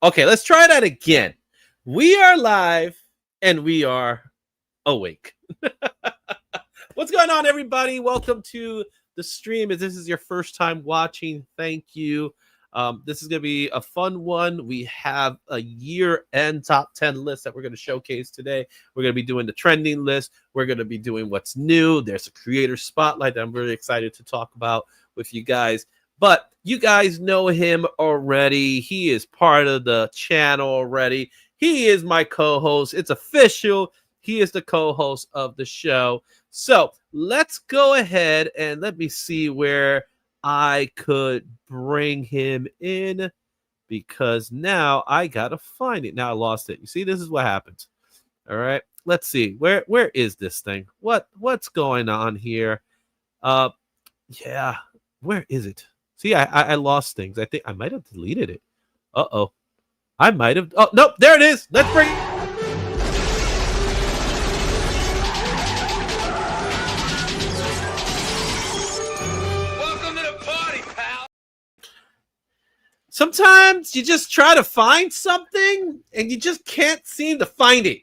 Okay, let's try that again. We are live and we are awake. What's going on, everybody? Welcome to the stream. If this is your first time watching, thank you. This is going to be a fun one. We have a year-end top 10 list that we're going to showcase today. We're going to be doing the trending list. We're going to be doing what's new. There's a creator spotlight that I'm really excited to talk about with you guys. But you guys know him already. He is part of the channel already. He is my co-host. It's official. He is the co-host of the show. So let's go ahead and let me see where I could bring him in, because now I gotta find it. Now I lost it. You see, this is what happens. All right, let's see. Where is this thing? What's going on here? Yeah, where is it? See, I lost things. I think I might have deleted it. Uh-oh. I might have. Oh, nope, there it is. Let's bring it. Sometimes you just try to find something and you just can't seem to find it.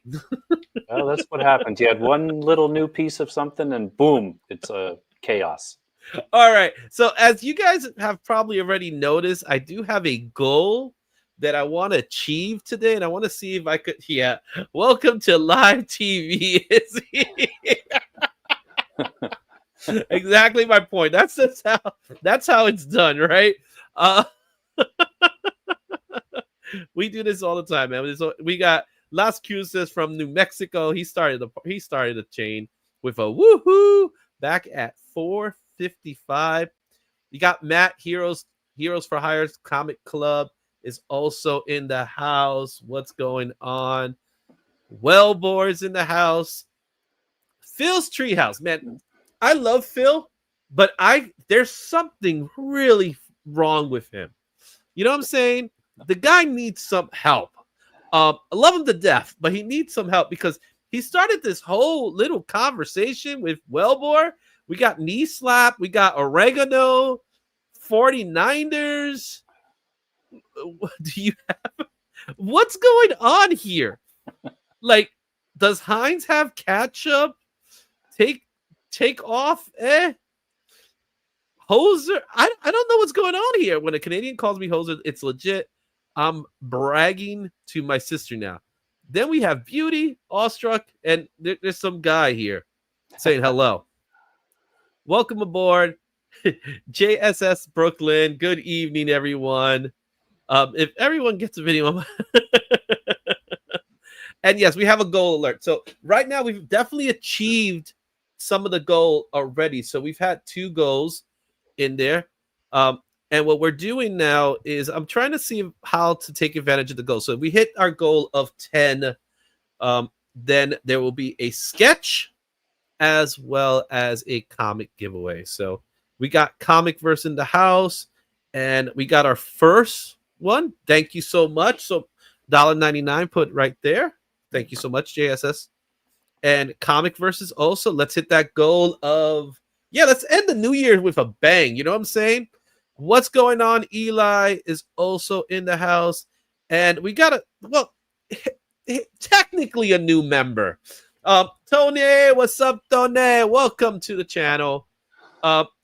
Well, that's what happens. You had one little new piece of something and boom, it's a chaos. All right. So as you guys have probably already noticed, I do have a goal that I want to achieve today. And I want to see if I could. Yeah. Welcome to live TV. Exactly my point. That's how it's done, right? We do this all the time, man. We got Las Cruces from New Mexico. He started a chain with a woohoo back at 455. You got Matt Heroes for Hires Comic Club is also in the house. What's going on? Wellboard's in the house. Phil's Treehouse, man. I love Phil, but there's something really wrong with him. You know what I'm saying? The guy needs some help. I love him to death, but he needs some help because he started this whole little conversation with Wellbore. We got knee slap. We got oregano, 49ers. Do you have? What's going on here? Like, does Heinz have ketchup? Take off? Hoser? I don't know what's going on here. When a Canadian calls me hoser, it's legit. I'm bragging to my sister now. Then we have Beauty, Awestruck, and there's some guy here saying hello. Welcome aboard, JSS Brooklyn. Good evening, everyone. If everyone gets a video, and yes, we have a goal alert. So right now, we've definitely achieved some of the goal already. So we've had 2 goals in there. And what we're doing now is I'm trying to see how to take advantage of the goal. So if we hit our goal of 10, then there will be a sketch as well as a comic giveaway. So we got IzzyVerse in the house, and we got our first one. Thank you so much. So $1.99 put right there. Thank you so much, JSS. And IzzyVerse is also. Let's hit that goal of, let's end the new year with a bang. You know what I'm saying? What's going on? Eli is also in the house. And we got technically a new member. Tony, what's up, Tony? Welcome to the channel.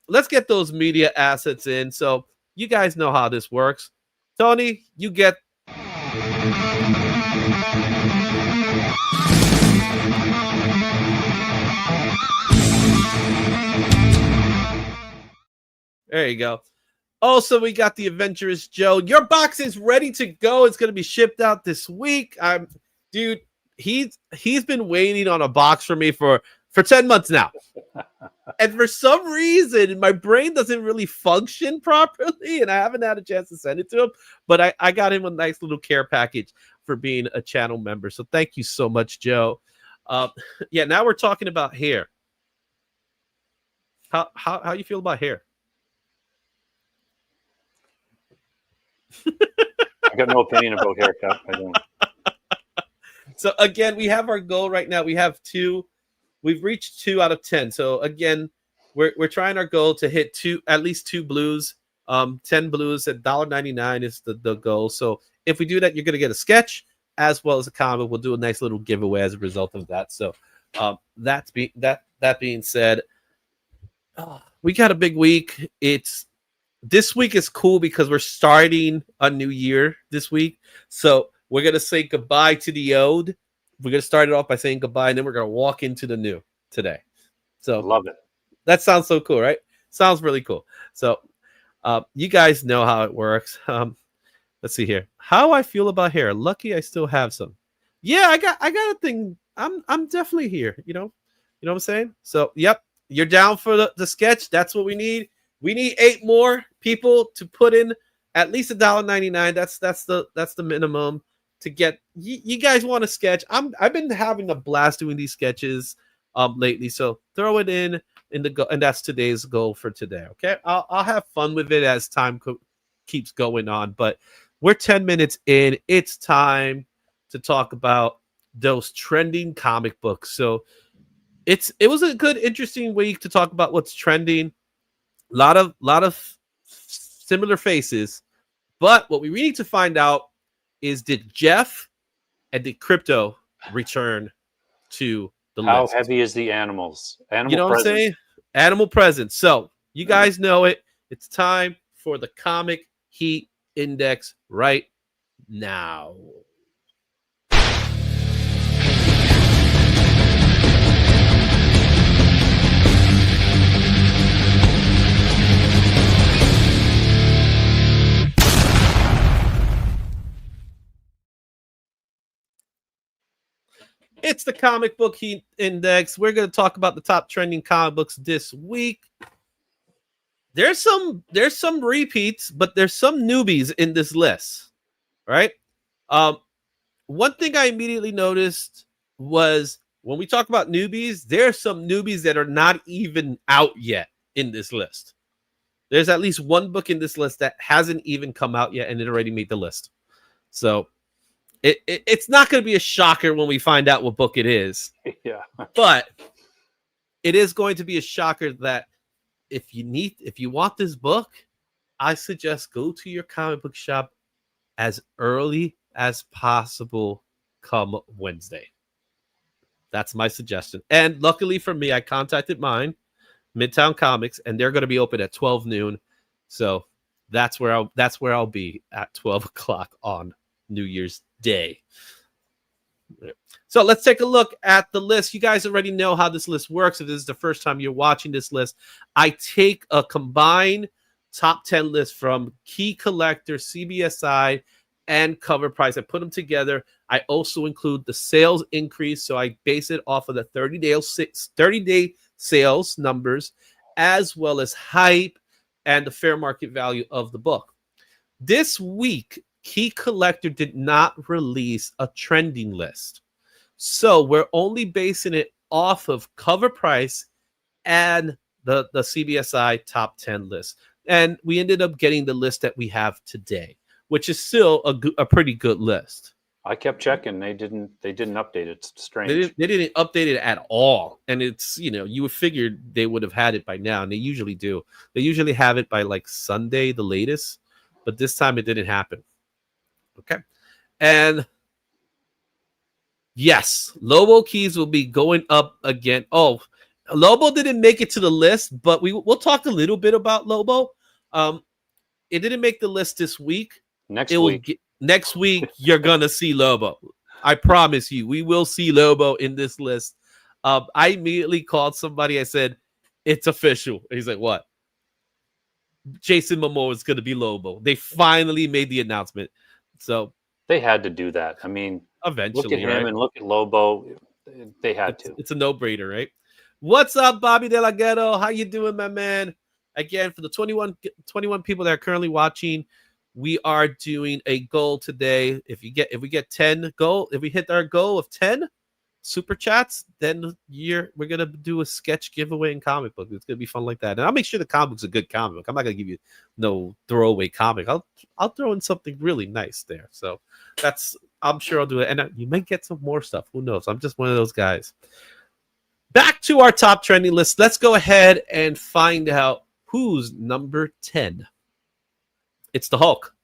Let's get those media assets in. So you guys know how this works. Tony, you get... There you go. Also, we got the Adventurous Joe. Your box is ready to go. It's going to be shipped out this week. Dude, he's been waiting on a box for me for 10 months now. And for some reason, my brain doesn't really function properly, and I haven't had a chance to send it to him. But I got him a nice little care package for being a channel member. So thank you so much, Joe. Now we're talking about hair. How you feel about hair? I got no opinion about haircut. I don't. So again, we have our goal right now. We have 2. We've reached 2 out of 10. So again, we're trying our goal to hit at least 2 blues 10 blues at $1.99 is the goal. So if we do that, you're going to get a sketch as well as a comic. We'll do a nice little giveaway as a result of that. So that being said, we got a big week. This week is cool because we're starting a new year this week. So we're going to say goodbye to the old. We're going to start it off by saying goodbye, and then we're going to walk into the new today. So Love it. That sounds so cool, right? Sounds really cool. So you guys know how it works. Let's see here. How I feel about hair. Lucky I still have some. Yeah, I got a thing. I'm definitely here, you know what I'm saying? So, yep, you're down for the sketch. That's what we need. We need 8 more people to put in at least $1.99. That's the minimum to get. You guys want a sketch? I've been having a blast doing these sketches lately. So throw it in the go, and that's today's goal for today. Okay, I'll have fun with it as time keeps going on. But we're 10 minutes in. It's time to talk about those trending comic books. So it was a good, interesting week to talk about what's trending. A lot of similar faces, but what we need to find out is, did Jeff and did Crypto return to the How list? heavy is the animals? You know what I'm saying? Animal presence. So you guys know it. It's time for the Comic Heat Index right now. It's the Comic Book Heat Index. We're going to talk about the top trending comic books this week. There's some repeats, but there's some newbies in this list, right? One thing I immediately noticed was when we talk about newbies, there are some newbies that are not even out yet in this list. There's at least one book in this list that hasn't even come out yet, and it already made the list. So it's not going to be a shocker when we find out what book it is. Yeah. But it is going to be a shocker that if you want this book, I suggest go to your comic book shop as early as possible come Wednesday. That's my suggestion. And luckily for me, I contacted mine, Midtown Comics, and they're going to be open at 12 noon. So that's where I'll be at 12 o'clock on New Year's Day. So let's take a look at the list. You guys already know how this list works. If this is the first time you're watching this list, I take a combined top 10 list from Key Collector, CBSI, and Cover Price. I put them together. I also include the sales increase, so I base it off of the 30-day sales numbers, as well as hype and the fair market value of the book. This week, Key Collector did not release a trending list. So we're only basing it off of Cover Price and the CBSI top 10 list. And we ended up getting the list that we have today, which is still a pretty good list. I kept checking. They didn't update it. It's strange. They didn't update it at all. And it's, you would figure they would have had it by now. And they usually do. They usually have it by like Sunday, the latest. But this time it didn't happen. Okay. And yes, Lobo Keys will be going up again. Oh, Lobo didn't make it to the list, but we'll talk a little bit about Lobo. It didn't make the list this week. Next week, you're going to see Lobo. I promise you, we will see Lobo in this list. I immediately called somebody. I said, it's official. And he's like, what? Jason Momoa is going to be Lobo. They finally made the announcement. So they had to do that. I mean, eventually, look at him, right? and look at Lobo. They had to. It's a no-brainer, right? What's up, Bobby De La Ghetto? How you doing, my man? Again, for the 21 people that are currently watching, we are doing a goal today. If we get 10 goal, if we hit our goal of 10 super chats, then we're gonna do a sketch giveaway in comic book. It's gonna be fun like that, and I'll make sure the comic book's a good comic book. I'm not gonna give you no throwaway comic. I'll throw in something really nice there. So I'm sure I'll do it, and you might get some more stuff. Who knows? I'm just one of those guys. Back to our top trending list. Let's go ahead and find out who's number 10. It's the Hulk.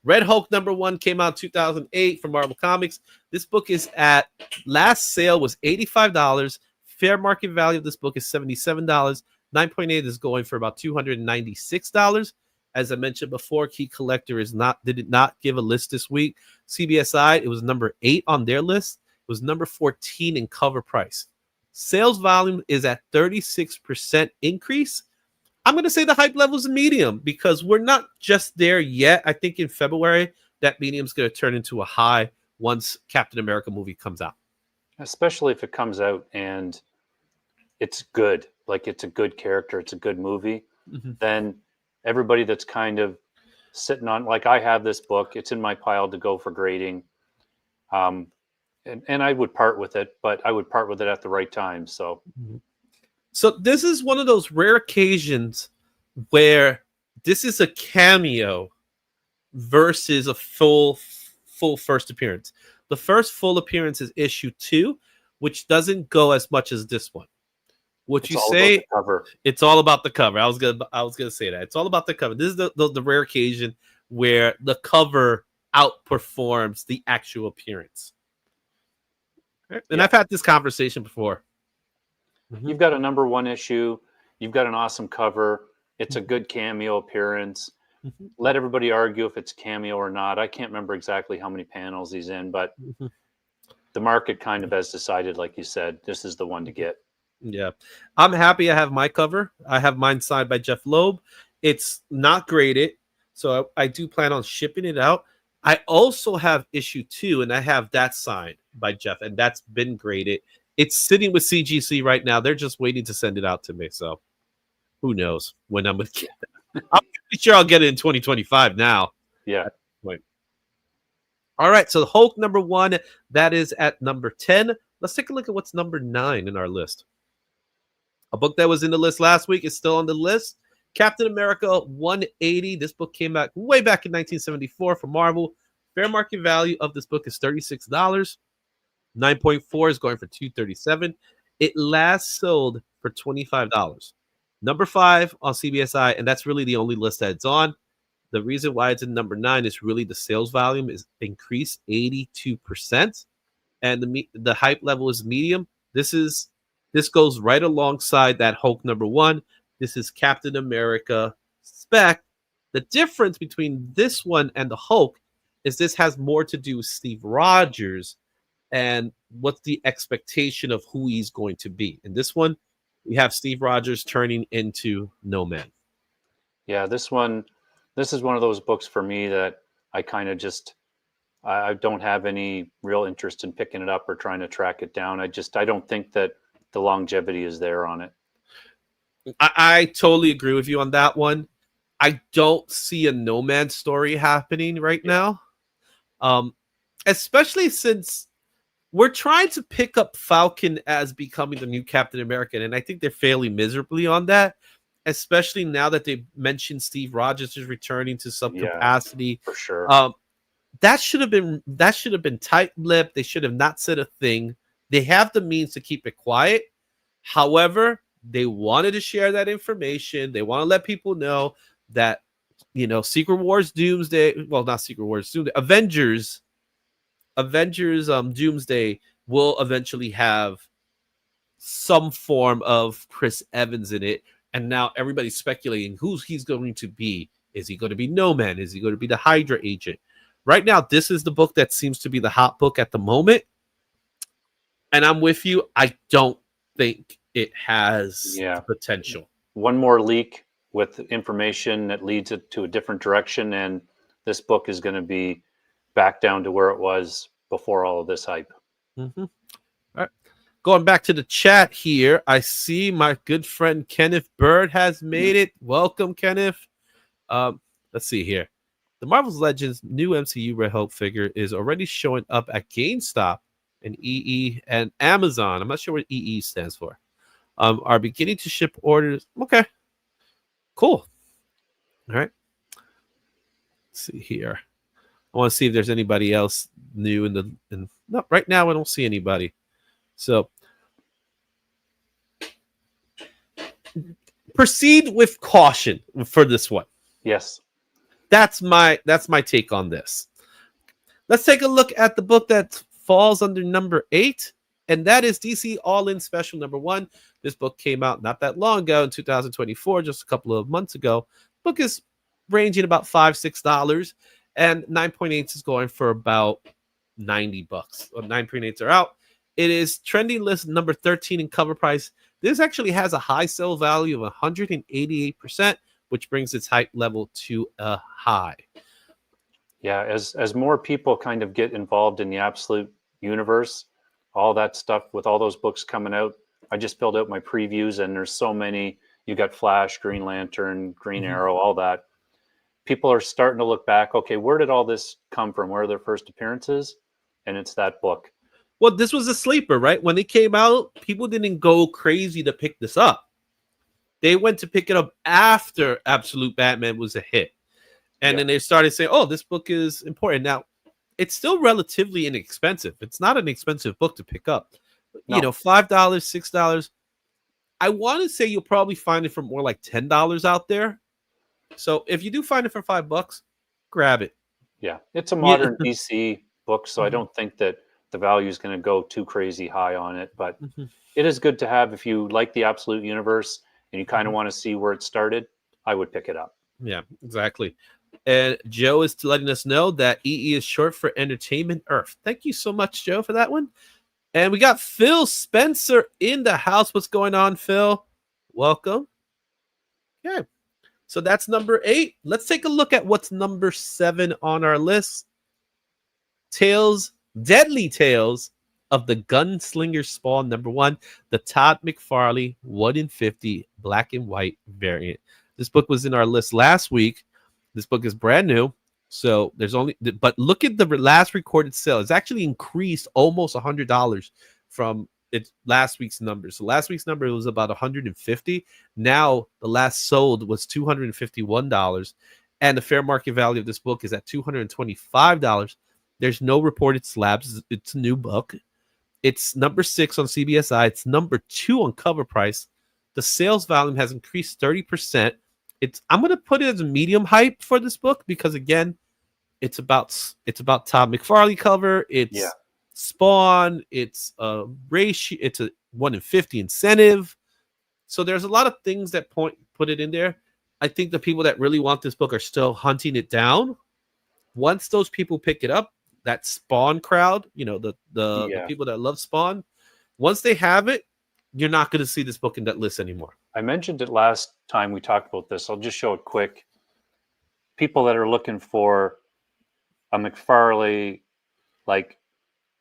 Red Hulk #1 came out 2008 from Marvel Comics. This book is at last sale was $85. Fair market value of this book is $77. 9.8 is going for about $296. As I mentioned before, Key Collector did not give a list this week. CBSI, it was number 8 on their list. It was number 14 in cover price. Sales volume is at 36% increase. I'm going to say the hype level is medium because we're not just there yet. I think in February, that medium is going to turn into a high once Captain America movie comes out. Especially if it comes out and it's good, like it's a good character, it's a good movie, then everybody that's kind of sitting on, like I have this book, it's in my pile to go for grading. And I would part with it, but I would part with it at the right time. So this is one of those rare occasions where this is a cameo versus a full first appearance. The first full appearance is issue 2, which doesn't go as much as this one. What you say? Cover. It's all about the cover. I was gonna say that it's all about the cover. This is the rare occasion where the cover outperforms the actual appearance. And I've had this conversation before. You've got a #1 issue. You've got an awesome cover. It's a good cameo appearance. Let everybody argue if it's cameo or not. I can't remember exactly how many panels he's in, but the market kind of has decided, like you said, this is the one to get. Yeah. I'm happy I have my cover. I have mine signed by Jeff Loeb. It's not graded, so I do plan on shipping it out. I also have issue 2, and I have that signed by Jeff, and that's been graded. It's sitting with CGC right now. They're just waiting to send it out to me. So who knows when I'm going to get it. I'm pretty sure I'll get it in 2025 now. Yeah. All right. So the Hulk #1, that is at number 10. Let's take a look at what's number 9 in our list. A book that was in the list last week is still on the list. Captain America 180. This book came out way back in 1974 from Marvel. Fair market value of this book is $36. 9.4 is going for $237. It last sold for $25. Number 5 on CBSI, and that's really the only list that it's on. The reason why it's in number 9 is really the sales volume is increased 82%, and the hype level is medium. This goes right alongside that Hulk #1. This is Captain America spec. The difference between this one and the Hulk is this has more to do with Steve Rogers and what's the expectation of who he's going to be. In this one, we have Steve Rogers turning into No Man. Yeah, this is one of those books for me that I kind of just, I don't have any real interest in picking it up or trying to track it down. I don't think that the longevity is there on it. I totally agree with you on that one. I don't see a No Man story happening right now. Especially since we're trying to pick up Falcon as becoming the new Captain America, and I think they're failing miserably on that, especially now that they mentioned Steve Rogers is returning to some capacity. For sure. That should have been tight-lipped. They should have not said a thing. They have the means to keep it quiet. However, they wanted to share that information. They want to let people know that, Secret Wars Doomsday, well, not Secret Wars Doomsday, Avengers Doomsday will eventually have some form of Chris Evans in it. And now everybody's speculating who he's going to be. Is he going to be No Man? Is he going to be the Hydra agent? Right now, this is the book that seems to be the hot book at the moment. And I'm with you. I don't think it has the potential. One more leak with information that leads it to a different direction, and this book is going to be back down to where it was before all of this hype. All right. Going back to the chat here, I see my good friend Kenneth Bird has made it. Welcome, Kenneth. Let's see here. The Marvel's Legends new MCU Red Hulk figure is already showing up at GameStop and EE and Amazon. I'm not sure what EE stands for. Are beginning to ship orders. Okay, cool. All right. Let's see here. I want to see if there's anybody else new no, right now I don't see anybody. So proceed with caution for this one. Yes. That's my take on this. Let's take a look at the book that falls under number 8, and that is DC All In Special number 1. This book came out not that long ago in 2024, just a couple of months ago. Book is ranging about $5-6, and 9.8 is going for about $90. 9.8s are out. It is trending list number 13 in cover price. This actually has a high sale value of 188%, which brings its hype level to a high. Yeah, as more people kind of get involved in the absolute universe, all that stuff with all those books coming out, I just filled out my previews, and there's so many. You got Flash, Green Lantern, Green Arrow, all that. People are starting to look back. Okay, where did all this come from? Where are their first appearances? And it's that book. Well, this was a sleeper, right? When it came out, people didn't go crazy to pick this up. They went to pick it up after Absolute Batman was a hit. And then they started saying, oh, this book is important. Now, it's still relatively inexpensive. It's not an expensive book to pick up. No. You know, $5, $6. I want to say you'll probably find it for more like $10 out there. So if you do find it for $5, grab it. Yeah, it's a modern DC book, so I don't think that the value is going to go too crazy high on it. But it is good to have if you like the Absolute Universe and you kind of want to see where it started. I would pick it up. Yeah, exactly. And Joe is letting us know that EE is short for Entertainment Earth. Thank you so much, Joe, for that one. And we got Phil Spencer in the house. What's going on, Phil? Welcome. Okay. So that's number 8. Let's take a look at what's number 7 on our list. Deadly Tales of the Gunslinger Spawn, number 1. The Todd McFarlane 1 in 50 black and white variant. This book was in our list last week. This book is brand new, so there's only. But look at the last recorded sale; it's actually increased almost $100 from its last week's number. So last week's number was about 150. Now the last sold was $251, and the fair market value of this book is at $225. There's no reported slabs. It's a new book. It's number 6 on CBSI. It's number 2 on cover price. The sales volume has increased 30%. I'm going to put it as a medium hype for this book because, again, it's about Todd McFarlane cover. It's Spawn. It's a ratio. It's a 1 in 50 incentive. So there's a lot of things that put it in there. I think the people that really want this book are still hunting it down. Once those people pick it up, that Spawn crowd, you know, the people that love Spawn, once they have it, you're not going to see this book in that list anymore. I mentioned it last time we talked about this. I'll just show it quick. People that are looking for a McFarlane, like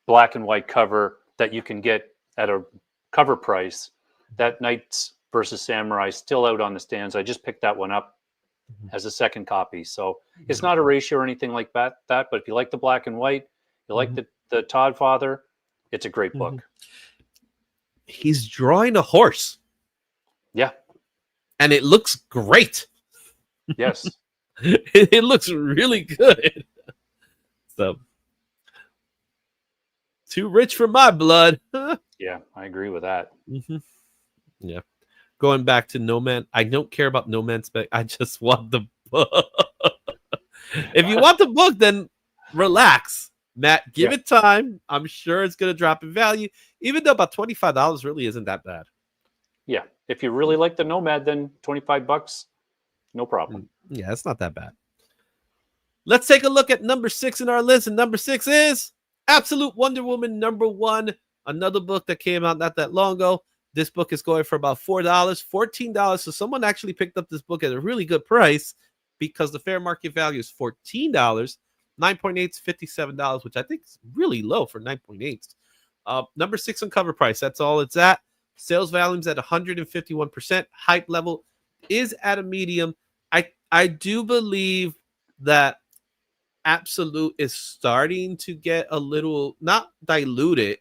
black and white cover that you can get at a cover price. That Knights versus Samurai still out on the stands. I just picked that one up as a second copy. So it's not a ratio or anything like that. But if you like the black and white, you like the Todd Father, it's a great book. He's drawing a horse. Yeah. And it looks great. Yes. It looks really good. So, too rich for my blood. Yeah, I agree with that. Yeah. Going back to No Man. I don't care about No Man's Spec. I just want the book. If you want the book, then relax. Matt, give it time. I'm sure it's going to drop in value, even though about $25 really isn't that bad. Yeah. If you really like the Nomad, then $25, no problem. Yeah, it's not that bad. Let's take a look at number 6 in our list. And number 6 is Absolute Wonder Woman number 1. Another book that came out not that long ago. This book is going for about $4, $14. So someone actually picked up this book at a really good price because the fair market value is $14. 9.8 is $57, which I think is really low for 9.8. Number 6 on cover price. That's all it's at. Sales volume's at 151%. Hype level is at a medium. I do believe that Absolute is starting to get a little, not diluted,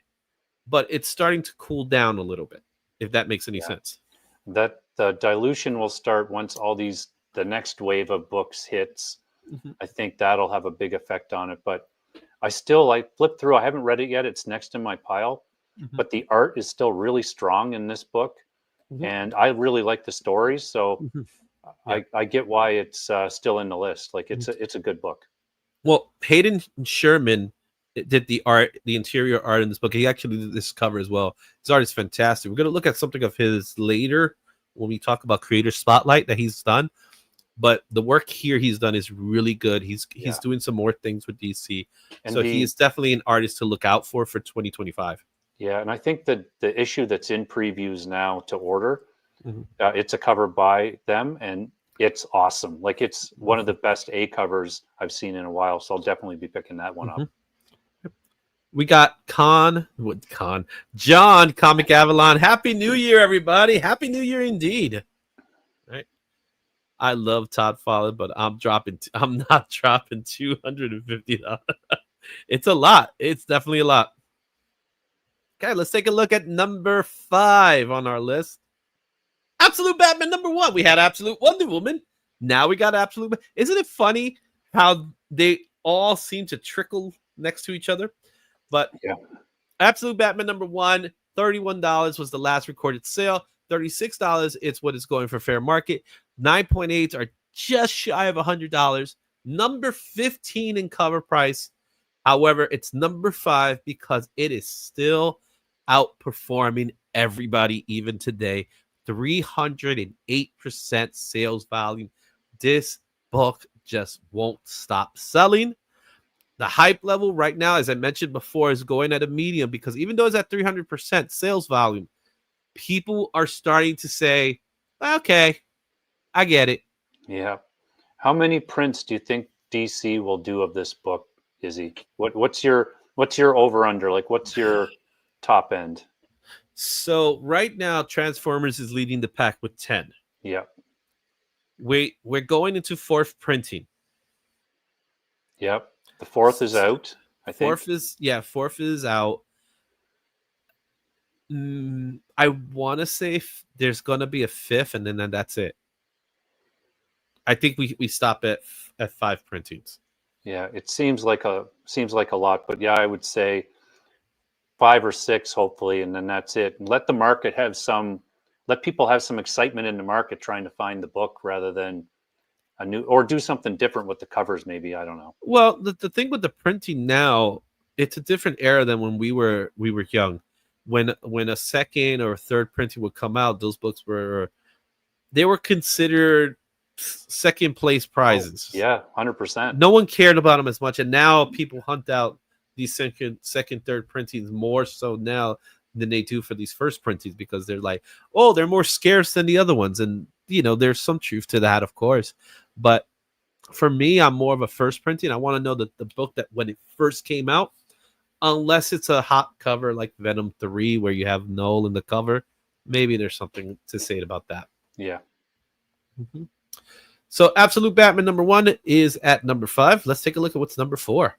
but it's starting to cool down a little bit, if that makes any sense. That the dilution will start once the next wave of books hits. I think that'll have a big effect on it. But I flipped through. I haven't read it yet. It's next in my pile. But the art is still really strong in this book. And I really like the stories. So I get why it's still in the list. Like it's a good book. Well, Hayden Sherman did the art, the interior art in this book. He actually did this cover as well. His art is fantastic. We're going to look at something of his later when we talk about Creator Spotlight that he's done. But the work here he's done is really good. He's doing some more things with DC. And so he is definitely an artist to look out for 2025. Yeah, and I think that the issue that's in previews now to order, it's a cover by them, and it's awesome. Like it's one of the best A covers I've seen in a while. So I'll definitely be picking that one up. We got John, Comic Avalon. Happy New Year, everybody. Happy New Year indeed. Right. I love Todd Follitt, but I'm not dropping $250. It's a lot. It's definitely a lot. Okay, let's take a look at number 5 on our list. Absolute Batman number 1. We had Absolute Wonder Woman. Now we got Absolute. Isn't it funny how they all seem to trickle next to each other? But yeah, Absolute Batman number 1, $31 was the last recorded sale. $36, it's what it's going for fair market. 9.8s are just shy of $100. Number 15 in cover price. However, it's number 5 because it is still outperforming everybody even today. 308% sales volume. This book just won't stop selling. The hype level right now, as I mentioned before, is going at a medium because even though it's at 300% sales volume, people are starting to say, okay, I get it. Yeah. How many prints do you think DC will do of this book, Izzy? What's your over under? Like what's your top end? So right now, Transformers is leading the pack with 10. Yeah. We're going into 4th printing. Yep. The 4th is out. I think. 4th is out. I want to say there's going to be a 5th, and then that's it. I think we stop at 5 printings. Yeah, it seems like a lot, but yeah, I would say 5 or 6, hopefully, and then that's it. And let people have some excitement in the market trying to find the book rather than a new, or do something different with the covers. Maybe, I don't know. Well, the thing with the printing now, it's a different era than when we were young. When a second or third printing would come out, those books were considered second place prizes. Oh, yeah, 100%. No one cared about them as much, and now people hunt out these second, third printings more so now than they do for these first printings because they're like, oh, they're more scarce than the other ones, and there's some truth to that, of course. But for me, I'm more of a first printing. I want to know that the book that when it first came out, unless it's a hot cover like Venom 3 where you have Null in the cover, maybe there's something to say about that. Yeah. Mm-hmm. So Absolute Batman number 1 is at number 5. Let's take a look at what's number 4.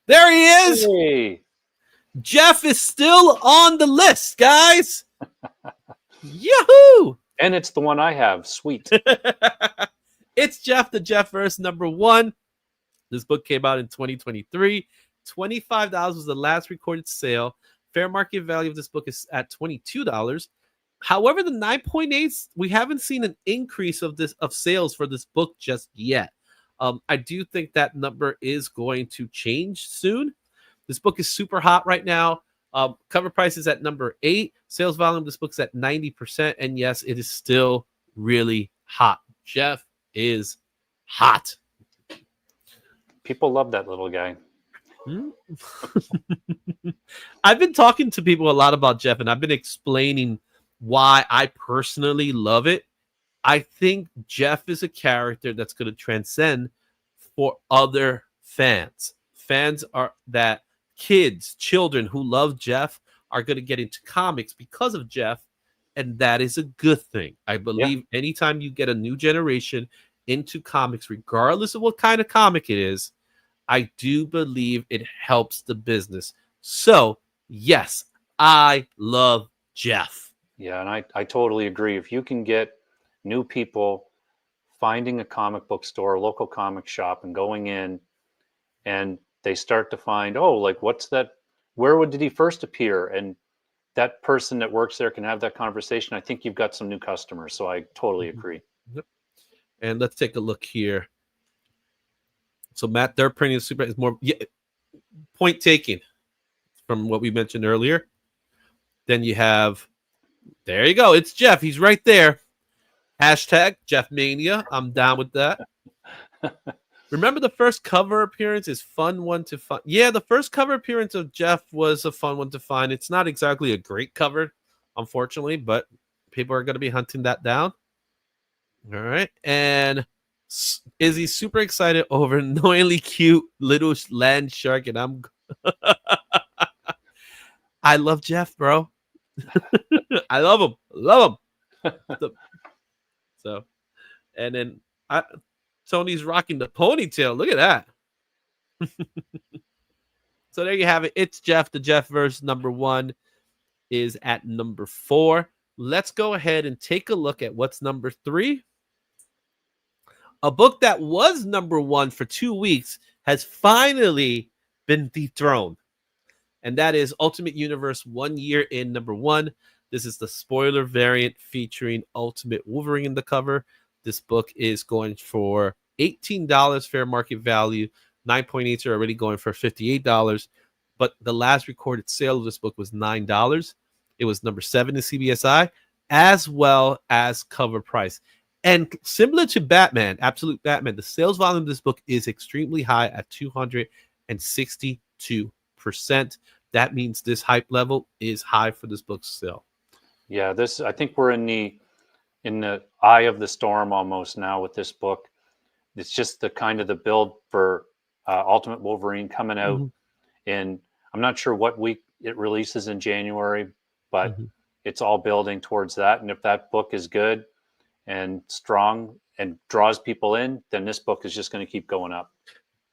There he is. Hey. Jeff is still on the list, guys. Yahoo! And it's the one I have. Sweet. It's Jeff, the IzzyVerse number 1. This book came out in 2023. $25 was the last recorded sale. Fair market value of this book is at $22. However, the 9.8s, we haven't seen an increase of sales for this book just yet. I do think that number is going to change soon. This book is super hot right now. Cover price is at number 8. Sales volume, this book's at 90%. And yes, it is still really hot. Jeff is hot. People love that little guy. I've been talking to people a lot about Jeff, and I've been explaining why I personally love it. I think Jeff is a character that's going to transcend for other fans. Fans are that children who love Jeff are going to get into comics because of Jeff, and that is a good thing. I believe anytime you get a new generation into comics, regardless of what kind of comic it is, I do believe it helps the business. So, yes, I love Jeff. Yeah, and I totally agree. If you can get new people finding a comic book store, a local comic shop, and going in, and they start to find, oh, like, what's that? Where did he first appear? And that person that works there can have that conversation. I think you've got some new customers. So I totally agree. Yep. And let's take a look here. So Matt, they're printing super is more point taking from what we mentioned earlier. Then you have, there you go. It's Jeff. He's right there. Hashtag Jeff Mania. I'm down with that. Remember the first cover appearance is fun one to find. Yeah, the first cover appearance of Jeff was a fun one to find. It's not exactly a great cover, unfortunately, but people are going to be hunting that down. All right. And Izzy super excited over annoyingly cute little land shark. And I'm I love Jeff, bro. I love him. Love him. So, and then Tony's rocking the ponytail. Look at that. So there you have it. It's Jeff. The IzzyVerse #1 is at number 4. Let's go ahead and take a look at what's number 3. A book that was number 1 for 2 weeks has finally been dethroned. And that is Ultimate Universe 1 Year in #1. This is the spoiler variant featuring Ultimate Wolverine in the cover. This book is going for $18 fair market value. 9.8s are already going for $58. But the last recorded sale of this book was $9. It was number 7 in CBSI, as well as cover price. And similar to Batman, Absolute Batman, the sales volume of this book is extremely high at 262%. That means this hype level is high for this book's sale. Yeah, I think we're in the eye of the storm almost now with this book. It's just the kind of the build for Ultimate Wolverine coming out, and I'm not sure what week it releases in January, but it's all building towards that. And if that book is good and strong and draws people in, then this book is just going to keep going up.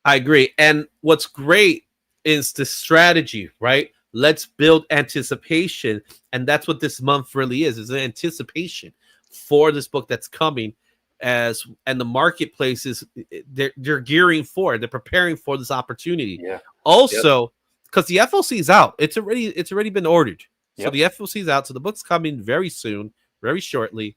I agree. And what's great is the strategy, right? Let's build anticipation. And that's what this month really is an anticipation for this book that's coming. And the marketplace is they're gearing for it. They're preparing for this opportunity. Yeah. Also, because the FOC is out. It's already been ordered. So Yep. the FOC is out. So the book's coming very soon, very shortly.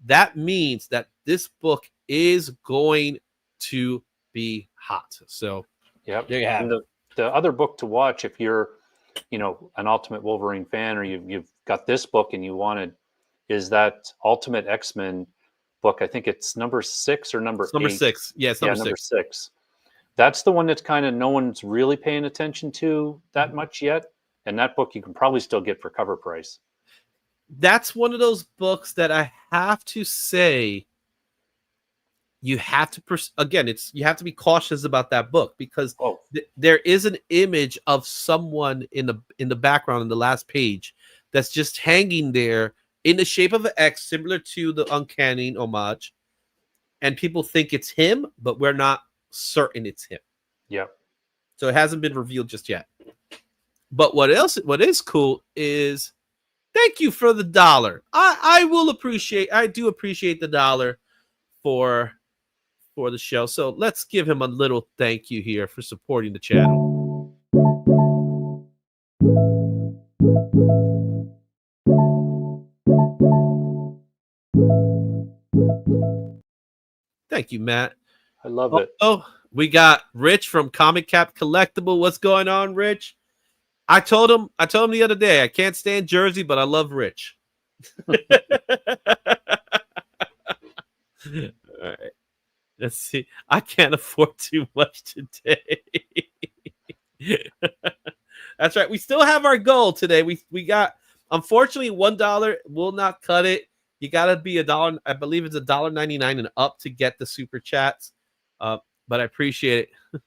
That means that this book is going to be hot. So yep. There you have it. The other book to watch if you're, an Ultimate Wolverine fan, or you've got this book and you wanted, is that Ultimate XMen book. I think it's number 6 or number 8. Number 6. Yeah, it's number 6. That's the one that's kind of no one's really paying attention to that much yet. And that book you can probably still get for cover price. That's one of those books that I have to say you have to you have to be cautious about that book because there is an image of someone in the background in the last page that's just hanging there in the shape of an X, similar to the Uncanny homage, and people think it's him, but we're not certain it's him. Yep. So it hasn't been revealed just yet. But what is cool is thank you for the $1. I do appreciate the $1 for the show. So let's give him a little thank you here for supporting the channel. Thank you, Matt. I love it. Oh, we got Rich from Comic Cap Collectible. What's going on, Rich? I told him the other day, I can't stand Jersey, but I love Rich. All right. Let's see. I can't afford too much today. That's right. We still have our goal today. We got, unfortunately, $1 will not cut it. You gotta be $1. I believe it's $1.99 and up to get the super chats. But I appreciate it.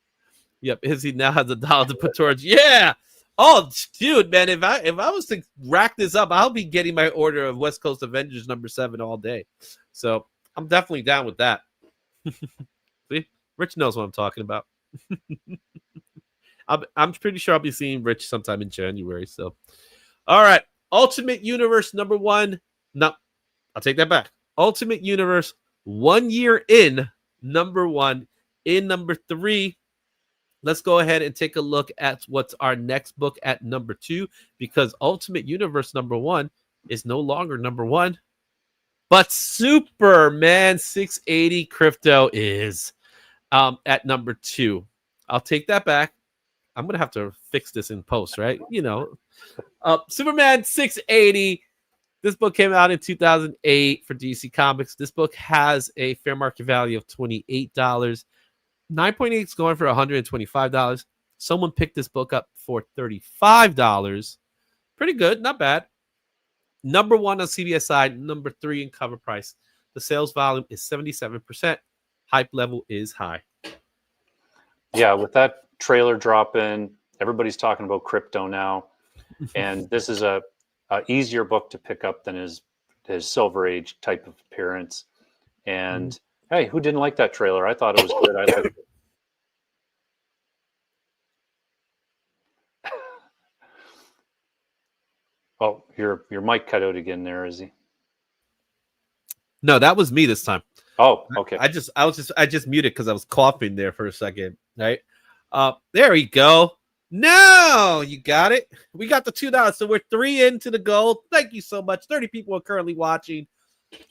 Yep, Izzy now has $1 to put towards. Yeah. Oh, dude, man! If I was to rack this up, I'll be getting my order of West Coast Avengers #7 all day. So I'm definitely down with that. See, Rich knows what I'm talking about. I'm pretty sure I'll be seeing Rich sometime in January. So, all right, Ultimate Universe #1. No, I'll take that back. Ultimate Universe 1 year in #1 in number 3. Let's go ahead and take a look at what's our next book at number 2, because Ultimate Universe #1 is no longer number 1. But Superman 680 Crypto is at number 2. I'll take that back. I'm going to have to fix this in post, right? Superman 680. This book came out in 2008 for DC Comics. This book has a fair market value of $28. 9.8 is going for $125. Someone picked this book up for $35. Pretty good, not bad. Number 1 on CBSI, number 3 in cover price. The sales volume is 77%. Hype level is high. Yeah, with that trailer dropping, everybody's talking about crypto now, and this is a easier book to pick up than his Silver Age type of appearance. And hey, who didn't like that trailer? I thought it was good. I liked it. Oh, your mic cut out again there, Izzy. No, that was me this time. Oh, okay. I just muted because I was coughing there for a second. Right. There we go. No, you got it. We got the $2. So we're 3 into the goal. Thank you so much. 30 people are currently watching.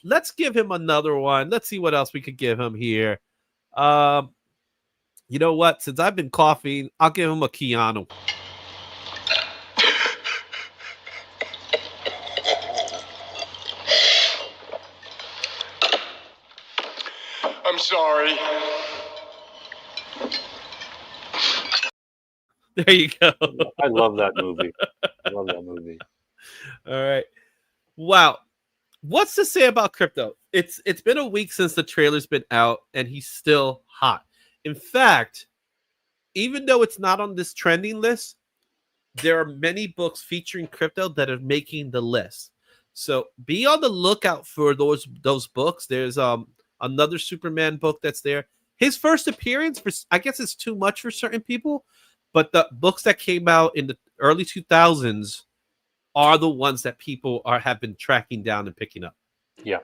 Let's give him another one. Let's see what else we could give him here. You know what? Since I've been coughing, I'll give him a Keanu. I'm sorry. There you go. I love that movie. I love that movie. All right. Wow. What's to say about crypto? It's been a week since the trailer's been out, and he's still hot. In fact, even though it's not on this trending list, there are many books featuring crypto that are making the list. So be on the lookout for those books. There's another Superman book that's there. His first appearance, I guess it's too much for certain people, but the books that came out in the early 2000s are the ones that people have been tracking down and picking up. Yeah.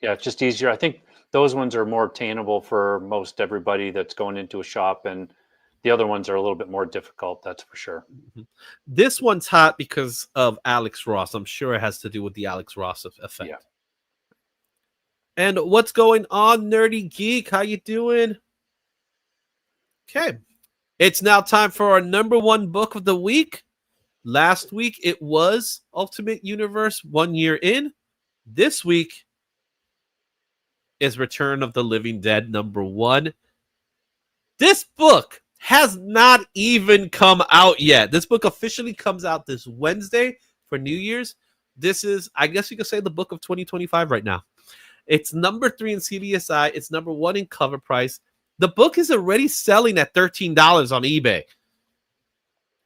Yeah, it's just easier. I think those ones are more attainable for most everybody that's going into a shop, and the other ones are a little bit more difficult, that's for sure. This one's hot because of Alex Ross. I'm sure it has to do with the Alex Ross effect. Yeah. And what's going on, Nerdy Geek? How you doing? Okay. It's now time for our number 1 book of the week. Last week, it was Ultimate Universe 1 year in. This week is Return of the Living Dead number 1. This book has not even come out yet. This book officially comes out this Wednesday for New Year's. This is, I guess you could say, the book of 2025 right now. It's number 3 in CBSI. It's number 1 in cover price. The book is already selling at $13 on eBay.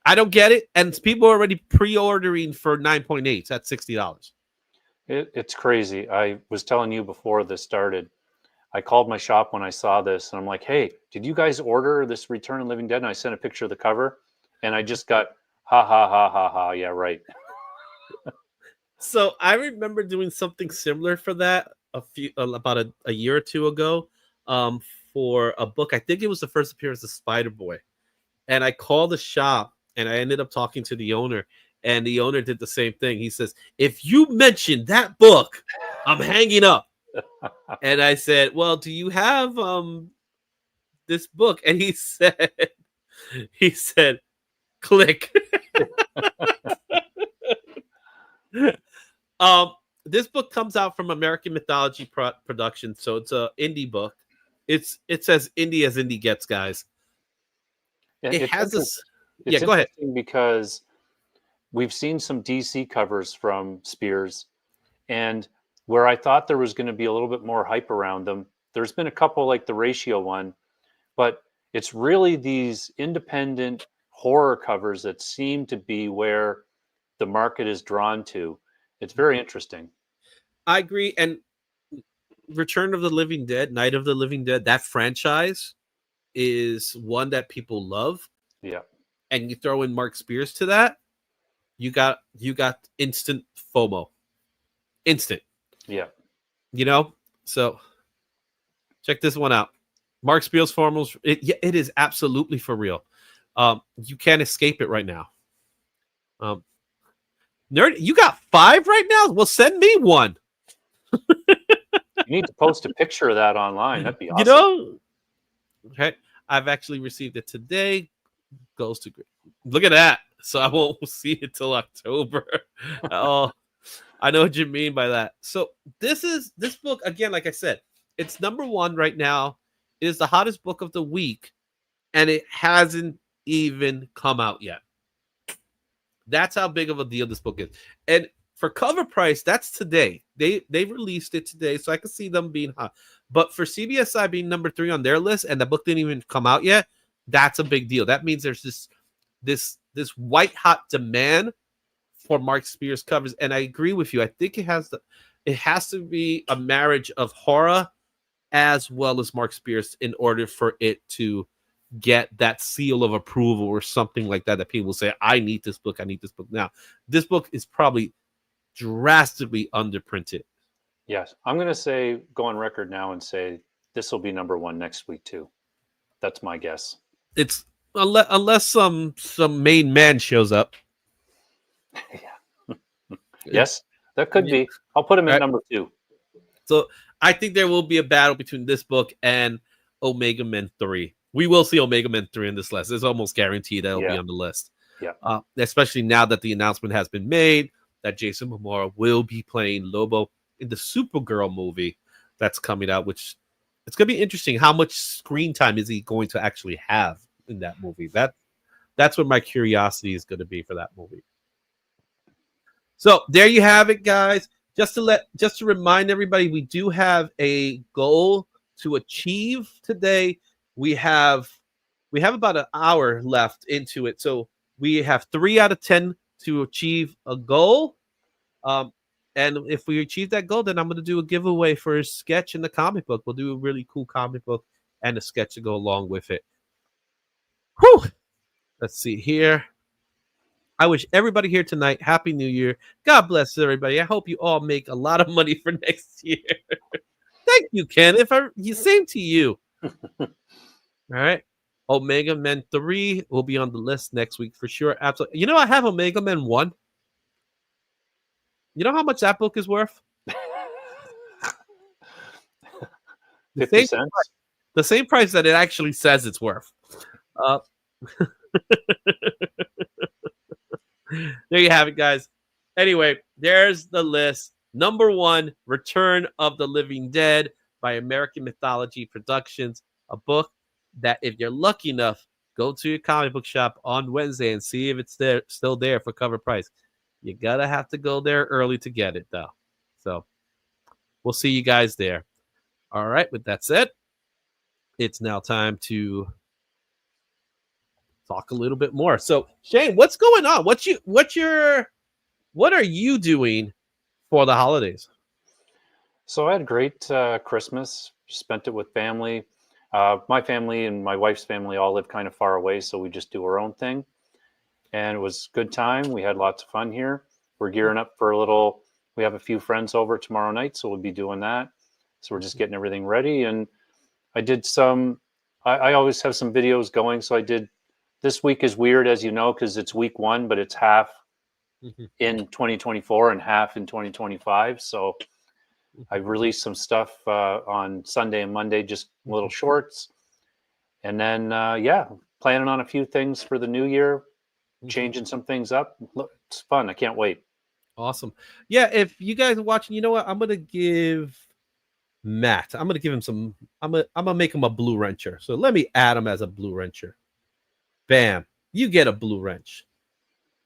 I don't get it. And people are already pre-ordering for 9.8. That's $60. It's crazy. I was telling you before this started, I called my shop when I saw this, and I'm like, hey, did you guys order this Return of the Living Dead? And I sent a picture of the cover, and I just got, ha, ha, ha, ha, ha. Yeah, right. So I remember doing something similar for that about a year or two ago for a book. I think it was the first appearance of Spider-Boy. And I called the shop, and I ended up talking to the owner, and the owner did the same thing. He says, if you mention that book, I'm hanging up. And I said, well, do you have this book? And he said, click. This book comes out from American Mythology Production, so it's a indie book. It's as indie gets, guys. It has this. Yeah, go ahead. Because we've seen some DC covers from Spears, and where I thought there was going to be a little bit more hype around them, there's been a couple like the Ratio one, but it's really these independent horror covers that seem to be where the market is drawn to. It's very interesting. I agree. And Return of the Living Dead, Night of the Living Dead, that franchise is one that people love. Yeah. And you throw in Mark Spears to that, you got instant FOMO. Instant. Yeah. You know? So check this one out. Mark Spears formals, it is absolutely for real. You can't escape it right now. Nerd, you got 5 right now? Well, send me one. You need to post a picture of that online. That'd be awesome. You know, okay. I've actually received it today. Goes to look at that. So I won't see it till October. Oh, I know what you mean by that. So this book again, like I said, it's number 1 right now. It is the hottest book of the week, and it hasn't even come out yet. That's how big of a deal this book is. And for cover price, that's today. They released it today, so I can see them being hot. But for CBSI being number 3 on their list, and the book didn't even come out yet, that's a big deal. That means there's this white hot demand for Mark Spears covers. And I agree with you. I think it has to be a marriage of horror as well as Mark Spears in order for it to get that seal of approval or something like that people say, I need this book now. This book is probably drastically underprinted. Yes, I'm going to go on record now and say this will be number 1 next week too. That's my guess. It's unless some main man shows up. Yeah. Yes, that could be. I'll put him at number 2. So I think there will be a battle between this book and Omega Men 3. We will see Omega Men 3 in this list. It's almost guaranteed that it'll be on the list. Yeah. Especially now that the announcement has been made that Jason Momoa will be playing Lobo in the Supergirl movie that's coming out, which it's going to be interesting. How much screen time is he going to actually have in that movie? That's what my curiosity is going to be for that movie. So there you have it, guys. Just to remind everybody, we do have a goal to achieve today. We have about an hour left into it. So we have 3 out of 10 to achieve a goal. And if we achieve that goal, then I'm going to do a giveaway for a sketch in the comic book. We'll do a really cool comic book and a sketch to go along with it. Whew. Let's see here. I wish everybody here tonight Happy New Year. God bless everybody. I hope you all make a lot of money for next year. Thank you, Ken. Same to you. All right. Omega Men 3 will be on the list next week for sure. Absolutely. You know, I have Omega Men 1. You know how much that book is worth? 50 cents? The same price that it actually says it's worth. There you have it, guys. Anyway, there's the list. Number 1, Return of the Living Dead by American Mythology Productions, a book that if you're lucky enough, go to your comic book shop on Wednesday and see if it's still there for cover price. You gotta have to go there early to get it, though. So we'll see you guys there. All right, with that said, it's now time to talk a little bit more. So Shane, what's going on? What are you doing for the holidays? So I had a great Christmas. Spent it with family. My family and my wife's family all live kind of far away, so we just do our own thing. And it was a good time. We had lots of fun here. We're gearing up for we have a few friends over tomorrow night, so we'll be doing that. So we're just getting everything ready. And I did I always have some videos going. So I did, this week is weird, as you know, because it's week 1, but it's half in 2024 and half in 2025. So I released some stuff on Sunday and Monday, just little shorts. And then, planning on a few things for the new year, changing some things up. It's fun. I can't wait. Awesome. Yeah, if you guys are watching, you know what? I'm going to give Matt, I'm going to give him some, I'm going to make him a blue wrencher. So let me add him as a blue wrencher. Bam. You get a blue wrench.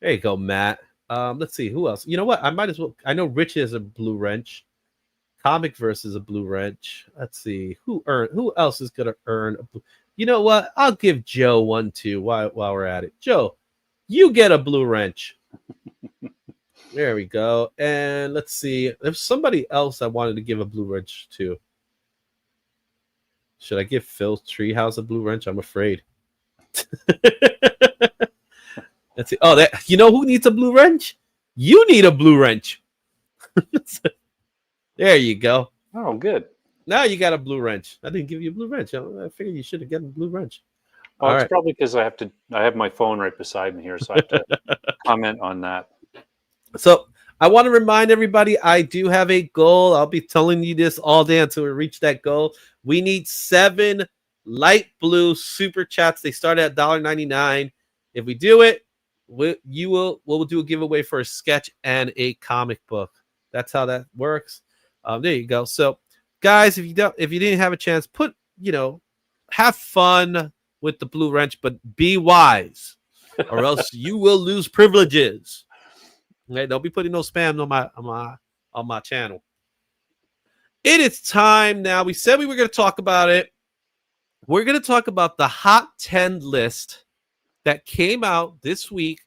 There you go, Matt. Let's see. Who else? You know what? I might as well. I know Rich is a blue wrench. ComicVerse is a blue wrench. Let's see. Who else is going to earn a blue? You know what? I'll give Joe one, too, while we're at it. Joe, you get a blue wrench. There we go. And let's see. There's somebody else I wanted to give a blue wrench to. Should I give Phil Treehouse a blue wrench? I'm afraid. Let's see. Oh, you know who needs a blue wrench? You need a blue wrench. There you go. Oh, good. Now you got a blue wrench. I didn't give you a blue wrench. I figured you should have gotten a blue wrench. Oh, it's probably because I have my phone right beside me here, so I have to comment on that. So I want to remind everybody, I do have a goal. I'll be telling you this all day until we reach that goal. We need 7 light blue super chats. They start at $1.99. If we do it, we'll do a giveaway for a sketch and a comic book. That's how that works. There you go. So, guys, if you didn't have a chance, have fun with the blue wrench, but be wise, or else you will lose privileges. Okay, don't be putting no spam on my channel. It is time now. We said we were going to talk about it. We're going to talk about the Hot 10 list that came out this week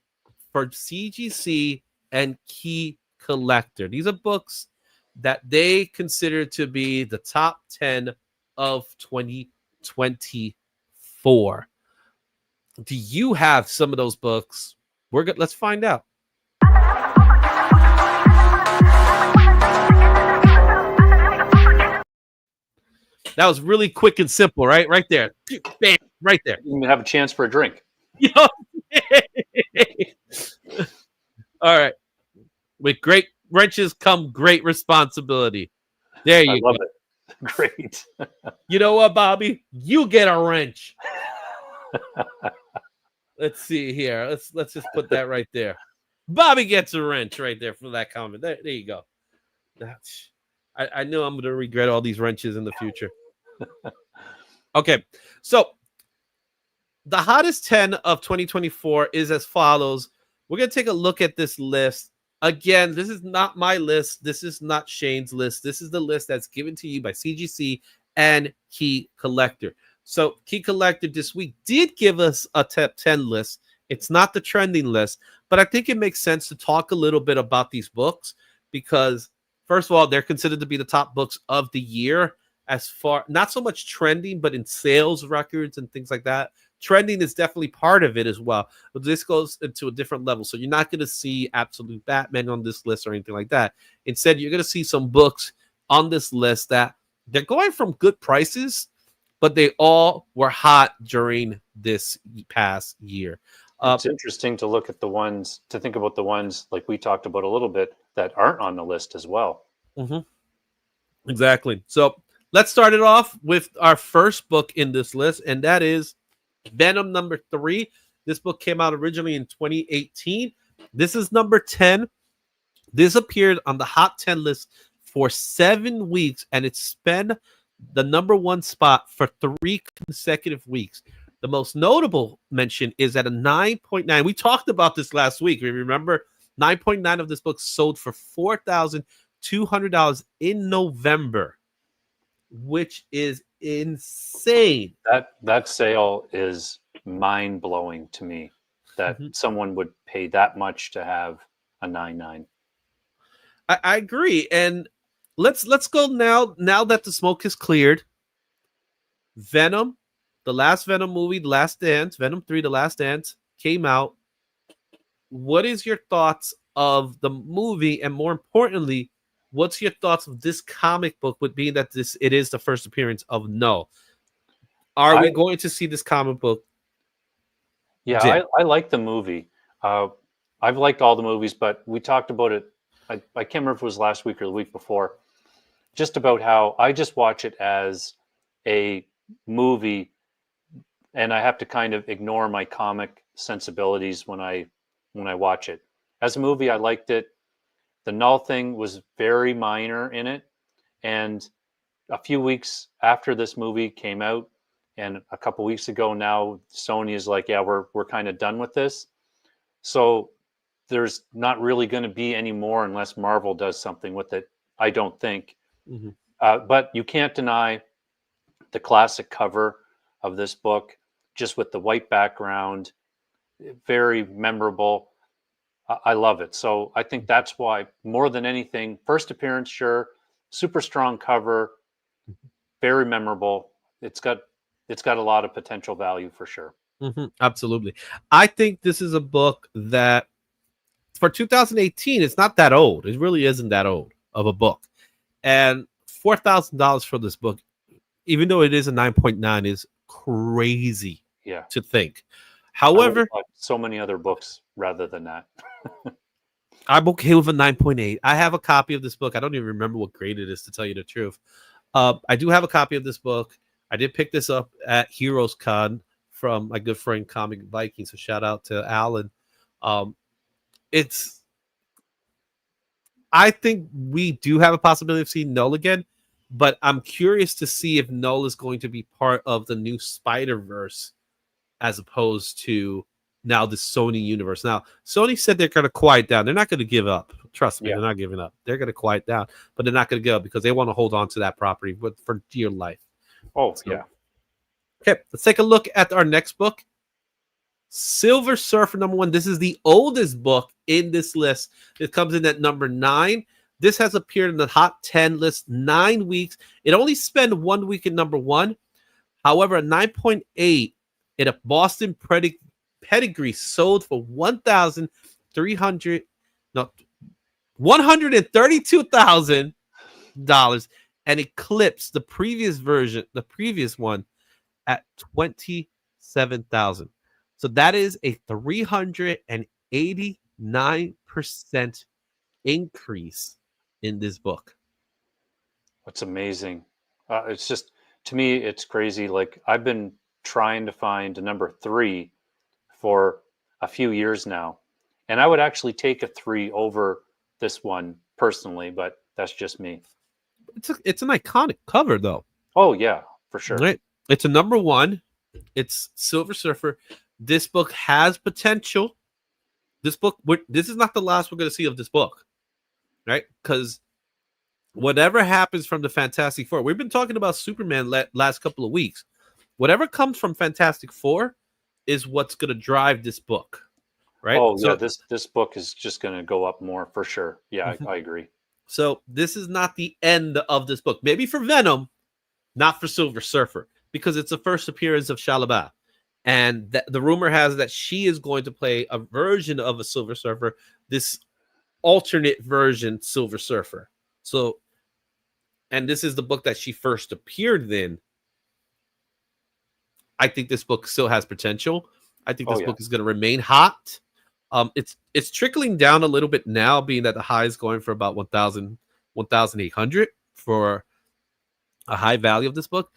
for CGC and Key Collector. These are books that they consider to be the top 10 of 2024. Do you have some of those books? Let's find out. That was really quick and simple, right? Right there. Bam, right there. You even have a chance for a drink. All right. With great wrenches come great responsibility. There you go. I love it. Great. You know what, Bobby? You get a wrench. Let's see here. Let's just put that right there. Bobby gets a wrench right there for that comment. There you go. I know I'm going to regret all these wrenches in the future. Okay, so the hottest 10 of 2024 is as follows. We're going to take a look at this list. Again, this is not my list. This is not Shane's list. This is the list that's given to you by CGC and Key Collector. So Key Collector this week did give us a top 10 list. It's not the trending list, but I think it makes sense to talk a little bit about these books because, first of all, they're considered to be the top books of the year as far, not so much trending, but in sales records and things like that. Trending is definitely part of it as well, but this goes into a different level. So you're not going to see Absolute Batman on this list or anything like that. Instead, you're going to see some books on this list that they're going from good prices, but they all were hot during this past year. It's interesting to look at the ones, to think about the ones like we talked about a little bit that aren't on the list as well. Mm-hmm. Exactly. So let's start it off with our first book in this list, and that is Venom number 3. This book came out originally in 2018. This is number 10. This appeared on the Hot 10 list for 7 weeks, and it's spent the number 1 spot for 3 consecutive weeks. The most notable mention is at a 9.9. We talked about this last week. Remember, 9.9 of this book sold for $4,200 in November, which is insane. That sale is mind-blowing to me that someone would pay that much to have a 9.9. I agree. And let's go now that the smoke is cleared. Venom, the last Venom movie, The Last Dance, Venom 3, The Last Dance, came out. What is your thoughts of the movie? And more importantly, what's your thoughts of this comic book with being that it is the first appearance of No? Are we going to see this comic book? Yeah, I like the movie. I've liked all the movies, but we talked about it. I can't remember if it was last week or the week before, just about how I just watch it as a movie and I have to kind of ignore my comic sensibilities when I watch it. As a movie, I liked it. The Null thing was very minor in it. And a few weeks after this movie came out, and a couple weeks ago now, Sony is like, yeah, we're kind of done with this. So there's not really going to be any more unless Marvel does something with it, I don't think. Mm-hmm. But you can't deny the classic cover of this book, just with the white background, very memorable. I love it. So I think that's why, more than anything, first appearance, sure, super strong cover, very memorable. It's got a lot of potential value for sure. Mm-hmm, absolutely. I think this is a book that for 2018, it's not that old. It really isn't that old of a book. And $4,000 for this book, even though it is a 9.9, is crazy to think. However, so many other books rather than that. I'm okay with a 9.8. I have a copy of this book. I don't even remember what grade it is, to tell you the truth. I do have a copy of this book. I did pick this up at Heroes Con from my good friend Comic Viking. So shout out to Alan. It's I think we do have a possibility of seeing Null again, but I'm curious to see if Null is going to be part of the new Spider-Verse as opposed to now the Sony universe. Now, Sony said they're going to quiet down. They're not going to give up. Trust me, Yeah. they're not giving up. They're going to quiet down, but they're not going to give up because they want to hold on to that property for dear life. Oh, So, yeah. Okay, let's take a look at our next book. Silver Surfer #1. This is the oldest book in this list. It comes in at number 9. This has appeared in the Hot 10 list 9 weeks. It only spent 1 week in number 1. However, a 9.8 in a Boston pedigree sold for $132,000 and eclipsed the previous one at 27,000. So that is a 389% increase in this book. That's amazing. It's just, to me, it's crazy. Like, I've been trying to find a number 3 for a few years now, and I would actually take a 3 over this one personally, but that's just me. It's an iconic cover, though. Oh yeah, for sure. Right? It's a number 1. It's Silver Surfer. This book has potential. This is not the last we're going to see of this book, right? Because whatever happens from the Fantastic Four, we've been talking about Superman last couple of weeks. Whatever comes from Fantastic Four is what's going to drive this book, right? Oh So, yeah, this book is just going to go up more for sure. Yeah, I agree. So this is not the end of this book. Maybe for Venom, not for Silver Surfer, because it's the first appearance of Shalaba. And the rumor has that she is going to play a version of a Silver Surfer, this alternate version Silver Surfer. So, and this is the book that she first appeared in. I think this book still has potential. I think this book is going to remain hot. It's trickling down a little bit now, being that the high is going for about 1,800 for a high value of this book.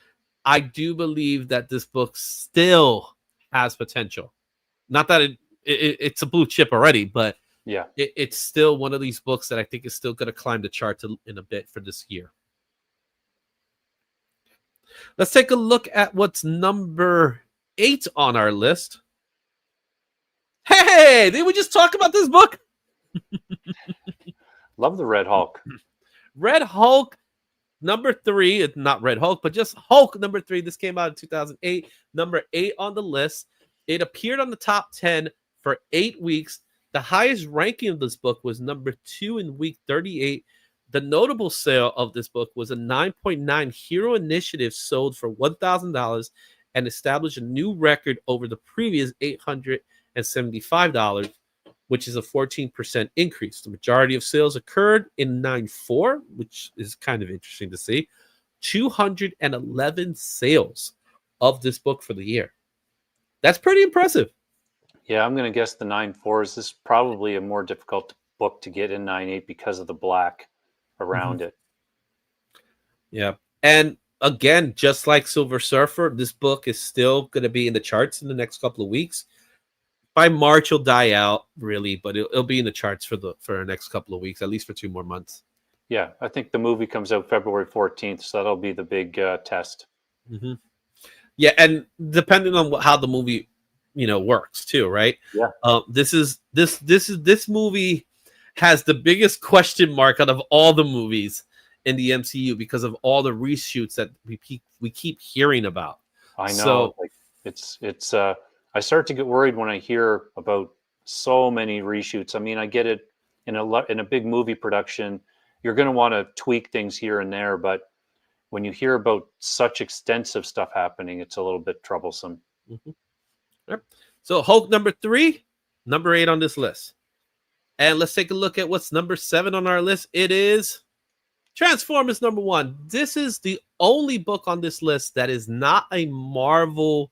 I do believe that this book still has potential. Not that it's a blue chip already, but yeah, it's still one of these books that I think is still going to climb the charts in a bit for this year. Let's take a look at what's number 8 on our list. Hey, did we just talk about this book? Love the Red Hulk. Red Hulk number 3. It's not Red Hulk, but just Hulk number 3. This came out in 2008. Number 8 on the list. It appeared on the top 10 for 8 weeks. The highest ranking of this book was number 2 in week 38. The notable sale of this book was a 9.9 Hero Initiative sold for $1,000 and established a new record over the previous $875, which is a 14% increase. The majority of sales occurred in 9.4, which is kind of interesting to see. 211 sales of this book for the year. That's pretty impressive. Yeah, I'm going to guess the 9.4 is this probably a more difficult book to get in 9.8 because of the black around it. Yeah. And again, just like Silver Surfer, this book is still going to be in the charts in the next couple of weeks. By March, it'll die out, really, but it'll be in the charts for the next couple of weeks, at least for 2 more months. Yeah, I think the movie comes out February 14th, so that'll be the big test. Mm-hmm. Yeah, and depending on how the movie, works too, right? Yeah. This movie has the biggest question mark out of all the movies in the MCU because of all the reshoots that we keep hearing about. I know. So, it's I start to get worried when I hear about so many reshoots. I mean, I get it in a big movie production, you're going to want to tweak things here and there, but when you hear about such extensive stuff happening, it's a little bit troublesome. Mm-hmm. Yep. So Hulk number 3, number 8 on this list. And let's take a look at what's number 7 on our list. It is Transformers number 1. This is the only book on this list that is not a Marvel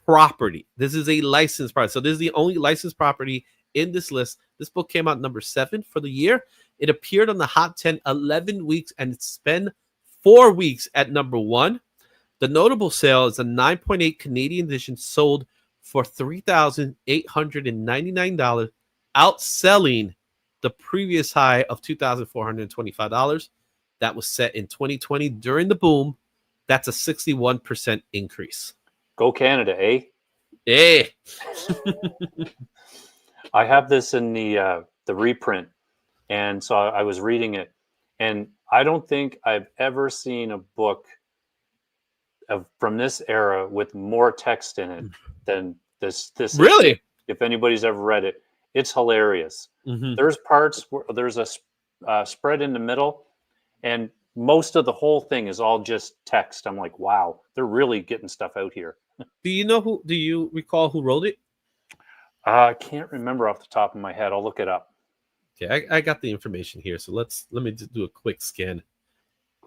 property. This is a licensed property. So this is the only licensed property in this list. This book came out number 7 for the year. It appeared on the Hot 10 11 weeks, and it spent 4 weeks at number 1. The notable sale is a 9.8 Canadian edition sold for $3,899, outselling the previous high of $2,425 that was set in 2020 during the boom. That's a 61% increase. Go Canada, eh? Hey. I have this in the reprint, and so I was reading it, and I don't think I've ever seen a book from this era with more text in it than this. Really? If anybody's ever read it, it's hilarious. Mm-hmm. There's parts where there's a spread in the middle, and most of the whole thing is all just text. I'm like, wow, they're really getting stuff out here. Do you recall who wrote it? I can't remember off the top of my head. I'll look it up. Okay, I got the information here. So let me just do a quick scan.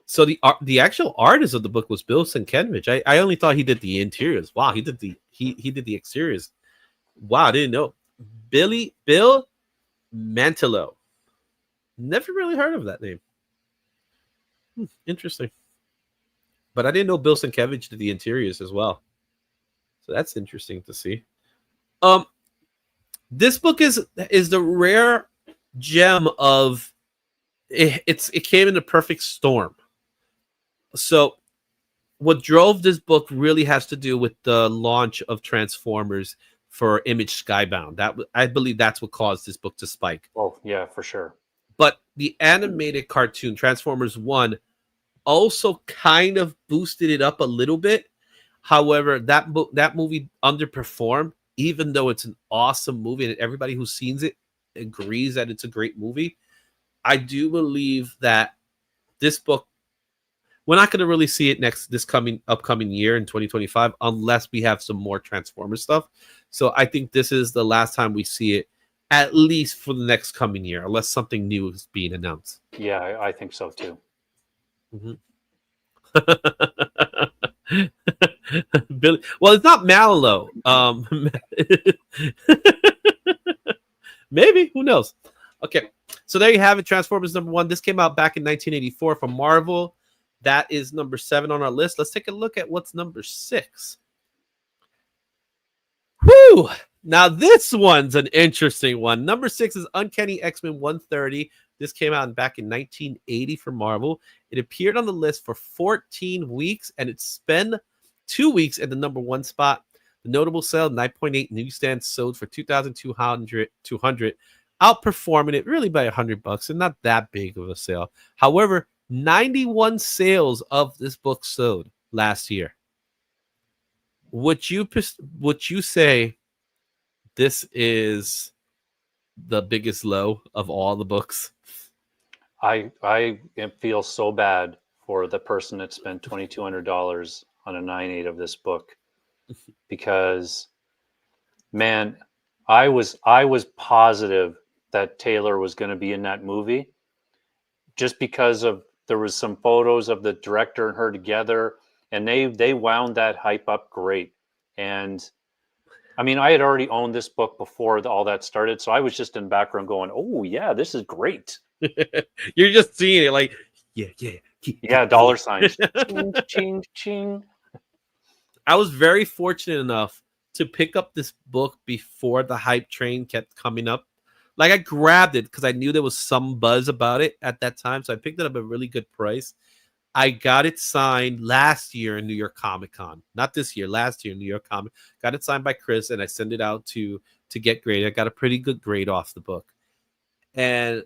So the actual artist of the book was Bill Sienkiewicz. I only thought he did the interiors. Wow, he did the exteriors. Wow, I didn't know. Bill Mantelo. Never really heard of that name. Interesting. But I didn't know Bill Sienkiewicz did the interiors as well. So that's interesting to see. This book is the rare gem of it came in a perfect storm. So what drove this book really has to do with the launch of Transformers for Image Skybound. I believe that's what caused this book to spike. Oh, yeah, for sure. But the animated cartoon Transformers 1 also kind of boosted it up a little bit. However, that movie underperformed, even though it's an awesome movie and everybody who's seen it agrees that it's a great movie. I do believe that this book, we're not going to really see it this upcoming year in 2025 unless we have some more Transformers stuff. So I think this is the last time we see it, at least for the next coming year, unless something new is being announced. Yeah, I think so too. Mm-hmm. Billy, well, it's not Mallow. Maybe, who knows? Okay, so there you have it. Transformers number 1. This came out back in 1984 from Marvel. That is number 7 on our list. Let's take a look at what's number 6. Whew! Now this one's an interesting one. Number 6 is Uncanny XMen 130. This came out back in 1980 for Marvel. It appeared on the list for 14 weeks, and it spent 2 weeks at the number 1 spot. The notable sale, 9.8 newsstands sold for $2,200, outperforming it really by $100, and not that big of a sale. However, 91 sales of this book sold last year. Would you say this is the biggest low of all the books? I feel so bad for the person that spent $2,200 on a 9.8 of this book, because, man, I was positive that Taylor was going to be in that movie, just because there was some photos of the director and her together, and they wound that hype up great. And I mean, I had already owned this book before all that started, so I was just in the background going, "Oh yeah, this is great." You're just seeing it like, yeah, dollar signs, ching, ching, ching. I was very fortunate enough to pick up this book before the hype train kept coming up. Like, I grabbed it because I knew there was some buzz about it at that time, so I picked it up at a really good price. I got it signed last year in New York Comic Con. Not this year, last year in New York Comic. Got it signed by Chris, and I sent it out to get graded. I got a pretty good grade off the book. And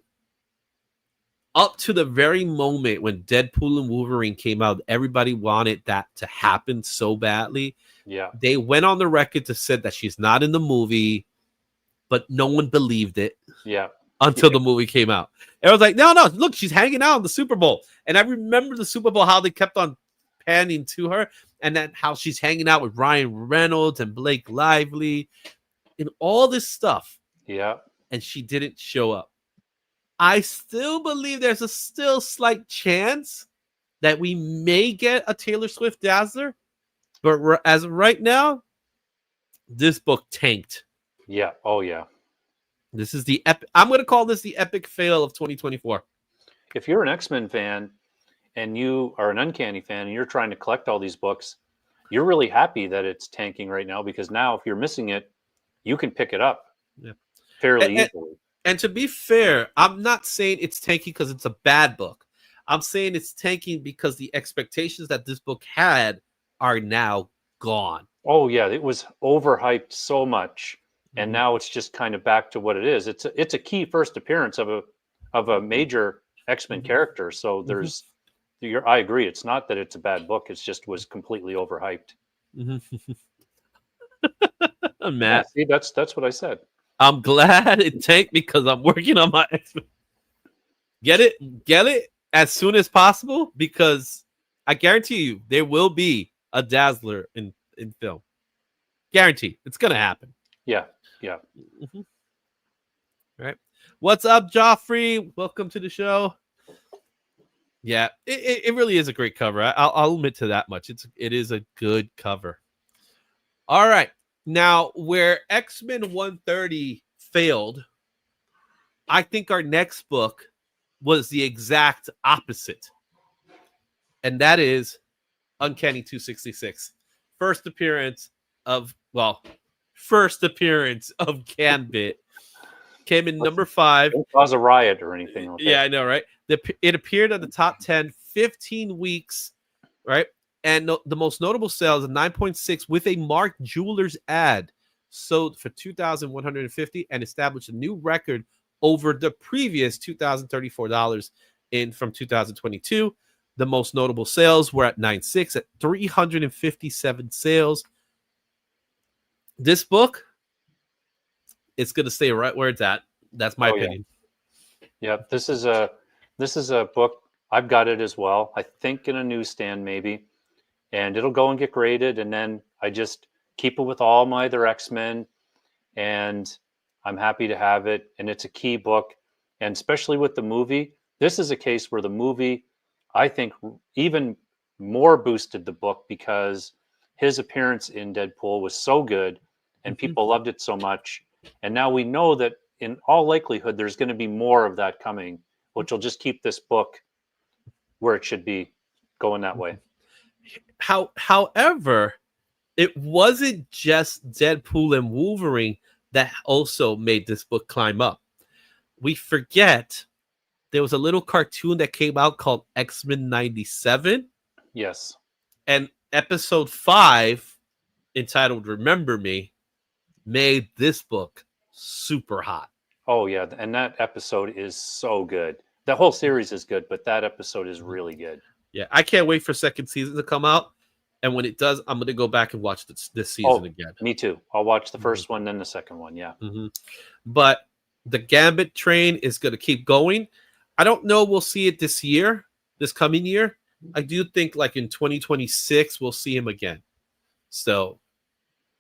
up to the very moment when Deadpool and Wolverine came out, everybody wanted that to happen so badly. Yeah. They went on the record to say that she's not in the movie, but no one believed it. Yeah. Until the movie came out. And I was like, no, look, she's hanging out in the Super Bowl. And I remember the Super Bowl, how they kept on panning to her, and then how she's hanging out with Ryan Reynolds and Blake Lively and all this stuff. Yeah. And she didn't show up. I still believe there's a still slight chance that we may get a Taylor Swift Dazzler. But as of right now, this book tanked. Yeah. Oh, yeah. This is the I'm going to call this the epic fail of 2024. If you're an X-Men fan and you are an Uncanny fan and you're trying to collect all these books, you're really happy that it's tanking right now, because now if you're missing it, you can pick it up fairly easily. And to be fair, I'm not saying it's tanking because it's a bad book. I'm saying it's tanking because the expectations that this book had are now gone. Oh yeah, it was overhyped so much, and now it's just kind of back to what it is. It's a key first appearance of a major X-Men character. So there's, I agree. It's not that it's a bad book. It's just was completely overhyped. Matt, see, that's what I said. I'm glad it tanked because I'm working on my X-Men. Get it as soon as possible, because I guarantee you there will be a Dazzler in film. Guarantee it's gonna happen. Yeah. All right. What's up, Joffrey? Welcome to the show. Yeah, it really is a great cover. I'll admit to that much. It is a good cover. All right. Now, where X-Men 130 failed, I think our next book was the exact opposite. And that is Uncanny 266. First appearance of Gambit. Came in number 5. Didn't cause a riot or anything. Okay. Yeah, I know, right? It appeared at the top 10, 15 weeks, right? And the most notable sales of 9.6 with a Mark Jewelers ad, sold for $2,150 and established a new record over the previous $2,034 from 2022. The most notable sales were at 9.6 at 357 sales. This book, it's going to stay right where it's at. That's my opinion. Yeah, this is a book. I've got it as well. I think in a newsstand maybe. And it'll go and get graded, and then I just keep it with all my other X-Men, and I'm happy to have it. And it's a key book, and especially with the movie, this is a case where the movie, I think, even more boosted the book, because his appearance in Deadpool was so good, and people loved it so much. And now we know that in all likelihood, there's going to be more of that coming, which will just keep this book where it should be, going that way. However, it wasn't just Deadpool and Wolverine that also made this book climb up. We forget there was a little cartoon that came out called X-Men 97. Yes. And episode 5, entitled Remember Me, made this book super hot. Oh, yeah. And that episode is so good. The whole series is good, but that episode is really good. Yeah, I can't wait for second season to come out. And when it does, I'm going to go back and watch this season again. Me too. I'll watch the first one, then the second one. Yeah. But the Gambit train is going to keep going. I don't know we'll see it this coming year. I do think like in 2026, we'll see him again. So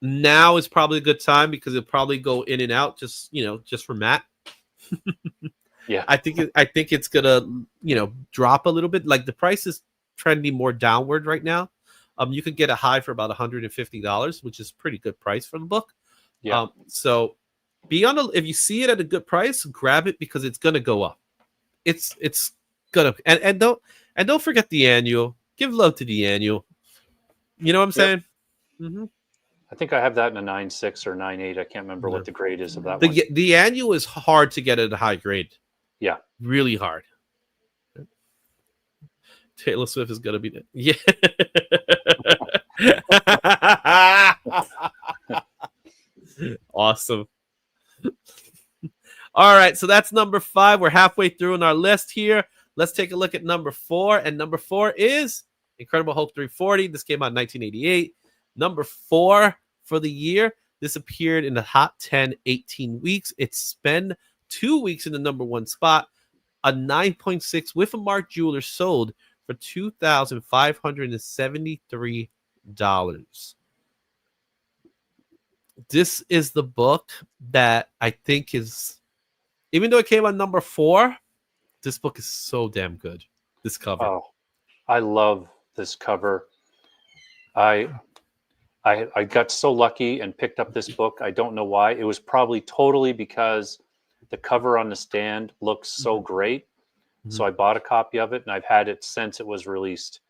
now is probably a good time, because it'll probably go in and out just for Matt. Yeah. I think it's gonna, drop a little bit. Like the price is trending more downward right now. You could get a high for about $150, which is pretty good price for the book. Yeah. So if you see it at a good price, grab it, because it's gonna go up. It's gonna, and don't forget the annual. Give love to the annual. You know what I'm saying? I think I have that in a 9.6 or 9.8. I can't remember what the grade is of that one. The annual is hard to get at a high grade. Yeah. Really hard. Taylor Swift is gonna be there. Yeah. Awesome. All right, so that's number 5. We're halfway through in our list here. Let's take a look at number 4. And number 4 is Incredible Hulk 340. This came out in 1988. Number 4 for the year. This appeared in the hot 10, 18 weeks. It spent 2 weeks in the number 1 spot. A 9.6 with a Mark Jeweler, sold for $2,573. This is the book that I think is, even though it came on number 4, this book is so damn good. This cover. Oh, I love this cover. I got so lucky and picked up this book. I don't know why. It was probably totally because the cover on the stand looks so great. Mhm. So I bought a copy of it, and I've had it since it was released.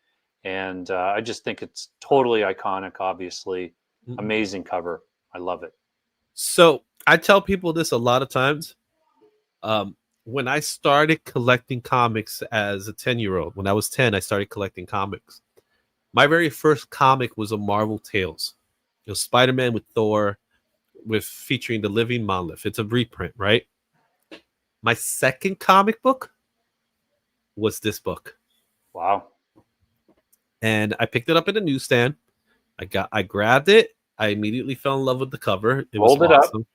And I just think it's totally iconic, obviously. Mhm. Amazing cover. I love it. So I tell people this a lot of times. When I started collecting comics as a 10-year-old, when I was 10, I started collecting comics. My very first comic was a Marvel Tales. It was Spider-Man with Thor, with featuring the Living Monolith. It's a reprint, right? My second comic book was this book, Wow. and I picked it up at a newsstand. I grabbed it. I immediately fell in love with the cover. It was Hold it up. awesome.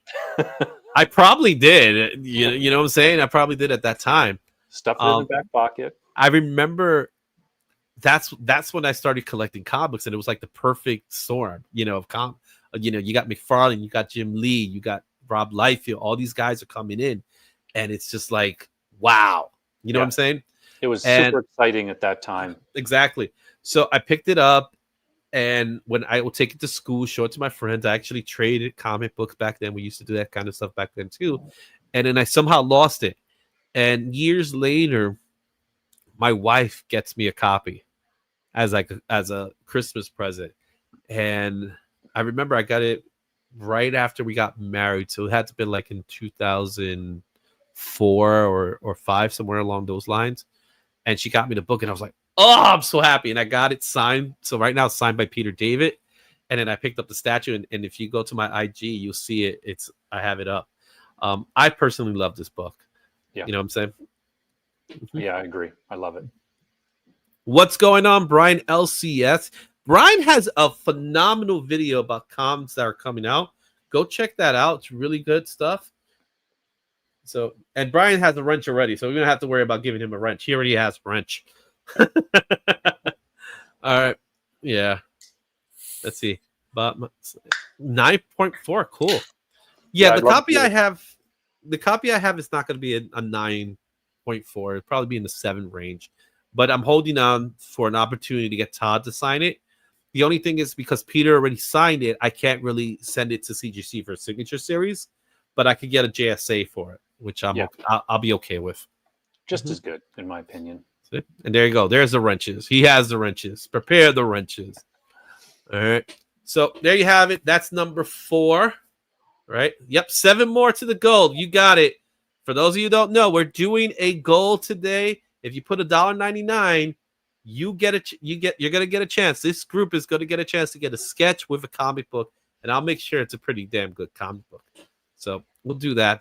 I probably did. You know what I'm saying? I probably did at that time. Stuff it in the back pocket. I remember that's when I started collecting comics, and it was like the perfect storm, of you got McFarlane, you got Jim Lee, you got Rob Liefeld, all these guys are coming in, and it's just like, wow, you know what I'm saying? It was super exciting at that time. Exactly. So I picked it up, and when I would take it to school, show it to my friends. I actually traded comic books back then. We used to do that kind of stuff back then too. And then I somehow lost it. And years later, my wife gets me a copy as a Christmas present. And I remember I got it right after we got married. So it had to be like in 2004 or 5, somewhere along those lines. And she got me the book, and I was like, oh, I'm so happy. And I got it signed. So right now it's signed by Peter David. And then I picked up the statue. And if you go to my IG, you'll see it. I have it up. I personally love this book. Yeah. You know what I'm saying? Yeah, I agree. I love it. What's going on, Brian LCS? Brian has a phenomenal video about comics that are coming out. Go check that out. It's really good stuff. So, and Brian has a wrench already, so we don't have to worry about giving him a wrench. He already has a wrench. All right. Yeah. Let's see. But 9.4. Cool. Yeah, the copy I have is not going to be a 9.4. It'll probably be in the 7 range. But I'm holding on for an opportunity to get Todd to sign it. The only thing is, because Peter already signed it, I can't really send it to CGC for a signature series, but I could get a JSA for it, which I'll be okay with. Just as good, in my opinion. And there you go. There's the wrenches. He has the wrenches. Prepare the wrenches. All right. So there you have it. That's number 4. Right? Yep. 7 more to the goal. You got it. For those of you who don't know, we're doing a goal today. If you put $1.99, you're gonna get a chance. This group is gonna get a chance to get a sketch with a comic book, and I'll make sure it's a pretty damn good comic book. So we'll do that.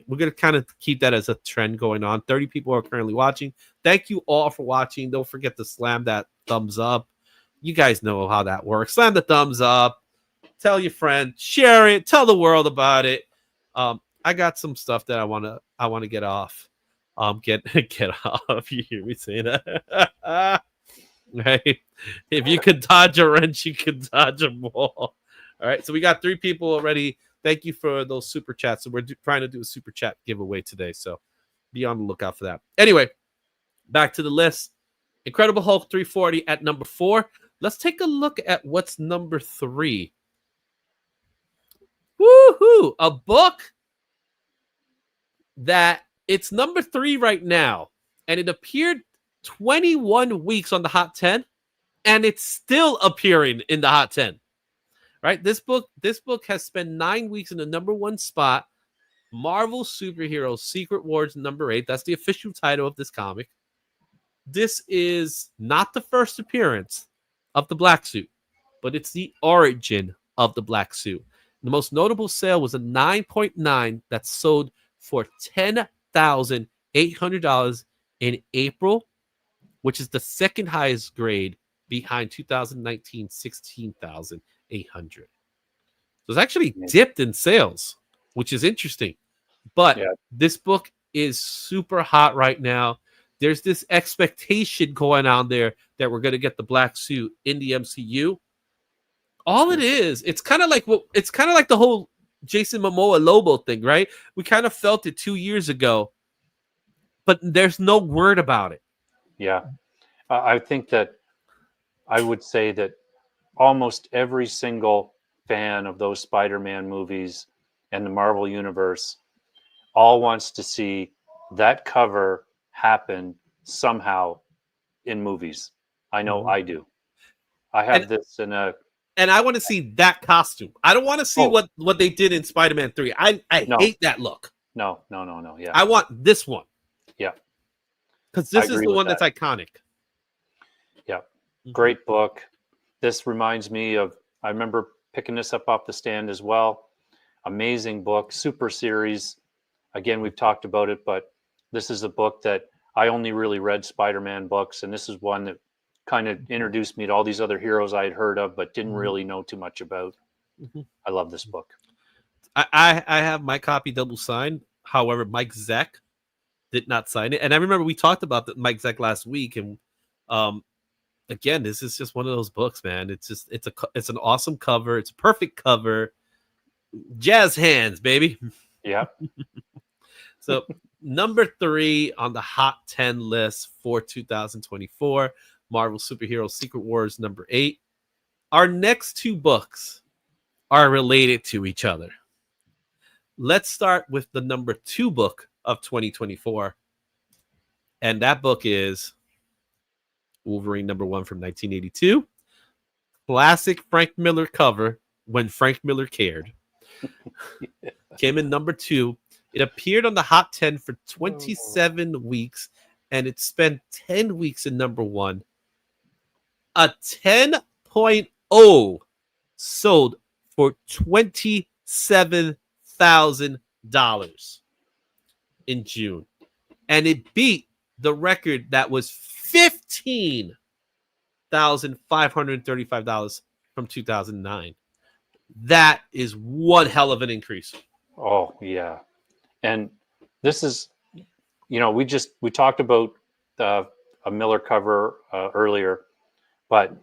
We're gonna kind of keep that as a trend going on. 30 people are currently watching. Thank you all for watching. Don't forget to slam that thumbs up. You guys know how that works. Slam the thumbs up. Tell your friend, share it, tell the world about it. I got some stuff that I wanna get off. Get off. You hear me say that? Right? If you could dodge a wrench, you could dodge a ball. All right. So we got 3 people already. Thank you for those super chats. So we're trying to do a super chat giveaway today. So be on the lookout for that. Anyway, back to the list. Incredible Hulk 340 at number 4. Let's take a look at what's number 3. Woohoo! A book that it's number 3 right now, and it appeared 21 weeks on the Hot 10, and it's still appearing in the Hot 10. Right? This book has spent 9 weeks in the number 1 spot. Marvel Superheroes Secret Wars number 8. That's the official title of this comic. This is not the first appearance of the Black Suit, but it's the origin of the Black Suit. The most notable sale was a 9.9 that sold for $10,800 in April, which is the second highest grade behind 2019 $16,800. So it's actually dipped in sales, which is interesting. But this book is super hot right now. There's this expectation going on there that we're going to get the Black Suit in the MCU. All it is, it's kind of like the whole Jason Momoa Lobo thing, right? We kind of felt it 2 years ago, but there's no word about it. Yeah. I think that I would say that almost every single fan of those Spider-Man movies and the Marvel Universe all wants to see that cover happen somehow in movies. I know I do. I have this in a... And I want to see that costume. I don't want to see what they did in Spider-Man 3. I hate that look. No. Yeah. I want this one. Yeah. Because this is the one that's iconic. Yeah. Great book. This reminds me of, I remember picking this up off the stand as well. Amazing book, super series. Again, we've talked about it, but this is a book that I only really read Spider-Man books, and this is one that kind of introduced me to all these other heroes I had heard of, but didn't really know too much about. I love this book. I have my copy double signed. However, Mike Zeck did not sign it. And I remember we talked about Mike Zeck last week. And again, this is just one of those books, man. It's an awesome cover. It's a perfect cover. Jazz hands, baby. Yeah. So number 3 on the Hot 10 list for 2024, Marvel Superhero Secret Wars number 8. Our next 2 books are related to each other. Let's start with the number 2 book of 2024. And that book is Wolverine number 1 from 1982. Classic Frank Miller cover, When Frank Miller Cared. Came in number 2. It appeared on the Hot 10 for 27 weeks, and it spent 10 weeks in number 1. A 10.0 sold for $27,000 in June. And it beat the record that was $15,535 from 2009. That is one hell of an increase. Oh, yeah. And this is, we talked about a Miller cover earlier, but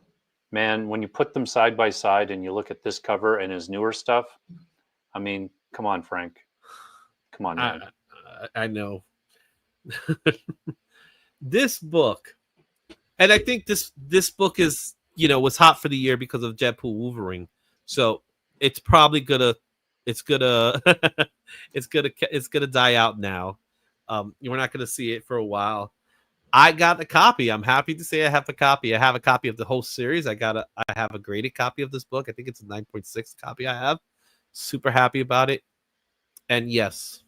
man, when you put them side by side and you look at this cover and his newer stuff, I mean, come on, Frank. Come on, man. I know. This book, and I think this book is, was hot for the year because of Deadpool Wolverine. So it's probably gonna die out now. We're not gonna see it for a while. I got a copy. I'm happy to say I have a copy. I have a copy of the whole series. I have a graded copy of this book. I think it's a 9.6 copy I have. Super happy about it. And yes,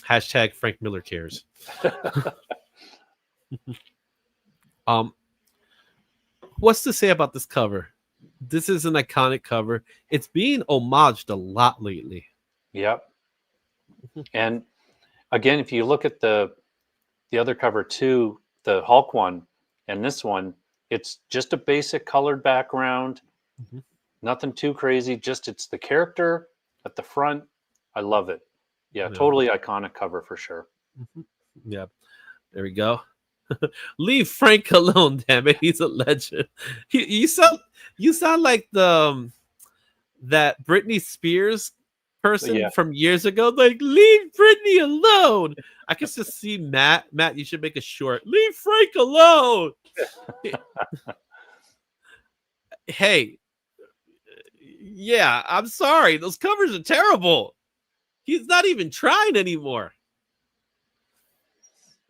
hashtag Frank Miller cares. What's to say about this cover? This is an iconic cover. It's being homaged a lot lately. Yep. And again, if you look at the other cover too, the Hulk one and this one, it's just a basic colored background. Nothing too crazy. Just it's the character at the front. I love it. Yeah, totally iconic cover for sure. Yeah. There we go. Leave Frank alone, damn it. He's a legend. You sound like that Britney Spears person from years ago. Like, leave Britney alone. I can just see Matt. Matt, you should make a short. Leave Frank alone. Hey. Yeah, I'm sorry. Those covers are terrible. He's not even trying anymore.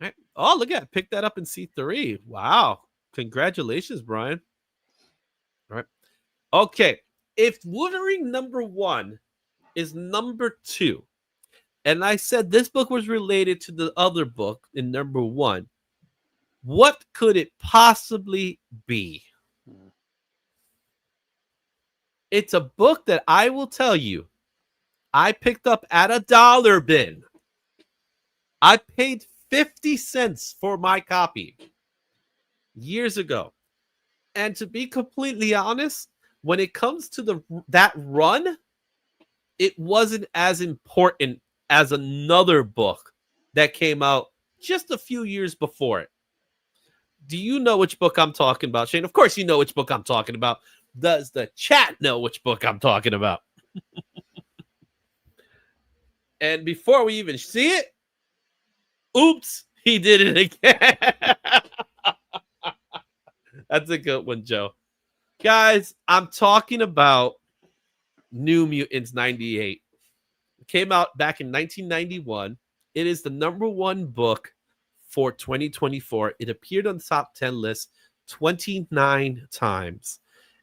Right. Oh, look at it. Pick that up in C3. Wow. Congratulations, Brian. All right. Okay. If Wolverine number 1 is number 2, and I said this book was related to the other book in number 1, what could it possibly be? It's a book that I will tell you I picked up at a dollar bin. I paid 50 cents for my copy years ago. And to be completely honest, when it comes to that run, it wasn't as important as another book that came out just a few years before it. Do you know which book I'm talking about, Shane? Of course you know which book I'm talking about. Does the chat know which book I'm talking about? And before we even see it, oops, he did it again. That's a good one, Joe. Guys, I'm talking about New Mutants 98. came out back in 1991. It is the number one book for 2024. It appeared on the top 10 list 29 times,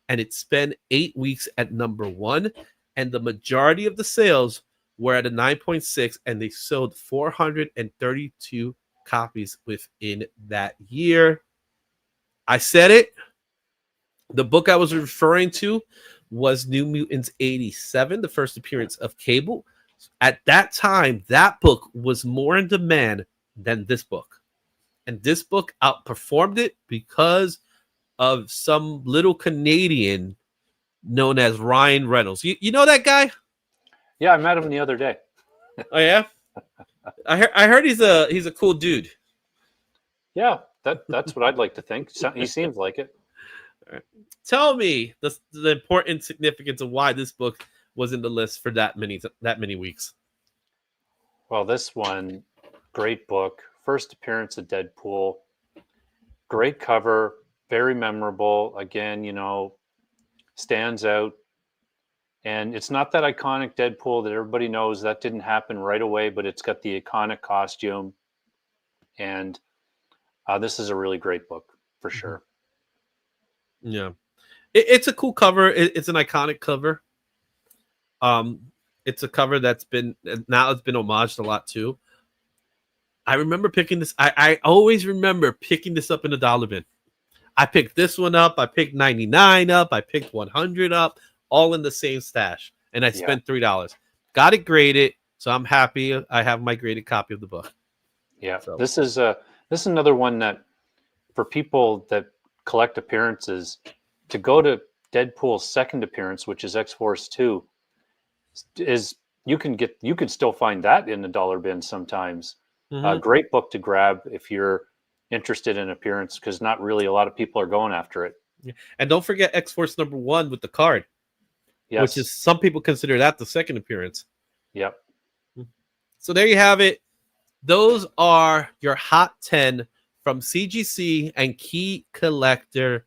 and it spent 8 weeks at number one. And the majority of the sales were at a 9.6, and they sold 432 copies within that year. I said it. The book I was referring to was New Mutants 87, the first appearance of Cable. At that time, that book was more in demand than this book. And this book outperformed it because of some little Canadian known as Ryan Reynolds. You know that guy? Yeah, I met him the other day. Oh yeah, I heard he's a cool dude. Yeah, that's what I'd like to think. He seems like it. Right. Tell me the important significance of why this book was in the list for that many weeks. Well, this one, great book, first appearance of Deadpool, great cover, very memorable. Again, stands out. And it's not that iconic Deadpool that everybody knows. That didn't happen right away, but it's got the iconic costume. And this is a really great book for sure. Yeah. It's a cool cover. It's an iconic cover. It's a cover that's been homaged a lot too. I remember picking this. I always remember picking this up in the dollar bin. I picked this one up. I picked 99 up. I picked 100 up, all in the same stash. And I spent $3. Got it graded. So I'm happy I have my graded copy of the book. Yeah. So. This is another one that for people that collect appearances, to go to Deadpool's second appearance, which is X-Force 2, is you can still find that in the dollar bin sometimes. Mm-hmm. Great book to grab if you're interested in appearance, because not really a lot of people are going after it. And don't forget X-Force number 1 with the card, which is, some people consider that the second appearance. Yep. So there you have it. Those are your hot 10 from CGC and Key Collector.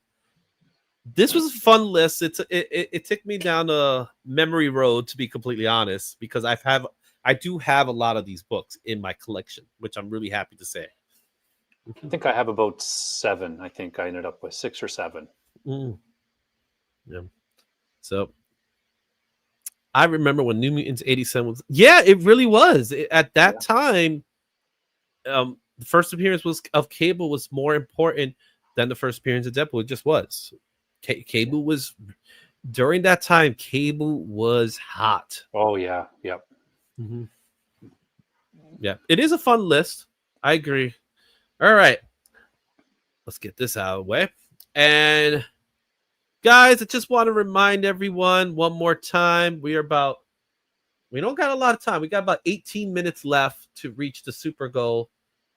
This was a fun list. It took me down a memory road, to be completely honest, because I do have a lot of these books in my collection, which I'm really happy to say. I think I have about 7. I think I ended up with 6 or 7. Yeah. So I remember when New Mutants 87 was. Yeah, it really was. At that time, the first appearance of Cable was more important than the first appearance of Deadpool. It just was. Cable was, during that time, Cable was hot. Oh yeah. Yep. Mm-hmm. Yeah, it is a fun list. I agree. All right, let's get this out of the way. And guys, I just want to remind everyone one more time, we don't got a lot of time. We got about 18 minutes left to reach the super goal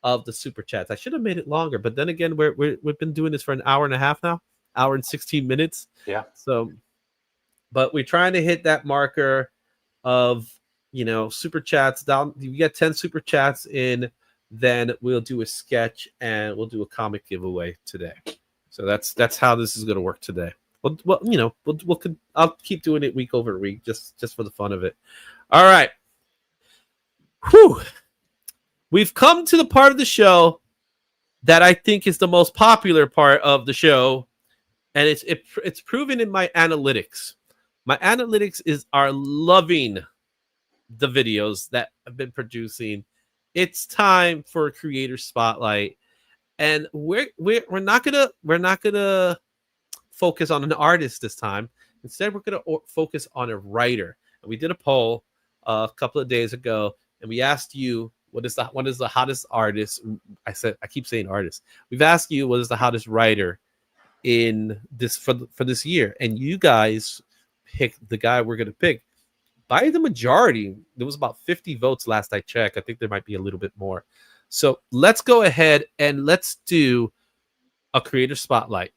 of the super chats. I should have made it longer, but then again, we've been doing this for an hour and a half now, hour and 16 minutes. Yeah. So, but we're trying to hit that marker of, super chats down. You get 10 super chats in, then we'll do a sketch and we'll do a comic giveaway today. So that's how this is going to work today. I'll keep doing it week over week, just for the fun of it. All right. Whew. We've come to the part of the show that I think is the most popular part of the show, and it's proven in my analytics. My analytics are loving the videos that I've been producing. It's time for a creator spotlight, and we're not gonna focus on an artist this time. Instead, we're gonna focus on a writer. And we did a poll a couple of days ago, and we asked you what is the hottest artist. I keep saying artist. We've asked you what is the hottest writer in this for this year, and you guys picked the guy we're gonna pick. By the majority, there was about 50 votes last I checked. I think there might be a little bit more. So let's go ahead and let's do a creator spotlight.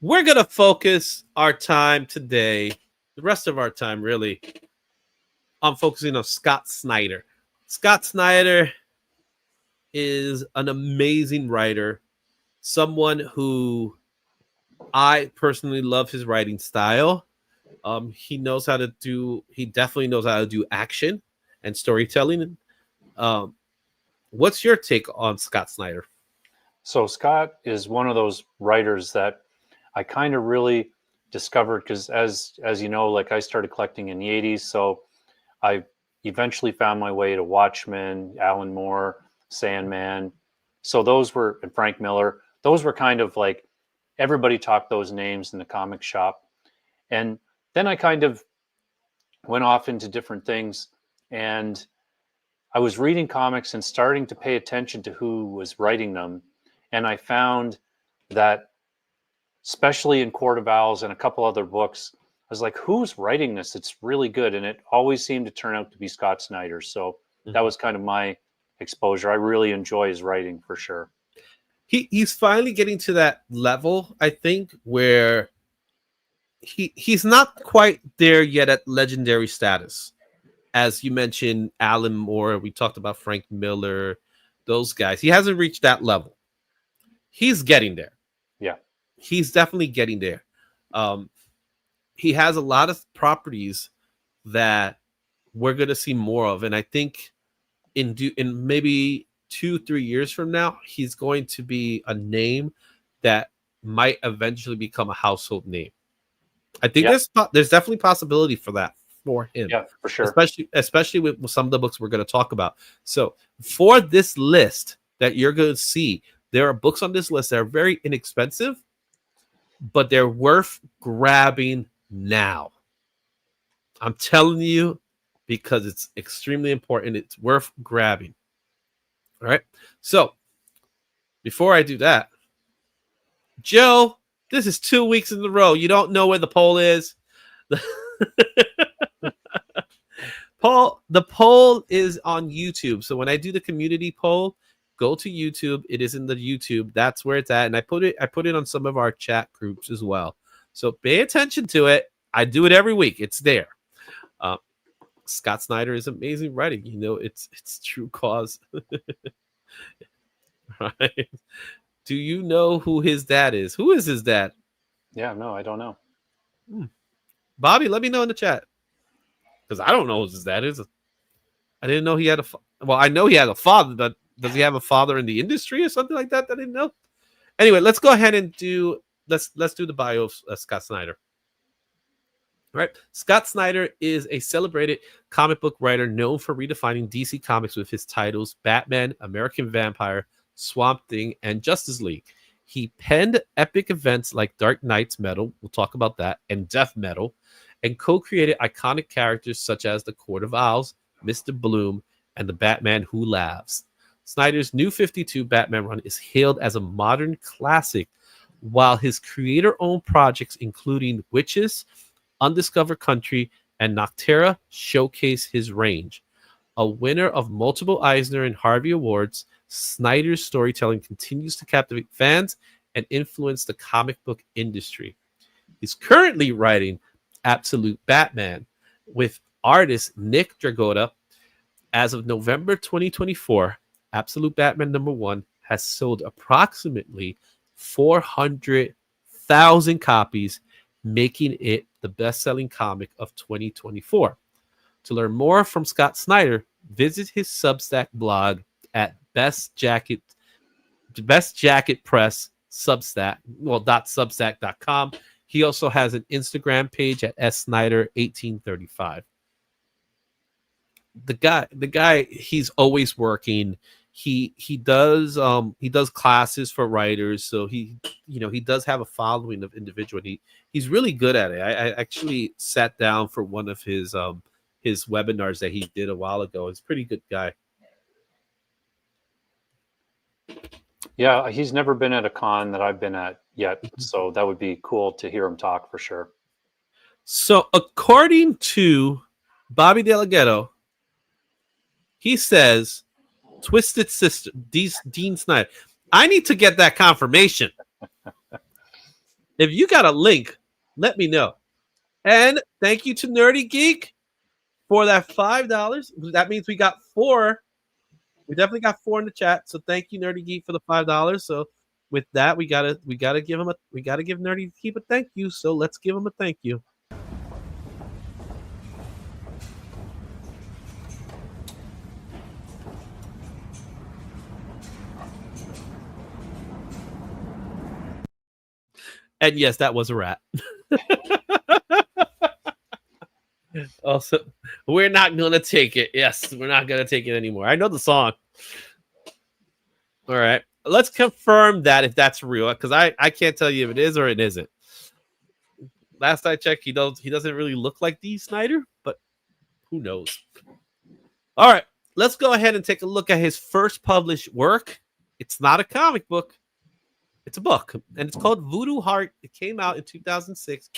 we're going to focus our time today, the rest of our time really, on focusing on Scott Snyder. Scott Snyder is an amazing writer, someone who I personally love his writing style. He definitely knows how to do action and storytelling. What's your take on Scott Snyder? So Scott is one of those writers that I kind of really discovered because as you know, like I started collecting in the 80s, so I eventually found my way to Watchmen, Alan Moore, Sandman. So those were, and Frank Miller, those were kind of like everybody talked those names in the comic shop. And then I kind of went off into different things, and I was reading comics and starting to pay attention to who was writing them. And I found that, especially in Court of Owls and a couple other books, I was like, who's writing this? It's really good. And it always seemed to turn out to be Scott Snyder. So that was kind of my exposure. I really enjoy his writing for sure. He's finally getting to that level, I think, where he's not quite there yet at legendary status. As you mentioned, Alan Moore, we talked about Frank Miller, those guys. He hasn't reached that level. He's getting there. Yeah. He's definitely getting there. He has a lot of properties that we're going to see more of. And I think in maybe 2-3 years from now, he's going to be a name that might eventually become a household name. I think there's definitely possibility for that for him. Yeah, for sure. Especially with some of the books we're going to talk about. So for this list that you're going to see, there are books on this list that are very inexpensive, but they're worth grabbing now. I'm telling you, because it's extremely important. It's worth grabbing. All right. So before I do that, Joe, this is 2 weeks in a row. You don't know where the poll is. The poll is on YouTube. So when I do the community poll, go to YouTube. It is in the YouTube. That's where it's at. And I put it on some of our chat groups as well. So pay attention to it. I do it every week. It's there. Scott Snyder is amazing writing. You know, it's true cause. Right? Do you know who his dad is? Who is his dad? Yeah, no, I don't know. Bobby, let me know in the chat. Because I don't know who his dad is. I didn't know he had I know he had a father, but does he have a father in the industry or something like that? I didn't know. Anyway, let's go ahead and let's do the bio of Scott Snyder. All right. Scott Snyder is a celebrated comic book writer known for redefining DC Comics with his titles Batman, American Vampire, Swamp Thing, and Justice League. He penned epic events like Dark Knight's Metal, we'll talk about that, and Death Metal, and co-created iconic characters such as the Court of Owls, Mr. Bloom, and the Batman Who Laughs. Snyder's New 52 Batman run is hailed as a modern classic, while his creator-owned projects, including Witches, Undiscovered Country, and Noctera, showcase his range. A winner of multiple Eisner and Harvey Awards, Snyder's storytelling continues to captivate fans and influence the comic book industry. He's currently writing Absolute Batman with artist Nick Dragotta. As of November 2024, Absolute Batman #1 has sold approximately 400,000 copies, making it the best-selling comic of 2024. To learn more from Scott Snyder, visit his Substack blog at Best Jacket Press Substack, .substack.com. He also has an Instagram page at ssnyder1835. The guy, he's always working. He does classes for writers, so he does have a following of individual. He's really good at it. I actually sat down for one of his webinars that he did a while ago. He's a pretty good guy. Yeah, he's never been at a con that I've been at yet, so that would be cool to hear him talk for sure. So according to Bobby Delgado, he says Twisted Sister, Dean Snyder. I need to get that confirmation. If you got a link, let me know. And thank you to Nerdy Geek for that $5. That means we got 4. We definitely got 4 in the chat. So thank you, Nerdy Geek, for the $5. So with that, we gotta give Nerdy Geek a thank you. So let's give him a thank you. And yes, that was a rat. Also, we're not gonna take it. Yes, we're not gonna take it anymore. I know the song. All right, let's confirm that if that's real, because I can't tell you if it is or it isn't. Last I checked, he doesn't really look like Dee Snider, but who knows? All right, let's go ahead and take a look at his first published work. It's not a comic book. It's a book, and it's called Voodoo Heart. It came out in 2006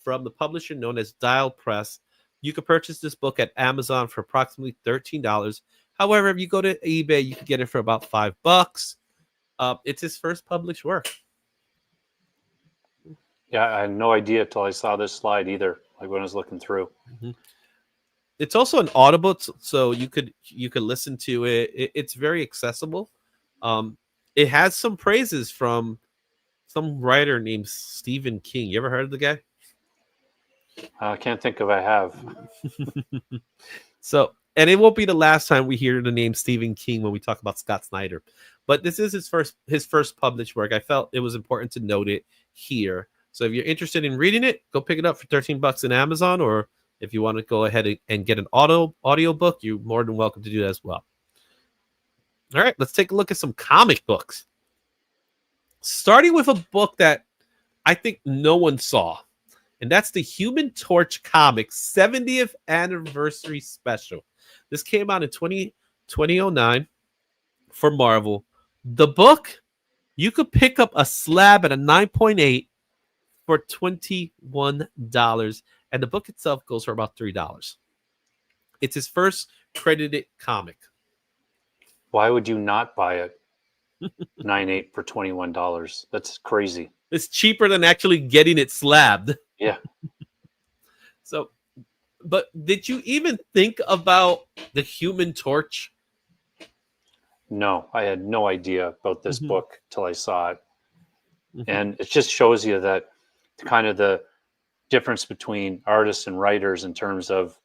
from the publisher known as Dial Press. You can purchase this book at Amazon for approximately $13. However, if you go to eBay, you can get it for about $5. It's his first published work. Yeah, I had no idea till I saw this slide either, like when I was looking through. Mm-hmm. It's also an Audible, so you could listen to it. It's very accessible. It has some praises from some writer named Stephen King. You ever heard of the guy? I can't think if I have. So, and it won't be the last time we hear the name Stephen King when we talk about Scott Snyder. But this is his first published work. I felt it was important to note it here. So if you're interested in reading it, go pick it up for $13 in Amazon, or if you want to go ahead and get an audio book, you're more than welcome to do that as well. All right, let's take a look at some comic books. Starting with a book that I think no one saw, and that's the Human Torch Comics 70th Anniversary Special. This came out in 2009 for Marvel. The book, you could pick up a slab at a 9.8 for $21, and the book itself goes for about $3. It's his first credited comic. Why would you not buy it? 9.8 for $21. That's crazy. It's cheaper than actually getting it slabbed. Yeah. So, but did you even think about the Human Torch? No, I had no idea about this book till I saw it. And it just shows you that kind of the difference between artists and writers in terms of,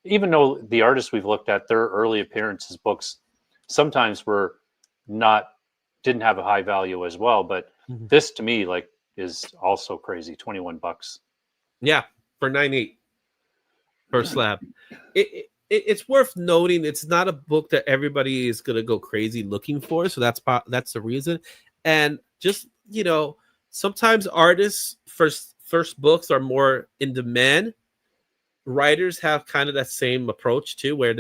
even though the artists we've looked at, their early appearances books sometimes didn't have a high value as well. But this to me, like, is also crazy. $21. Yeah, for 9.8 per slab. It's worth noting it's not a book that everybody is gonna go crazy looking for. So that's the reason. And just, sometimes artists first books are more in demand. Writers have kind of that same approach too, where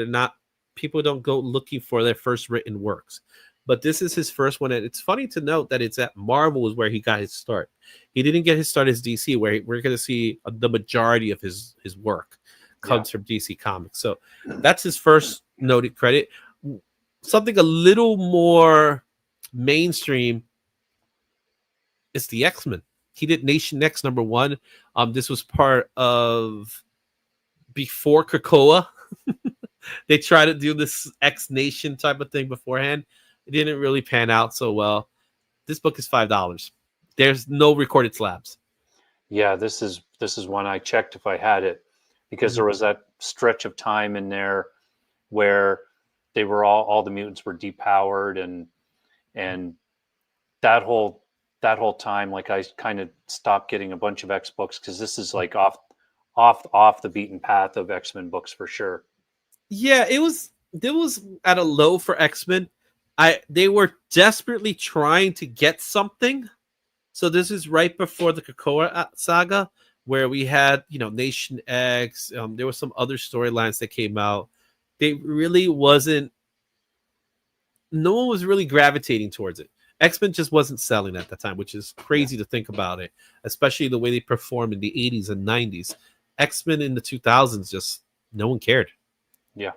people don't go looking for their first written works. But this is his first one, and it's funny to note that it's at Marvel is where he got his start. He didn't get his start as DC, where we're going to see the majority of his work comes from DC Comics. So that's his first noted credit. Something a little more mainstream is the X-Men. He did Nation X #1. This was part of before Krakoa. They tried to do this X Nation type of thing beforehand. It didn't really pan out so well. This book is $5. There's no recorded slabs. Yeah, this is one I checked if I had it, because there was that stretch of time in there where they were all the mutants were depowered, and that whole time, like, I kind of stopped getting a bunch of X books, because this is like off the beaten path of X-Men books for sure. Yeah, it was at a low for X-Men. They were desperately trying to get something. So this is right before the Krakoa saga, where we had, Nation X. There were some other storylines that came out. They really wasn't. No one was really gravitating towards it. X-Men just wasn't selling at the time, which is crazy to think about it, especially the way they performed in the 80s and 90s. X-Men in the 2000s, just no one cared. Yeah.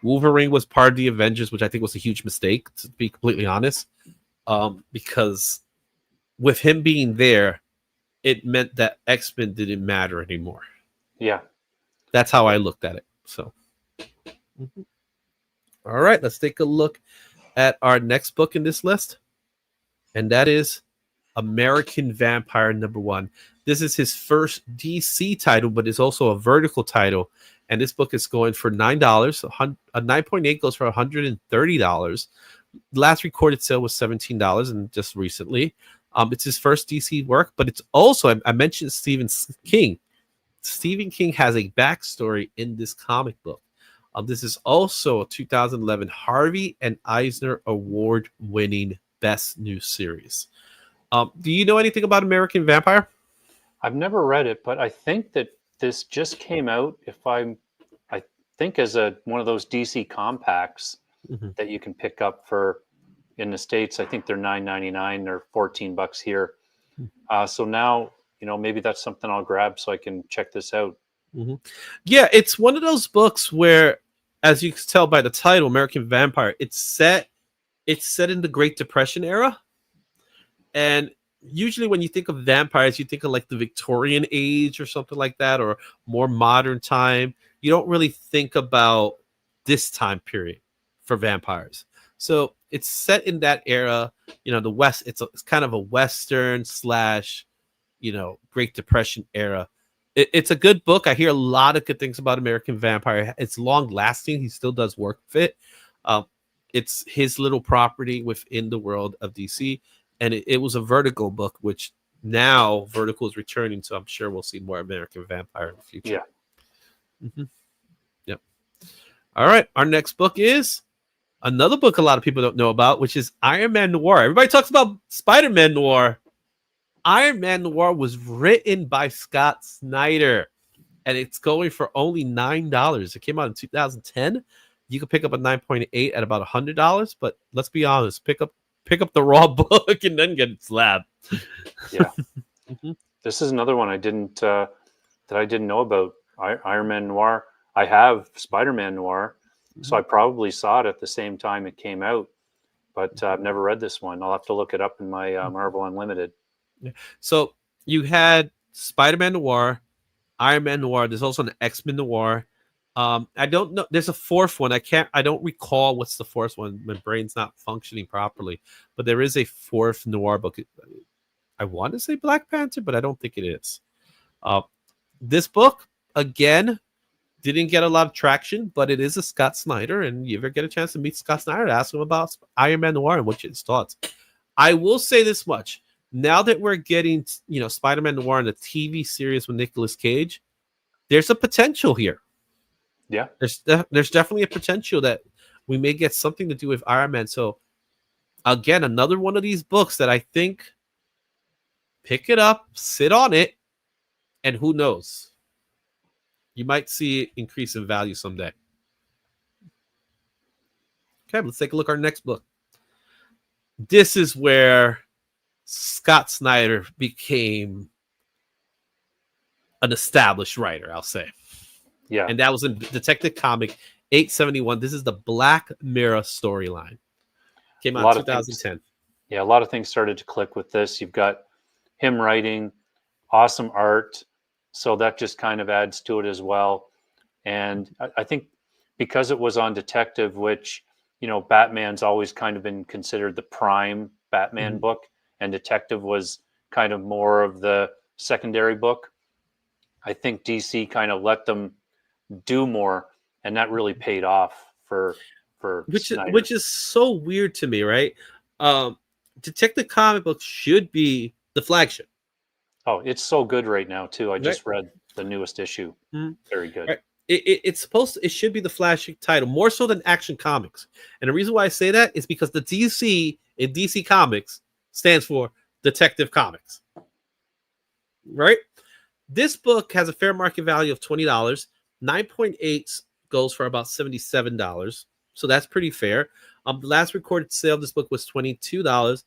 Wolverine was part of the Avengers, which I think was a huge mistake, to be completely honest, because with him being there, it meant that X-Men didn't matter anymore. Yeah. That's how I looked at it. So, all right, let's take a look at our next book in this list, and that is American Vampire #1. This is his first DC title, but it's also a vertical title. And this book is going for $9. A 9.8 goes for $130. The last recorded sale was $17, and just recently. It's his first DC work, but it's also, I mentioned Stephen King. Stephen King has a backstory in this comic book. This is also a 2011 Harvey and Eisner Award-winning Best New Series. Do you know anything about American Vampire? I've never read it, but I think that this just came out. I think as one of those DC compacts that you can pick up for in the States. I think they're $9.99 or $14 here. So now, maybe that's something I'll grab so I can check this out. Yeah, it's one of those books where, as you can tell by the title, American Vampire, it's set in the Great Depression era. And usually when you think of vampires, you think of like the Victorian age or something like that, or more modern time. You don't really think about this time period for vampires. So it's set in that era, the West. It's kind of a Western / Great Depression era. It's a good book. I hear a lot of good things about American Vampire. It's long lasting. He still does work with it. It's his little property within the world of DC. And it was a Vertigo book, which now Vertigo is returning. So I'm sure we'll see more American Vampire in the future. Yeah. Yep. All right. Our next book is another book a lot of people don't know about, which is Iron Man Noir. Everybody talks about Spider-Man Noir. Iron Man Noir was written by Scott Snyder, and it's going for only $9. It came out in 2010. You can pick up a 9.8 at about $100, but let's be honest, pick up the raw book and then get it slabbed. Yeah. This is another one I didn't know about. Iron Man Noir. I have Spider-Man Noir, so I probably saw it at the same time it came out, but I've never read this one. I'll have to look it up in my Marvel Unlimited. Yeah. So you had Spider-Man Noir, Iron Man Noir. There's also an X-Men Noir. I don't know. There's a fourth one. I don't recall what's the fourth one. My brain's not functioning properly. But there is a fourth noir book. I want to say Black Panther, but I don't think it is. This book, again, didn't get a lot of traction, but it is a Scott Snyder. And you ever get a chance to meet Scott Snyder, ask him about Iron Man Noir and what's his thoughts. I will say this much. Now that we're getting, Spider-Man Noir in the TV series with Nicolas Cage, there's a potential here. Yeah, there's definitely a potential that we may get something to do with Iron Man. So, again, another one of these books that I think pick it up, sit on it, and who knows, you might see it increase in value someday. Okay, let's take a look at our next book. This is where Scott Snyder became an established writer, I'll say. Yeah. And that was in Detective Comic 871. This is the Black Mirror storyline. Came out in 2010. A lot of things started to click with this. You've got him writing, awesome art. So that just kind of adds to it as well. And I think because it was on Detective, which, Batman's always kind of been considered the prime Batman book, and Detective was kind of more of the secondary book. I think DC kind of let them do more, and that really paid off for which is so weird to me, right? Detective Comic Book should be the flagship. Oh, it's so good right now too. I just read the newest issue. Very good. Right. It should be the flagship title more so than Action Comics. And the reason why I say that is because the DC in DC Comics stands for Detective Comics. Right? This book has a fair market value of $20. 9.8 goes for about $77. So that's pretty fair. The last recorded sale of this book was $22.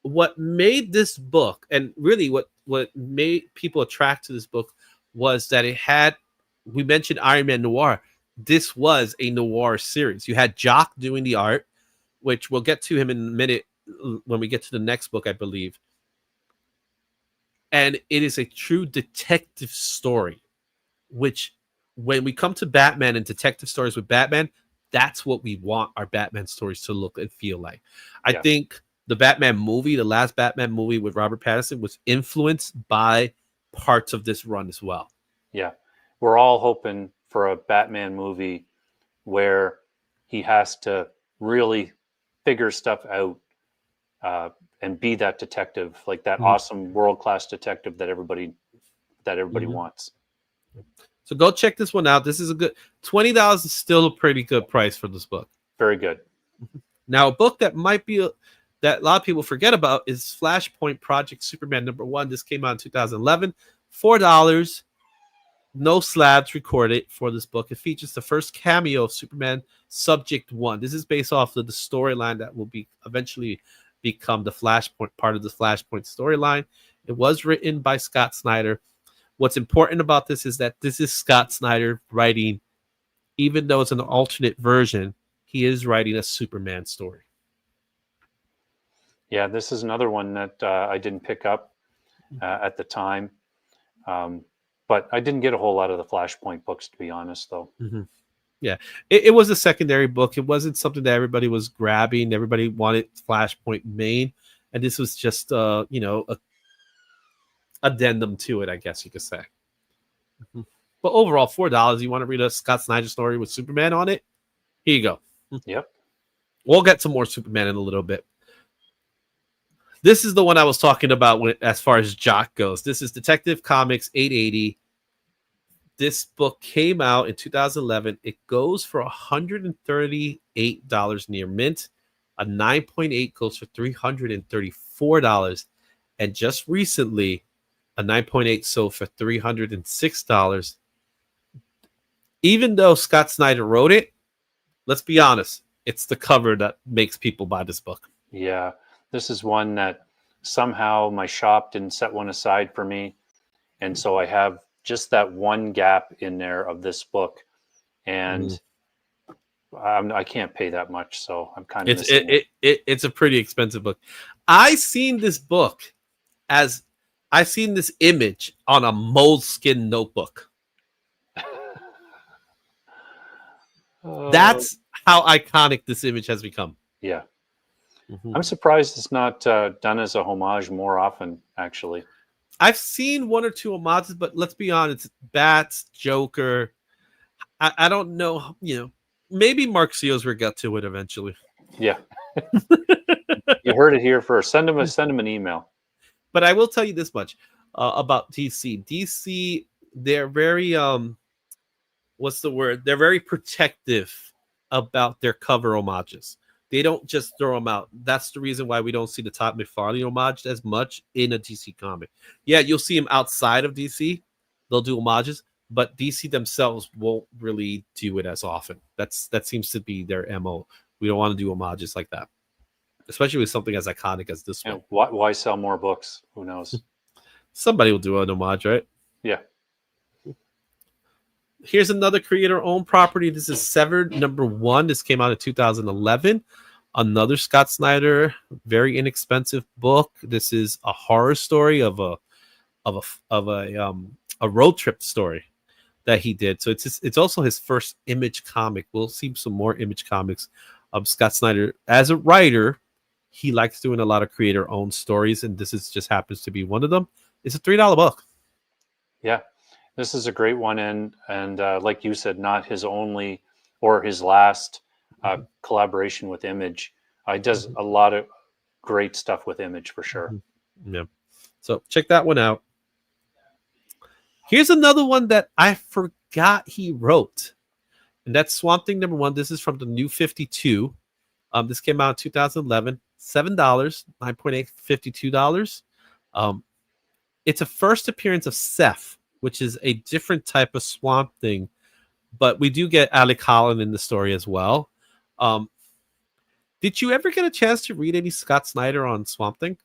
What made this book, and really what made people attract to this book, was that it had, we mentioned Iron Man Noir. This was a noir series. You had Jock doing the art, which we'll get to him in a minute when we get to the next book, I believe. and it is a true detective story, which when we come to Batman and detective stories with Batman, that's what we want our Batman stories to look and feel like. I Yeah. think the Batman movie, the last Batman movie with Robert Pattinson, was influenced by parts of this run as well. Yeah. We're all hoping for a Batman movie where he has to really figure stuff out and be that detective, like that awesome world-class detective that everybody wants. So go check this one out. This is a good $20 is still a pretty good price for this book. Very good. Now, a book that might be that a lot of people forget about is Flashpoint Project Superman #1. This came out in 2011. $4. No slabs recorded for this book. It features the first cameo of Superman Subject 1. This is based off of the storyline that will be eventually become the Flashpoint, part of the Flashpoint storyline. It was written by Scott Snyder. What's important about this is that this is Scott Snyder writing, even though it's an alternate version, he is writing a Superman story. Yeah, this is another one that I didn't pick up at the time. But I didn't get a whole lot of the Flashpoint books, to be honest, though. Mm-hmm. Yeah, it was a secondary book. It wasn't something that everybody was grabbing. Everybody wanted Flashpoint main, and this was just a addendum to it, I guess you could say. Mm-hmm. But overall, $4. You want to read a Scott Snyder story with Superman on it? Here you go. Yep. We'll get some more Superman in a little bit. This is the one I was talking about as far as Jock goes. This is Detective Comics 880. This book came out in 2011. It goes for $138 near mint. A 9.8 goes for $334. And just recently, a 9.8 sold for $306. Even though Scott Snyder wrote it, let's be honest, it's the cover that makes people buy this book. Yeah. This is one that somehow my shop didn't set one aside for me. And so I have just that one gap in there of this book. And I can't pay that much. So I'm kind of it's a pretty expensive book. I seen this book as I've seen this image on a moleskin notebook. That's how iconic this image has become. Yeah. I'm surprised it's not done as a homage more often, actually. I've seen one or two homages, but let's be honest, Bats, Joker. I don't know, maybe Mark Seals will get to it eventually. Yeah. You heard it here first. Send him an email. But I will tell you this much about DC. DC, they're very what's the word? They're very protective about their cover homages. They don't just throw them out. That's the reason why we don't see the Todd McFarlane homage as much in a DC comic. Yeah, you'll see them outside of DC. They'll do homages, but DC themselves won't really do it as often. That seems to be their MO. We don't want to do homages like that, especially with something as iconic as this one. Why sell more books? Who knows? Somebody will do an homage, right? Yeah. Here's another creator-owned property. This is Severed #1. This came out in 2011. Another Scott Snyder, very inexpensive book. This is a horror story of a road trip story that he did. So it's also his first Image comic. We'll see some more Image comics of Scott Snyder. As a writer, he likes doing a lot of creator-owned stories, and this just happens to be one of them. It's a $3 book. Yeah. This is a great one, and like you said, not his only or his last collaboration with Image. He does a lot of great stuff with Image for sure. Yeah, so check that one out. Here's another one that I forgot he wrote, and that's Swamp Thing #1. This is from the New 52. This came out in 2011. $7, 9.8, $52. It's a first appearance of Seth, which is a different type of Swamp Thing, but we do get Alec Holland in the story as well. Did you ever get a chance to read any Scott Snyder on Swamp Thing?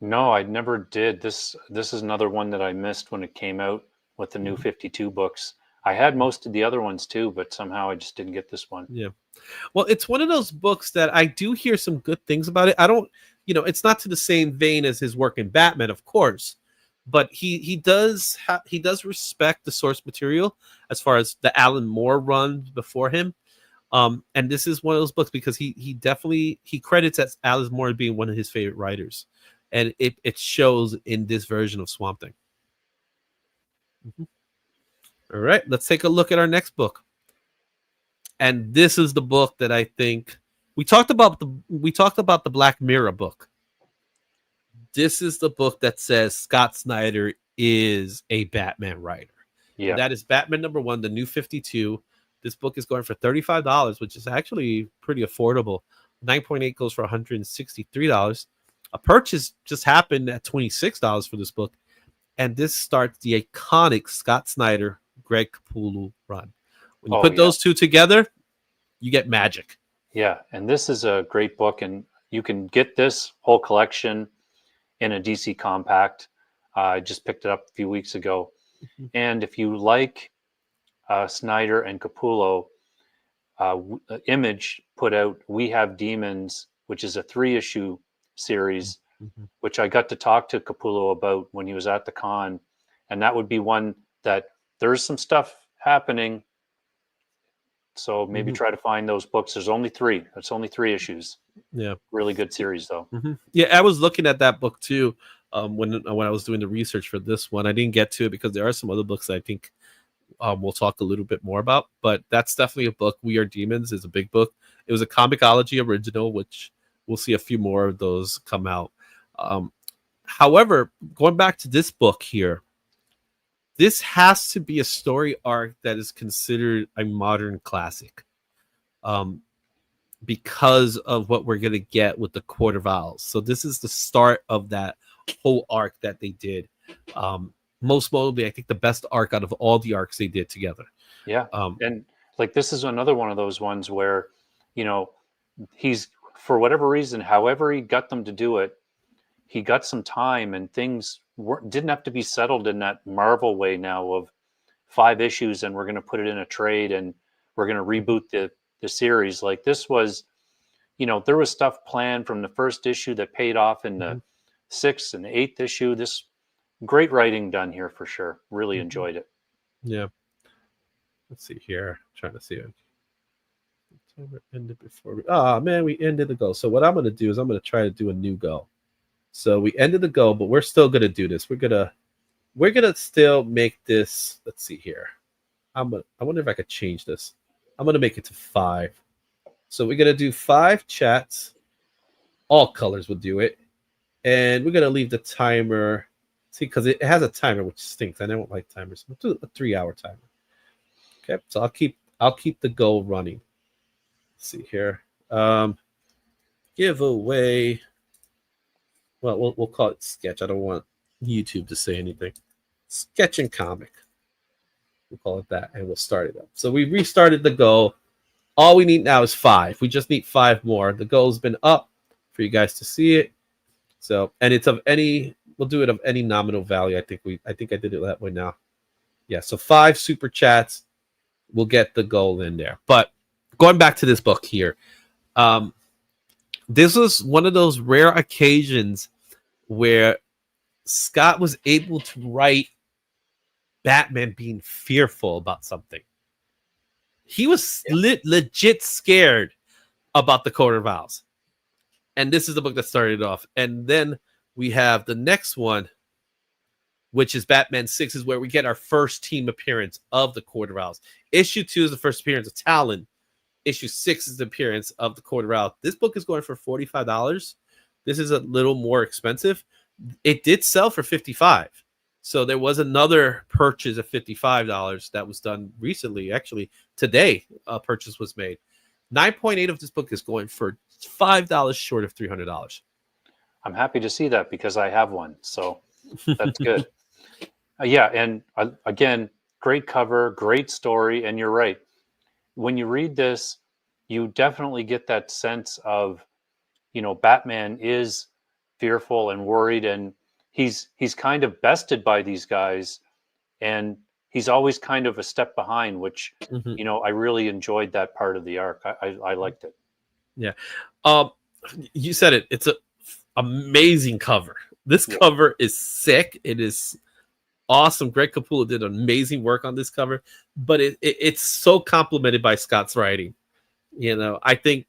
No, I never did. This is another one that I missed when it came out with the New 52 books. I had most of the other ones too, but somehow I just didn't get this one. Yeah. Well, it's one of those books that I do hear some good things about it. I don't, it's not to the same vein as his work in Batman, of course, but he does respect the source material as far as the Alan Moore run before him. And this is one of those books because he definitely credits as Alan Moore being one of his favorite writers, and it shows in this version of Swamp Thing. All right, let's take a look at our next book. And this is the book that I think we talked about the Black Mirror book. This is the book that says Scott Snyder is a Batman writer. Yeah. That is Batman #1, the New 52. This book is going for $35, which is actually pretty affordable. 9.8 goes for $163. A purchase just happened at $26 for this book. And this starts the iconic Scott Snyder, Greg Capullo run. When you put those two together, you get magic. Yeah, and this is a great book, and you can get this whole collection in a DC compact. I just picked it up a few weeks ago. And if you like Snyder and Capullo, Image put out We Have Demons, which is a 3-issue series, which I got to talk to Capullo about when he was at the con. And that would be one that there's some stuff happening. So maybe try to find those books. There's only 3. It's only 3 issues. Yeah. Really good series, though. Yeah, I was looking at that book, too, when I was doing the research for this one. I didn't get to it because there are some other books that I think we'll talk a little bit more about. But that's definitely a book. We Are Demons is a big book. It was a Comixology original, which we'll see a few more of those come out. However, going back to this book here, this has to be a story arc that is considered a modern classic, because of what we're going to get with the Court of Owls. So this is the start of that whole arc that they did. Most notably, I think the best arc out of all the arcs they did together. Yeah. And like, this is another one of those ones where, you know, he's, for whatever reason, however he got them to do it, he got some time, and things didn't have to be settled in that Marvel way now of 5 issues and we're going to put it in a trade and we're going to reboot the series. Like, this was, you know, there was stuff planned from the first issue that paid off in the 6th and 8th issue. This great writing done here for sure. Really enjoyed it. Yeah. Let's see here. I'm trying to see it. Ended before we. Oh man, we ended the go. So what I'm going to do is I'm going to try to do a new go. So we ended the go, but we're still going to do this. We're gonna still make this. Let's see here. I wonder if I could change this. I'm gonna make it to 5. So we're gonna do 5 chats. All colors will do it, and we're gonna leave the timer. See, because it has a timer, which stinks. I don't like timers. I'll do a 3-hour timer. Okay, so I'll keep the goal running. Let's see here. Giveaway. Well, we'll call it sketch. I don't want YouTube to say anything. Sketch and comic. We'll call it that, and we'll start it up. So we restarted the goal. All we need now is 5. We just need 5 more. The goal's been up for you guys to see it. So, and it's of any. We'll do it of any nominal value. I think I did it that way now. Yeah. So 5 super chats. We'll get the goal in there. But going back to this book here, this was one of those rare occasions where Scott was able to write Batman being fearful about something. He was legit scared about the Court of Owls. And this is the book that started it off. And then we have the next one, which is Batman 6, is where we get our first team appearance of the Court of Owls. Issue 2 is the first appearance of Talon. Issue 6 is the appearance of the Court of Owls. This book is going for $45. This is a little more expensive. It did sell for $55. So there was another purchase of $55 that was done recently. Actually, today a purchase was made. 9.8 of this book is going for $5 short of $300. I'm happy to see that because I have one. So that's good. Yeah. And again, great cover, great story. And you're right. When you read this, you definitely get that sense of, you know, Batman is fearful and worried, and he's kind of bested by these guys, and he's always kind of a step behind, which, you know, I really enjoyed that part of the arc. I liked it. Yeah. You said it. It's a amazing cover. This cover is sick. It is awesome. Greg Capullo did amazing work on this cover, but it's so complimented by Scott's writing. You know, I think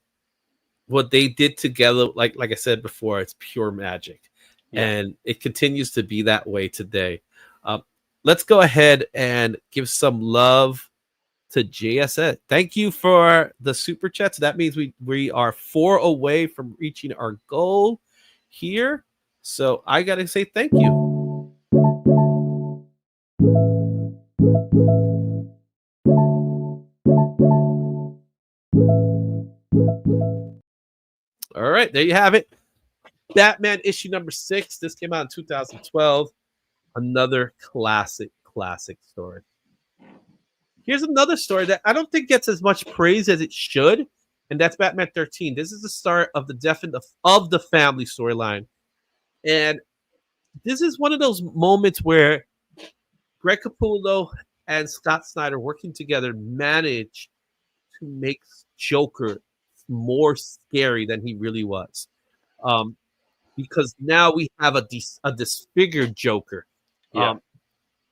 what they did together, like I said before, it's pure magic, and it continues to be that way today. Let's go ahead and give some love to JSS. Thank you for the super chats. That means we are 4 away from reaching our goal here. So I gotta say thank you. All right, there you have it. Batman issue number 6. This came out in 2012. Another classic story. Here's another story that I don't think gets as much praise as it should, and that's Batman 13. This is the start of the death of the family storyline. And this is one of those moments where Greg Capullo and Scott Snyder working together managed to make Joker more scary than he really was. Because now we have a disfigured Joker.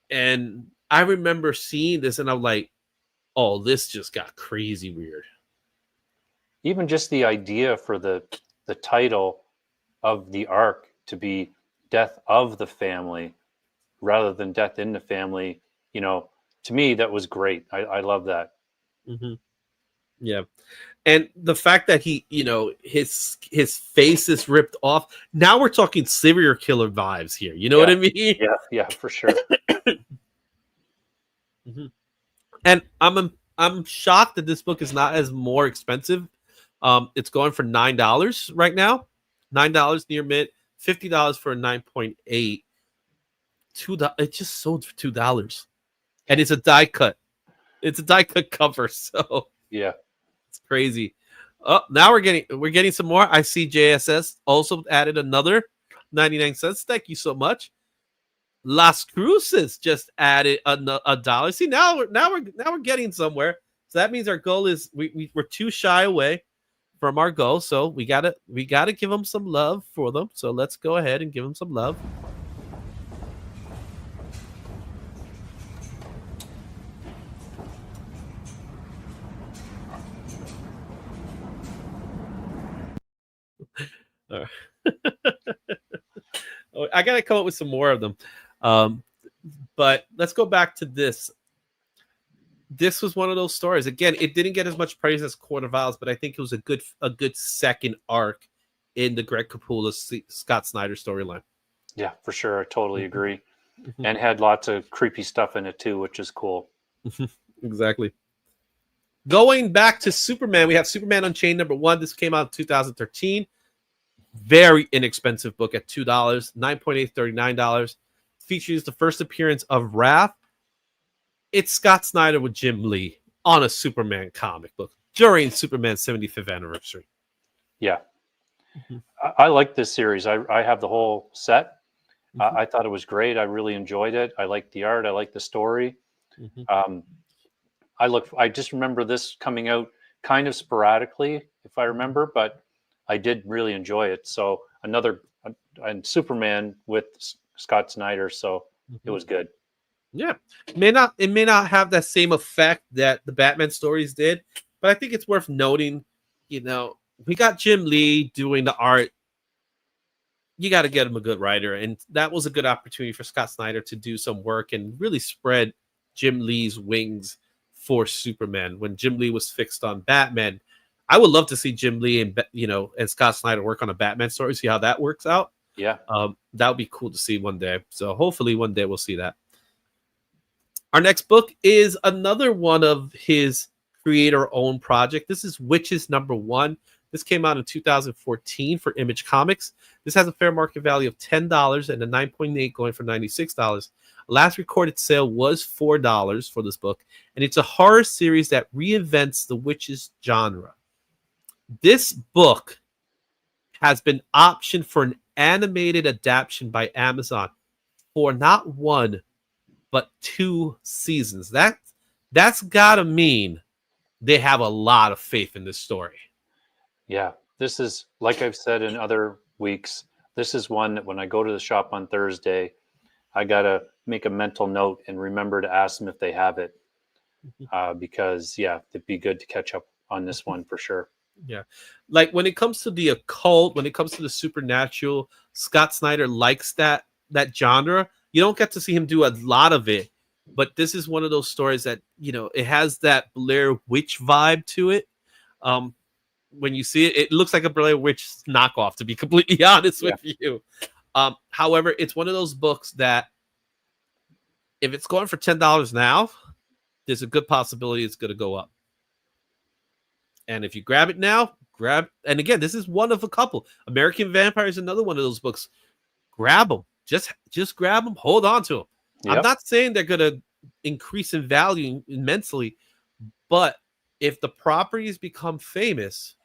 And I remember seeing this and I'm like, oh, this just got crazy weird. Even just the idea for the title of the arc to be Death of the Family rather than Death in the Family, you know, to me, that was great. I love that. Mm-hmm. Yeah. And the fact that he, you know, his face is ripped off. Now we're talking serial killer vibes here. You know what I mean? Yeah, for sure. Mm-hmm. And I'm shocked that this book is not as more expensive. It's going for $9 right now. $9 near mint, $50 for a 9.8. It just sold for $2. And it's a die cut. It's a die cut cover, so yeah. It's crazy. Oh, now we're getting some more. I see JSS also added another 99 cents. Thank you so much. Las Cruces just added a dollar. See, now we're getting somewhere. So that means our goal is we're too shy away from our goal. So we gotta give them some love for them. So let's go ahead and give them some love. Oh, I gotta come up with some more of them. But let's go back to this. This was one of those stories. Again, it didn't get as much praise as Court of Owls, but I think it was a good second arc in the Greg Capullo Scott Snyder storyline. Yeah, for sure. I totally agree. Mm-hmm. And had lots of creepy stuff in it too, which is cool. Exactly. Going back to Superman, we have Superman Unchained #1. This came out in 2013. Very inexpensive book at $2, 9.8, $39. Features the first appearance of Wrath. It's Scott Snyder with Jim Lee on a Superman comic book during Superman's 75th anniversary. Yeah. Mm-hmm. I like this series. I have the whole set. Mm-hmm. I thought it was great. I really enjoyed it. I liked the art. I liked the story. Mm-hmm. I just remember this coming out kind of sporadically, if I remember, but I did really enjoy it. So and Superman with Scott Snyder, so it was good. Yeah, it may not have that same effect that the Batman stories did, but I think it's worth noting. You know, we got Jim Lee doing the art. You got to get him a good writer, and that was a good opportunity for Scott Snyder to do some work and really spread Jim Lee's wings for Superman. When Jim Lee was fixed on Batman, I would love to see Jim Lee and Scott Snyder work on a Batman story, see how that works out. Yeah. That would be cool to see one day. So hopefully one day we'll see that. Our next book is another one of his creator-owned project. This is Witches #1. This came out in 2014 for Image Comics. This has a fair market value of $10 and a 9.8 going for $96. Last recorded sale was $4 for this book, and it's a horror series that reinvents the witches genre. This book has been optioned for an animated adaptation by Amazon for not one, but 2 seasons. That's gotta mean they have a lot of faith in this story. Yeah, this is, like I've said in other weeks, This is one that when I go to the shop on Thursday, I gotta make a mental note and remember to ask them if they have it, because it'd be good to catch up on this one for sure. Yeah. Like when it comes to the occult, when it comes to the supernatural, Scott Snyder likes that genre. You don't get to see him do a lot of it, but this is one of those stories that, it has that Blair Witch vibe to it. When you see it, it looks like a Blair Witch knockoff, to be completely honest with you. However, it's one of those books that if it's going for $10 now, there's a good possibility it's going to go up. And if you grab it now, and again, this is one of a couple. American Vampire is another one of those books. Grab them. Just grab them. Hold on to them. Yep. I'm not saying they're going to increase in value immensely, but if the properties become famous,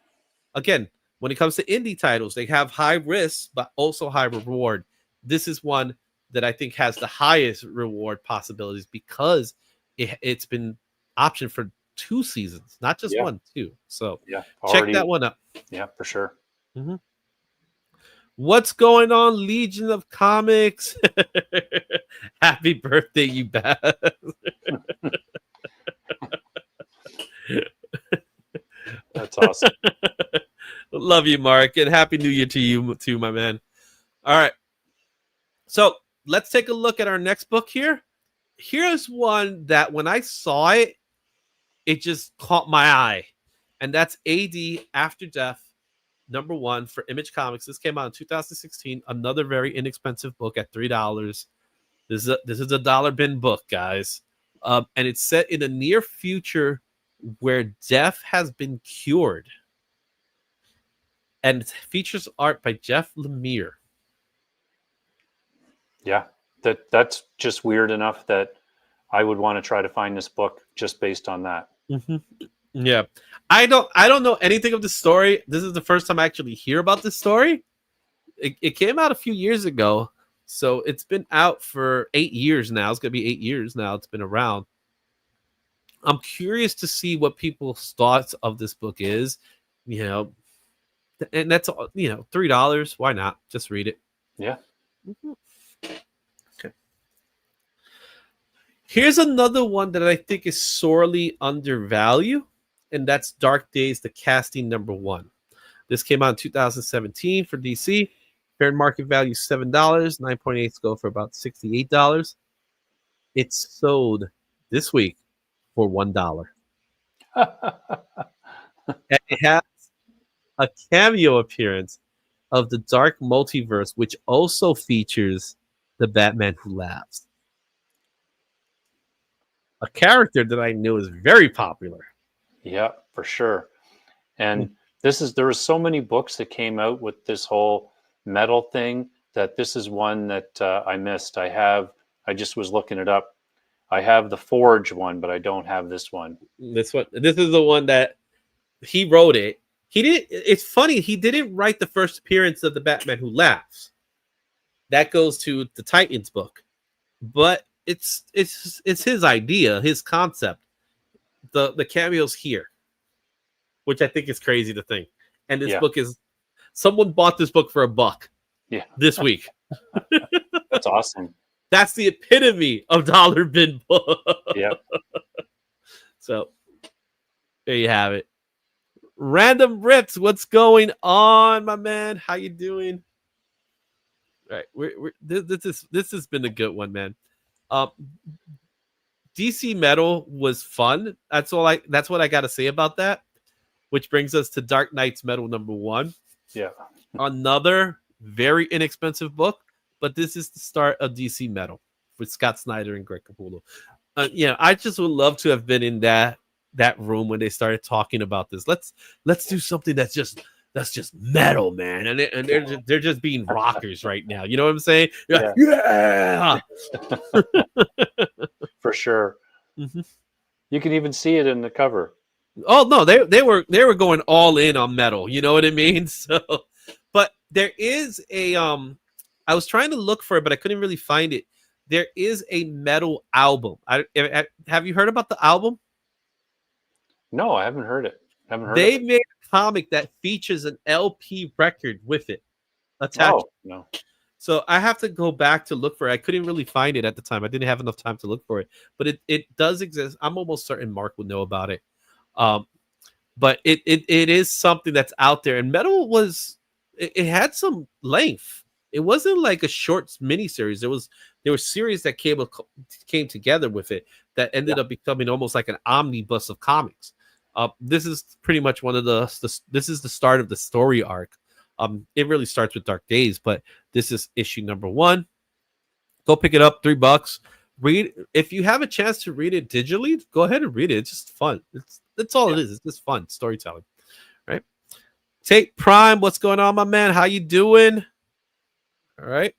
again, when it comes to indie titles, they have high risk, but also high reward. This is one that I think has the highest reward possibilities because it's been optioned for 2 seasons, not just 1, 2. So check that one up. Yeah, for sure. Mm-hmm. What's going on, Legion of Comics? Happy birthday, you bad. That's awesome. Love you, Mark, and happy New Year to you too, my man. All right. So let's take a look at our next book here. Here's one that when I saw it, it just caught my eye. And that's AD After Death, #1 for Image Comics. This came out in 2016. Another very inexpensive book at $3. This is a dollar bin book, guys. And it's set in a near future where death has been cured. And it features art by Jeff Lemire. Yeah, that's just weird enough that I would want to try to find this book just based on that. Mm-hmm. Yeah, I don't know anything of the story. This is the first time I actually hear about this story. It came out a few years ago, so it's been out for 8 years now. It's gonna be 8 years now. It's been around. I'm curious to see what people's thoughts of this book is. And that's $3. Why not? Just read it. Yeah. Mm-hmm. Okay. Here's another one that I think is sorely undervalued, and that's Dark Days, the casting #1. This came out in 2017 for DC. Fair market value $7. 9.8s go for about $68. It's sold this week for $1. And it has a cameo appearance of the Dark Multiverse, which also features the Batman Who Laughs. A character that I know is very popular. Yeah, for sure. And there were so many books that came out with this whole metal thing that this is one that I missed. I just was looking it up. I have the Forge one, but I don't have this one. This is the one that he wrote it. It's funny, he didn't write the first appearance of the Batman Who Laughs. That goes to the Titans book. But it's his idea, his concept. The cameo's here, which I think is crazy to think. And this book is someone bought this book for $1 this week. That's awesome. That's the epitome of dollar bin book. Yeah. So there you have it. Random Rips, what's going on, my man? How you doing? All right, this has been a good one, man. DC Metal was fun. That's what I got to say about that. Which brings us to Dark Knight's Metal #1. Yeah, another very inexpensive book, but this is the start of DC Metal with Scott Snyder and Greg Capullo. I just would love to have been in that room when they started talking about this. Let's do something that's just metal, man, and they're just being rockers right now. You know what I'm saying? Yeah. For sure. Mm-hmm. You can even see it in the cover. Oh no, they were going all in on metal. You know what I mean? So, but there is a I was trying to look for it, but I couldn't really find it. There is a metal album. Have you heard about the album? No, I haven't heard it. They made a comic that features an LP record with it. Attack. Oh no. So I have to go back to look for it. I couldn't really find it at the time. I didn't have enough time to look for it, but it does exist. I'm almost certain Mark would know about it. Um, but it is something that's out there. And Metal was it had some length. It wasn't like a short mini series. There were series that came together with it that ended up becoming almost like an omnibus of comics. This is pretty much one of this is the start of the story arc. It really starts with Dark Days, but this is issue number 1. Go pick it up, $3. Read if you have a chance to read it digitally, go ahead and read it. It's just fun. That's all it is. It's just fun storytelling, right? Take Prime, what's going on, my man? How you doing? All right.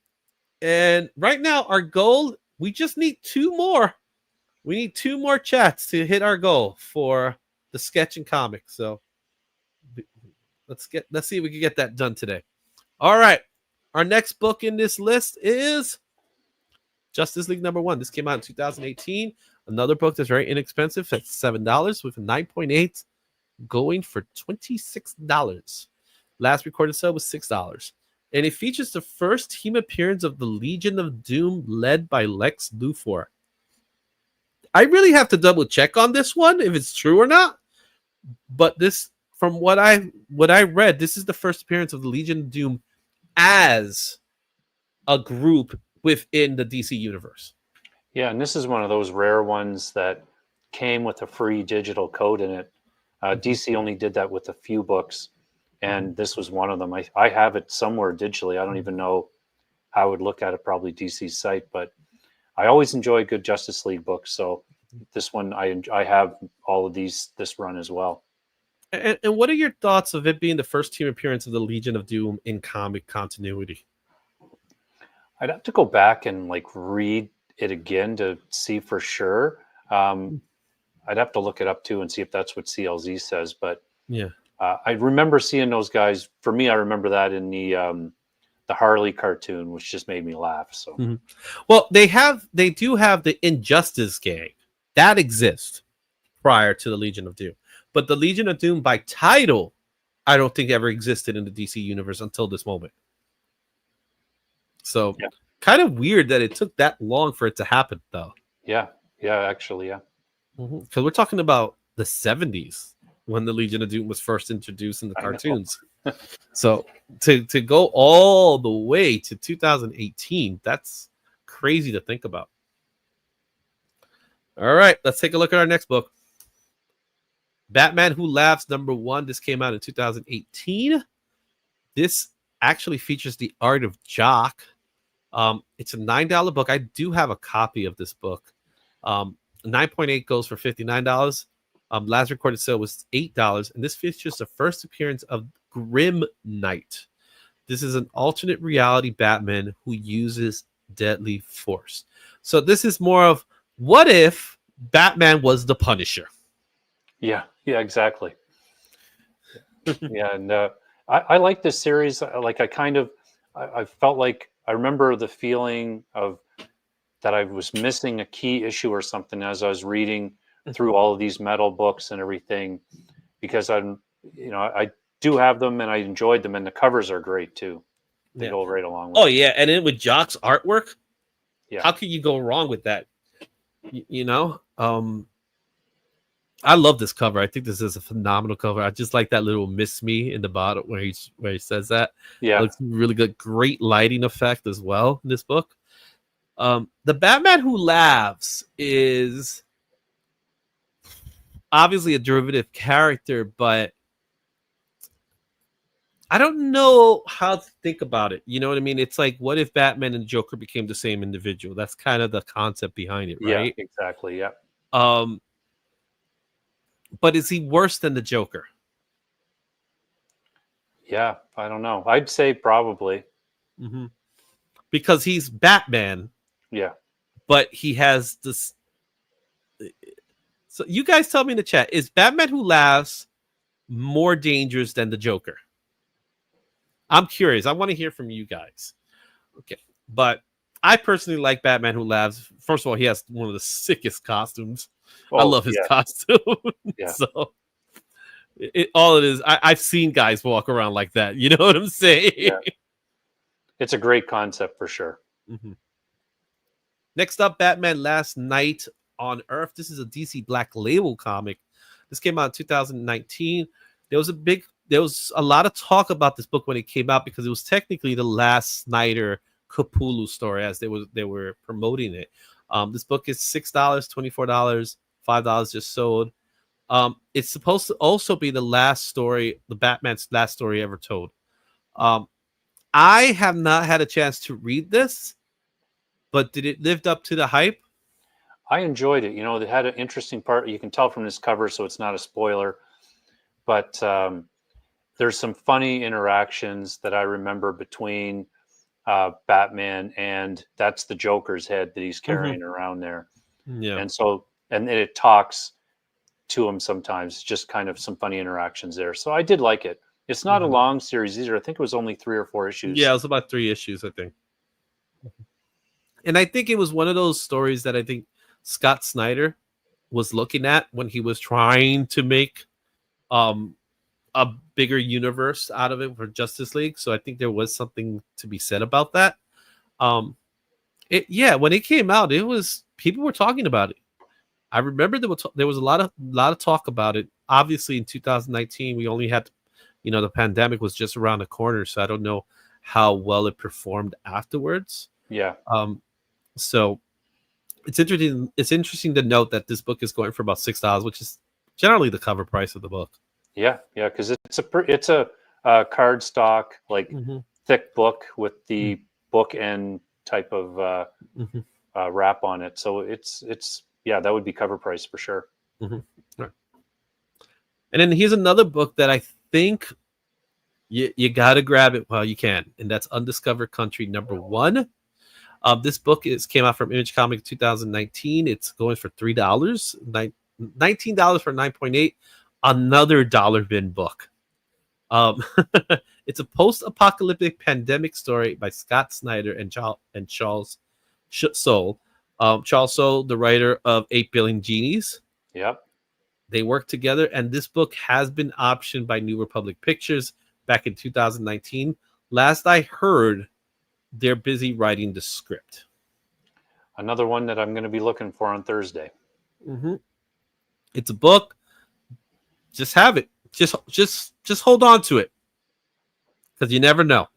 And right now, our goal, we just need 2 more. We need 2 more chats to hit our goal for the sketch and comic. So let's see if we can get that done today. All right. Our next book in this list is Justice League number 1. This came out in 2018. Another book that's very inexpensive at $7 with a 9.8 going for $26. Last recorded sale was $6. And it features the first team appearance of the Legion of Doom led by Lex Luthor. I really have to double check on this one if it's true or not. But this, from what I read, this is the first appearance of the Legion of Doom as a group within the DC universe. Yeah, and this is one of those rare ones that came with a free digital code in it. DC only did that with a few books, and this was one of them. I have it somewhere digitally. I don't even know how I would look at it, probably DC's site, but I always enjoy good Justice League books. So this one, I have all of this run as well. And what are your thoughts of it being the first team appearance of the Legion of Doom in comic continuity? I'd have to go back and read it again to see for sure. I'd have to look it up too and see if that's what CLZ says. But yeah, I remember seeing those guys. For me, I remember that in the Harley cartoon, which just made me laugh. So, well, they do have the Injustice gang that exists prior to the Legion of Doom, but the Legion of Doom by title, I don't think ever existed in the DC universe until this moment. So, kind of weird that it took that long for it to happen, though. Yeah, actually. Because we're talking about the 70s when the Legion of Doom was first introduced in the cartoons. So to go all the way to 2018, that's crazy to think about. All right, let's take a look at our next book. Batman Who Laughs number 1. This came out in 2018. This actually features the art of Jock. It's a $9 book. I do have a copy of this book. 9.8 goes for $59. Last recorded sale was $8, and this features the first appearance of Grim Knight. This is an alternate reality Batman who uses deadly force. So this is more of what if Batman was the Punisher? Yeah, exactly. Yeah, and I like this series. I felt like I remember the feeling of that I was missing a key issue or something as I was reading through all of these metal books and everything, because I do have them and I enjoyed them, and the covers are great too. They go right along with it. Yeah, and then with Jock's artwork, how can you go wrong with that? I love this cover. I think this is a phenomenal cover. I just like that little "miss me" in the bottom where he says that. Yeah, it looks really good. Great lighting effect as well in this book. The Batman Who Laughs is obviously a derivative character, but I don't know how to think about it. You know what I mean? It's like, what if Batman and Joker became the same individual? That's kind of the concept behind it, right? Yeah, exactly. Yeah. But is he worse than the Joker? Yeah, I don't know. I'd say probably. Mm-hmm. Because he's Batman. Yeah. But he has this. So you guys tell me in the chat, is Batman Who Laughs more dangerous than the Joker? I'm curious. I want to hear from you guys. Okay. But I personally like Batman Who Laughs. First of all, he has one of the sickest costumes. I love his costume. Yeah. So all it is, I've seen guys walk around like that. You know what I'm saying? Yeah. it's a great concept for sure. Mm-hmm. Next up, Batman Last Night on Earth. This is a DC Black Label comic. This came out in 2019. There was a lot of talk about this book when it came out because it was technically the last Snyder Capullo story as they were promoting it. This book is $6, $24, $5 just sold. It's supposed to also be the last story, the Batman's last story ever told. I have not had a chance to read this, but did it live up to the hype? I enjoyed it. It had an interesting part. You can tell from this cover, so it's not a spoiler. But there's some funny interactions that I remember between Batman and that's the Joker's head that he's carrying around there. Yeah. And it talks to him sometimes, just kind of some funny interactions there. So I did like it. It's not a long series either. I think it was only 3 or 4 issues. Yeah, it was about 3 issues, I think. And I think it was one of those stories that I think Scott Snyder was looking at when he was trying to make a bigger universe out of it for Justice League. So I think there was something to be said about that. When it came out, people were talking about it. I remember there was a lot of talk about it. Obviously, in 2019, we only had, the pandemic was just around the corner, so I don't know how well it performed afterwards. Yeah. So it's interesting. It's interesting to note that this book is going for about $6, which is generally the cover price of the book. Yeah, because it's a cardstock, like thick book with the bookend type of wrap on it. So it's that would be cover price for sure. Right. And then here's another book that I think you got to grab it while you can, and that's Undiscovered Country #1. This book came out from Image Comics 2019. It's going for $3, $19 for 9.8. Another dollar bin book. It's a post-apocalyptic pandemic story by Scott Snyder and Charles Soule. Charles Soule, the writer of 8 Billion Genies. Yep. They work together, and this book has been optioned by New Republic Pictures back in 2019. Last I heard, they're busy writing the script. Another one that I'm going to be looking for on Thursday. It's a book. Just have it. Just hold on to it, because you never know.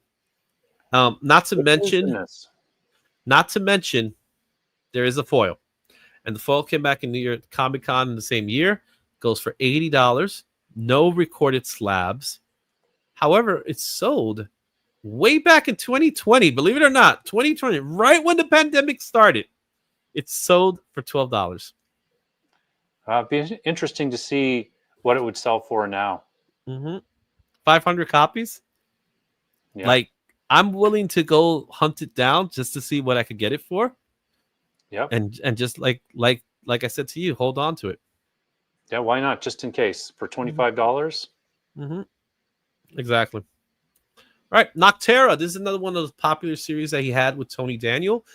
Not to mention, there is a foil, and the foil came back in New York Comic Con in the same year. Goes for $80. No recorded slabs. However, it's sold way back in 2020. Believe it or not, 2020, right when the pandemic started. It's sold for $12. It'd be interesting to see what it would sell for now. 500 copies. Yeah. Like, I'm willing to go hunt it down just to see what I could get it for. Yep. And just like I said to you, hold on to it. Yeah, why not? Just in case for $25. Exactly. All right, Noctera. This is another one of those popular series that he had with Tony Daniel.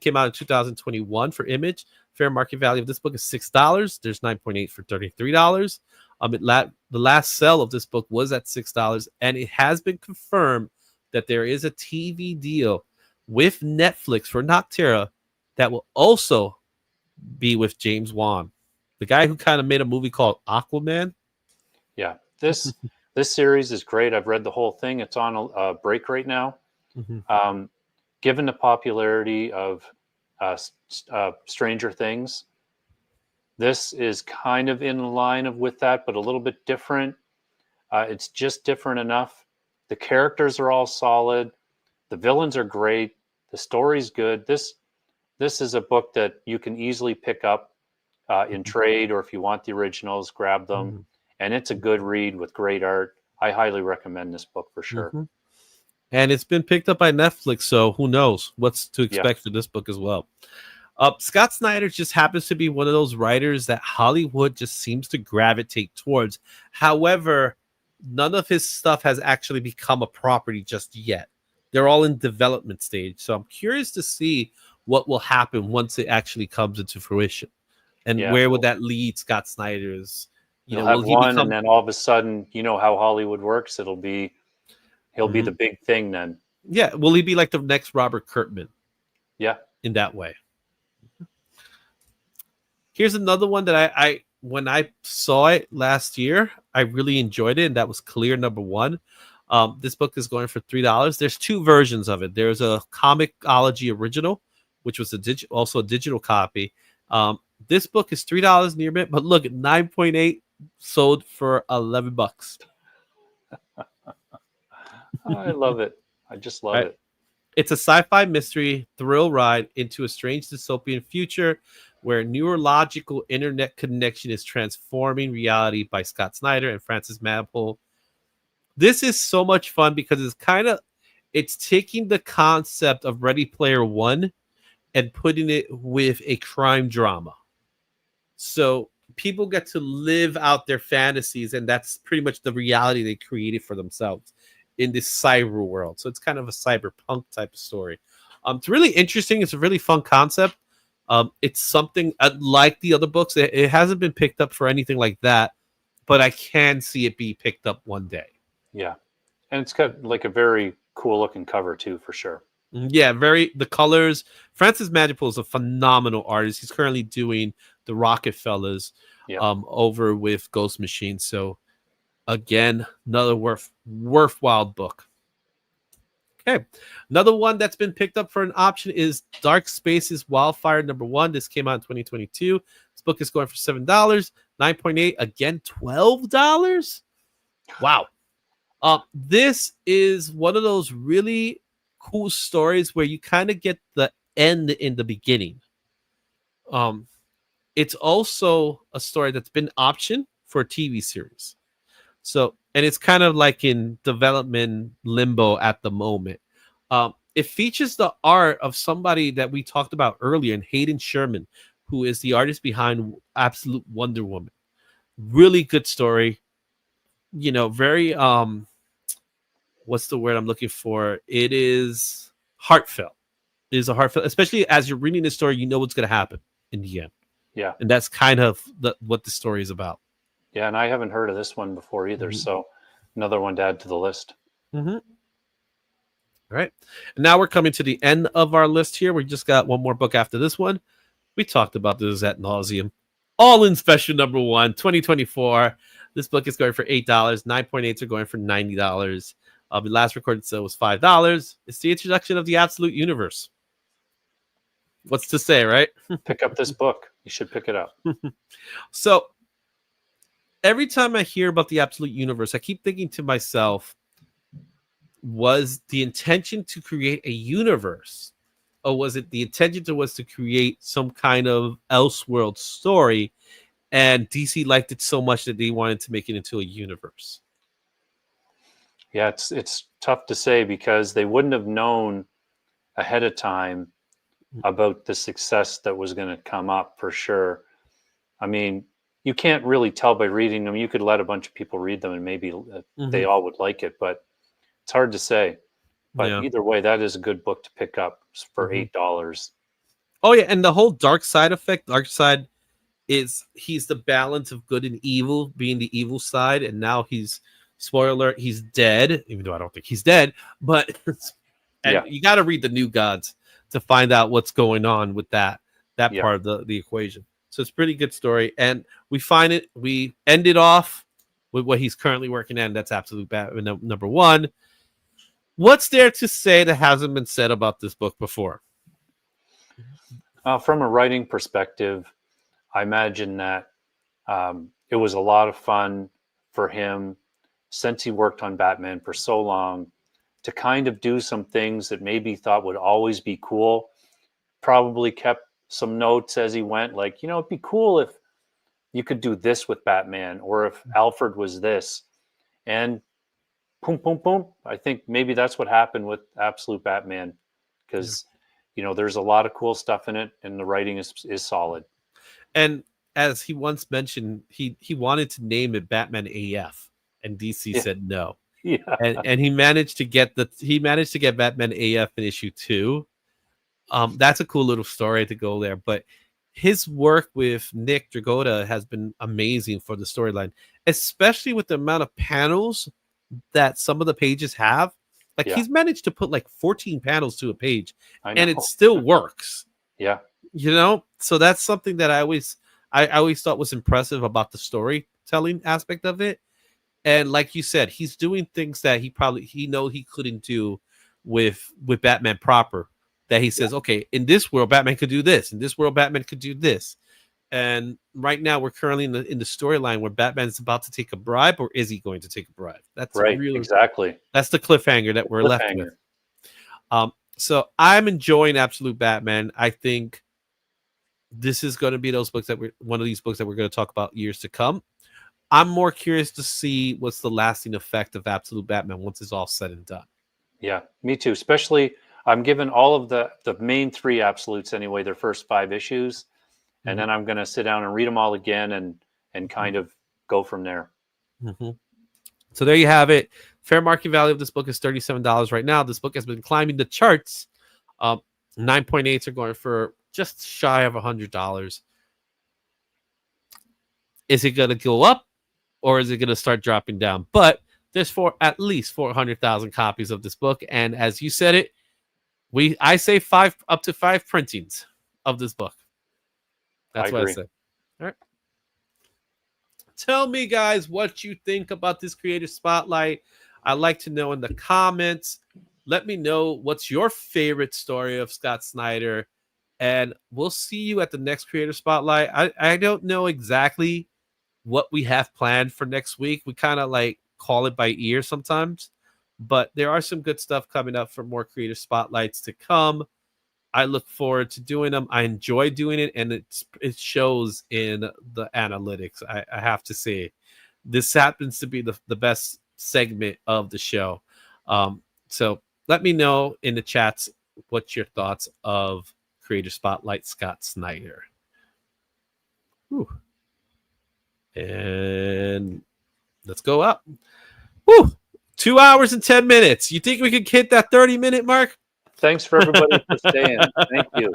Came out in 2021 for Image. Fair market value of this book is $6. There's 9.8 for $33. The last sell of this book was at $6, and it has been confirmed that there is a TV deal with Netflix for Noctera that will also be with James Wan, the guy who kind of made a movie called Aquaman. Yeah, this series is great. I've read the whole thing. It's on a break right now. Given the popularity of Stranger Things, this is kind of in line with that, but a little bit different. It's just different enough. The characters are all solid. The villains are great. The story's good. This is a book that you can easily pick up in trade, or if you want the originals, grab them. And it's a good read with great art. I highly recommend this book for sure. And it's been picked up by Netflix, so who knows what's to expect for this book as well. Scott Snyder just happens to be one of those writers that Hollywood just seems to gravitate towards. However, none of his stuff has actually become a property just yet. They're all in development stage. So I'm curious to see what will happen once it actually comes into fruition. And where would that lead Scott Snyder's? You'll have one, and then all of a sudden, you know how Hollywood works. He'll be the big thing then. Yeah, will he be like the next Robert Kirkman Yeah. in that way? Here's another one that I when I saw it last year, I really enjoyed it, and that was Clear #1. This book is going for $3. There's two versions of it. There's a Comixology original, which was also a digital copy. This book is $3 near mint, but look at 9.8 sold for $11. I love it. I just love it. It's a sci-fi mystery thrill ride into a strange dystopian future where neurological internet connection is transforming reality by Scott Snyder and Francis Manapul. This is so much fun because it's taking the concept of Ready Player One and putting it with a crime drama. So people get to live out their fantasies, and that's pretty much the reality they created for themselves in this cyber world. So it's kind of a cyberpunk type of story. It's really interesting. It's a really fun concept. It's something like the other books. It hasn't been picked up for anything like that, but I can see it be picked up one day. Yeah. And it's got like a very cool looking cover too, for sure. Yeah, the colors. Francis Manapul is a phenomenal artist. He's currently doing the Rockefellers over with Ghost Machine. So again, another worthwhile book. Okay. Another one that's been picked up for an option is Dark Spaces Wildfire #1. This came out in 2022. This book is going for $7. 9.8. Again, $12. Wow. This is one of those really cool stories where you kind of get the end in the beginning. It's also a story that's been optioned for a TV series. So, and it's kind of like in development limbo at the moment. It features the art of somebody that we talked about earlier, in Hayden Sherman, who is the artist behind Absolute Wonder Woman. Really good story. You know, very what's the word I'm looking for? It is heartfelt. It is a heartfelt, especially as you're reading the story, you know what's going to happen in the end. Yeah. And that's kind of what the story is about. Yeah, and I haven't heard of this one before either. Mm-hmm. So another one to add to the list. Mm-hmm. All right. And now we're coming to the end of our list here. We just got one more book after this one. We talked about this ad nauseum. All in Special #1, 2024. This book is going for $8. 9.8s are going for $90. The last recorded sale was $5. It's the introduction of the Absolute Universe. What's to say, right? Pick up this book. You should pick it up. So every time I hear about the Absolute Universe, I keep thinking to myself, was the intention to create a universe, or was it the intention to create some kind of Elseworld story, and DC liked it so much that they wanted to make it into a universe? Yeah, it's tough to say because they wouldn't have known ahead of time about the success that was going to come up for sure. I mean, you can't really tell by reading them. You could let a bunch of people read them and maybe they all would like it, but it's hard to say. But either way, that is a good book to pick up for $8. Oh yeah, and the whole dark side effect. Dark side he's the balance of good and evil, being the evil side, and now he's, spoiler alert, he's dead. Even though I don't think he's dead, but you got to read the New Gods to find out what's going on with that part of the equation. So it's a pretty good story, and we end it off with what he's currently working on. That's Absolute Batman #1. What's there to say that hasn't been said about this book before? From a writing perspective, I imagine that it was a lot of fun for him, since he worked on Batman for so long, to kind of do some things that maybe he thought would always be cool. Probably kept some notes as he went, like, it'd be cool if you could do this with Batman, or if Alfred was this. And boom, boom, boom. I think maybe that's what happened with Absolute Batman, because, there's a lot of cool stuff in it, and the writing is solid. And as he once mentioned, he wanted to name it Batman AF, and DC said no. Yeah. And he managed to get Batman AF in issue 2. That's a cool little story to go there. But his work with Nick Dragotta has been amazing for the storyline, especially with the amount of panels that some of the pages have. Like Yeah. he's managed to put like 14 panels to a page, I know. and it still works. Yeah. So that's something that I always thought was impressive about the storytelling aspect of it. And like you said, he's doing things that he couldn't do with Batman proper. That he says, okay, in this world, Batman could do this. In this world, Batman could do this. And right now, we're currently in the storyline where Batman's about to take a bribe, or is he going to take a bribe? That's Right. Exactly. That's the cliffhanger that we're left with. So I'm enjoying Absolute Batman. I think this is going to be one of these books that we're going to talk about years to come. I'm more curious to see what's the lasting effect of Absolute Batman once it's all said and done. Yeah, me too. Especially, I'm given all of the main 3 absolutes anyway, their first 5 issues, and then I'm going to sit down and read them all again and kind of go from there. Mm-hmm. So there you have it. Fair market value of this book is $37 right now. This book has been climbing the charts. 9.8s are going for just shy of $100. Is it going to go up, or is it going to start dropping down? But there's at least 400,000 copies of this book, and as you said it, I say up to 5 printings of this book. That's what I say. All right. Tell me, guys, what you think about this Creator Spotlight. I'd like to know in the comments. Let me know what's your favorite story of Scott Snyder, and we'll see you at the next Creator Spotlight. I don't know exactly what we have planned for next week. We kind of like call it by ear sometimes, but there are some good stuff coming up for more Creator Spotlights to come. I look forward to doing them. I enjoy doing it, and it shows in the analytics. I have to say, this happens to be the best segment of the show. So let me know in the chats what's your thoughts of Creator Spotlight Scott Snyder. Whew. And let's go up. Woo! 2 hours and 10 minutes. You think we could hit that 30-minute mark? Thanks for everybody for staying. Thank you.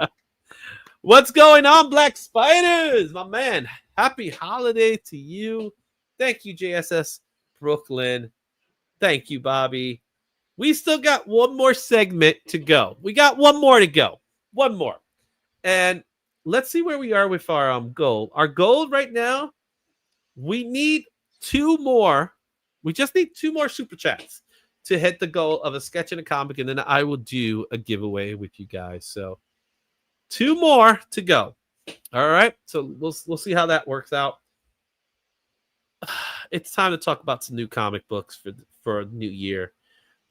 What's going on, Black Spiders? My man, happy holiday to you. Thank you, JSS Brooklyn. Thank you, Bobby. We still got one more segment to go. We got one more to go. One more. And let's see where we are with our goal. Our goal right now, we need 2 more. We just need 2 more super chats to hit the goal of a sketch and a comic, and then I will do a giveaway with you guys. So 2 more to go. All right. So we'll see how that works out. It's time to talk about some new comic books for a new year.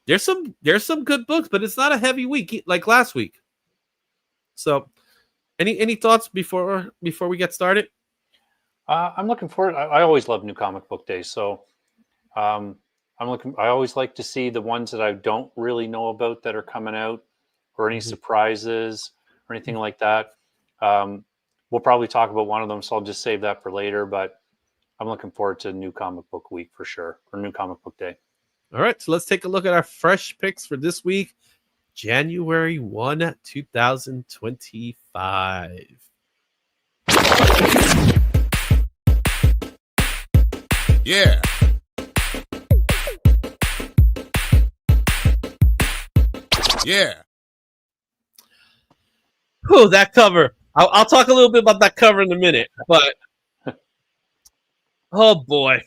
There's some good books, but it's not a heavy week like last week. So any thoughts before we get started? I'm looking forward. I always love New Comic Book Day, so I always like to see the ones that I don't really know about that are coming out, or any surprises or anything like that. We'll probably talk about one of them, so I'll just save that for later. But I'm looking forward to New Comic Book Week for sure, or New Comic Book Day. All right, so let's take a look at our fresh picks for this week, January 1, 2025. Yeah. Yeah. Oh, that cover. I'll talk a little bit about that cover in a minute, but oh boy.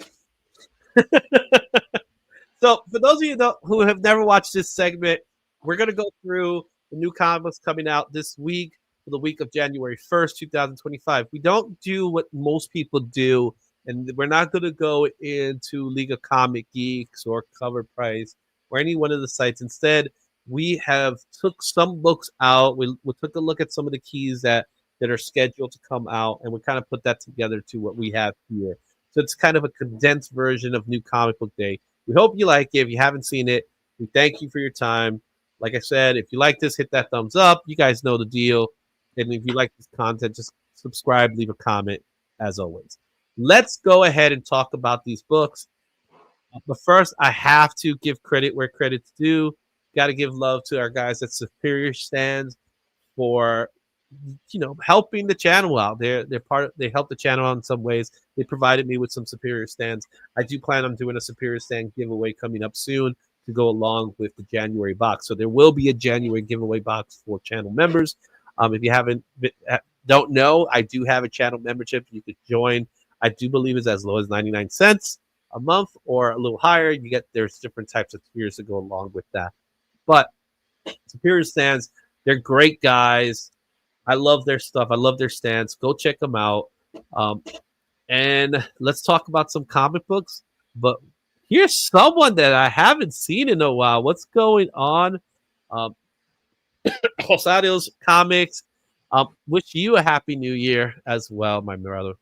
So for those of you who have never watched this segment, we're going to go through the new comics coming out this week, for the week of January 1st, 2025. We don't do what most people do, and we're not going to go into League of Comic Geeks or Cover Price or any one of the sites. Instead, we have took some books out. We took a look at some of the keys that are scheduled to come out, and we kind of put that together to what we have here. So it's kind of a condensed version of New Comic Book Day. We hope you like it. If you haven't seen it, we thank you for your time. Like I said, if you like this, hit that thumbs up. You guys know the deal. And if you like this content, just subscribe, leave a comment, as always. Let's go ahead and talk about these books. But first, I have to give credit where credit's due. Got to give love to our guys at Superior Stands for, helping the channel out. They help the channel out in some ways. They provided me with some Superior Stands. I do plan on doing a Superior Stand giveaway coming up soon. to go along with the January box. So there will be a January giveaway box for channel members. If you don't know, I do have a channel membership. You could join. I do believe it's as low as 99 cents a month or a little higher. There's different types of tiers to go along with that. But Superior Stands, they're great guys. I love their stuff. I love their stands. Go check them out. And let's talk about some comic books. But here's someone that I haven't seen in a while. What's going on? Rosario's Comics. Wish you a happy new year as well, my brother.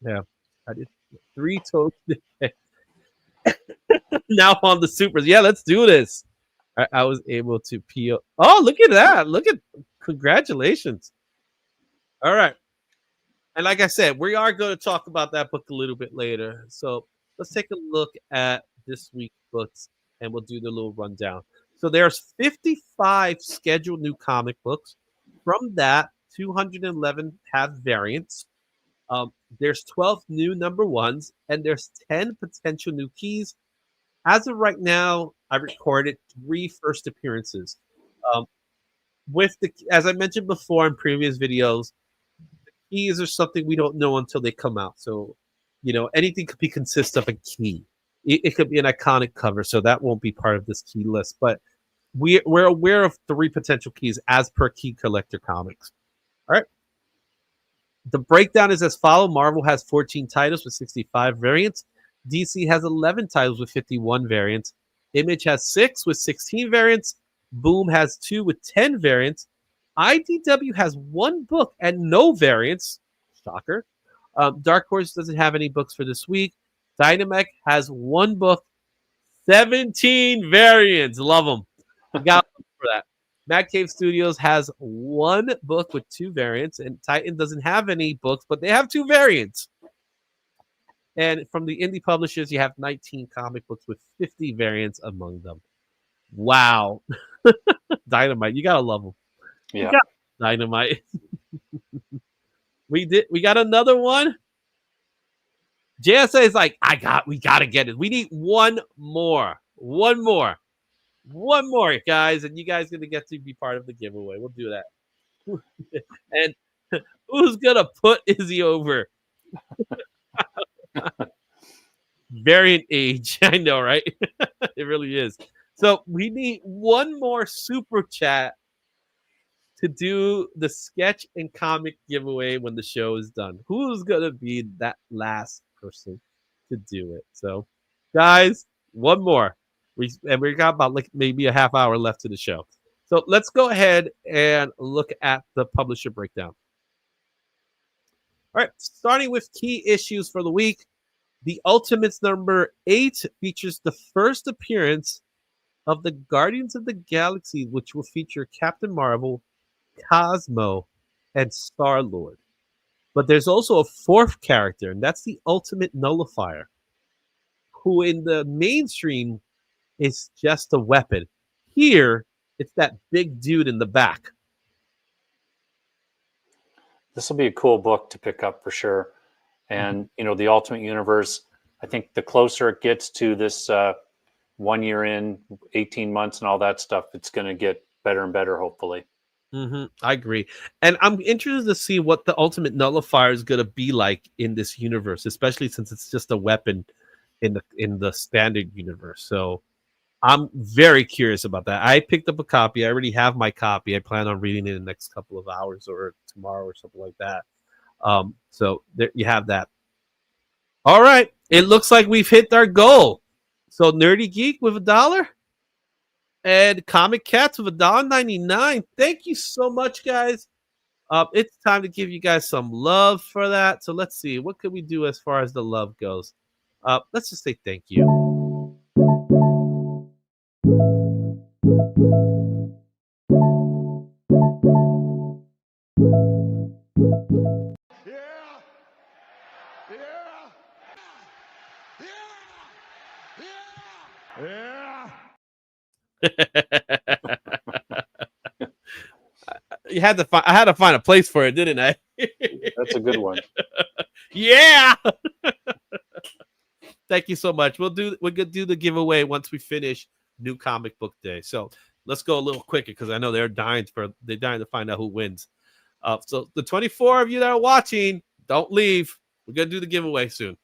Yeah, I did 3 toast. Now on the supers. Yeah, let's do this. I was able to peel. Oh, look at that. Congratulations. All right. And like I said, we are going to talk about that book a little bit later. So let's take a look at this week's books and we'll do the little rundown. So there's 55 scheduled new comic books. From that, 211 have variants. There's 12 new number ones, and there's 10 potential new keys. As of right now, I recorded 3 first appearances. As I mentioned before in previous videos, the keys are something we don't know until they come out. So, anything could consist of a key. It could be an iconic cover, so that won't be part of this key list. But we're aware of 3 potential keys as per Key Collector Comics. All right. The breakdown is as follows. Marvel has 14 titles with 65 variants. DC has 11 titles with 51 variants. Image has 6 with 16 variants. Boom has 2 with 10 variants. IDW has 1 book and no variants. Shocker. Dark Horse doesn't have any books for this week. Dynamite has 1 book, 17 variants. Love them. Got for that. Mad Cave Studios has 1 book with 2 variants, and Titan doesn't have any books, but they have 2 variants. And from the indie publishers, you have 19 comic books with 50 variants among them. Wow. Dynamite. You got to love them. Yeah. Dynamite. We got another one. JSA is like, we got to get it. We need 1 more. 1 more. 1 more, guys. And you guys are going to get to be part of the giveaway. We'll do that. And who's going to put Izzy over? Variant age. I know, right? It really is. So we need 1 more super chat to do the sketch and comic giveaway when the show is done. Who's going to be that last person to do it? So, guys, 1 more. We got about maybe a half hour left to the show. So let's go ahead and look at the publisher breakdown. All right, starting with key issues for the week. The Ultimates number 8 features the first appearance of the Guardians of the Galaxy, which will feature Captain Marvel, Cosmo, and Star-Lord. But there's also a 4th character, and that's the Ultimate Nullifier, who in the mainstream is just a weapon. Here, it's that big dude in the back. This will be a cool book to pick up for sure. And, the Ultimate Universe, I think the closer it gets to this 1 year in, 18 months and all that stuff, it's going to get better and better, hopefully. I agree. And I'm interested to see what the Ultimate Nullifier is going to be like in this universe, especially since it's just a weapon in the standard universe. So I'm very curious about that. I picked up a copy. I already have my copy. I plan on reading it in the next couple of hours or tomorrow or something like that. So there you have that. All right. It looks like we've hit our goal. So Nerdy Geek with $1 and Comic Cats with $1.99. Thank you so much, guys. It's time to give you guys some love for that. So let's see. What could we do as far as the love goes? Let's just say thank you. I had to find a place for it, didn't I? That's a good one. Yeah. Thank you so much. We're gonna do the giveaway once we finish New Comic Book Day. So let's go a little quicker because I know they're dying to find out who wins. So the 24 of you that are watching, don't leave. We're gonna do the giveaway soon.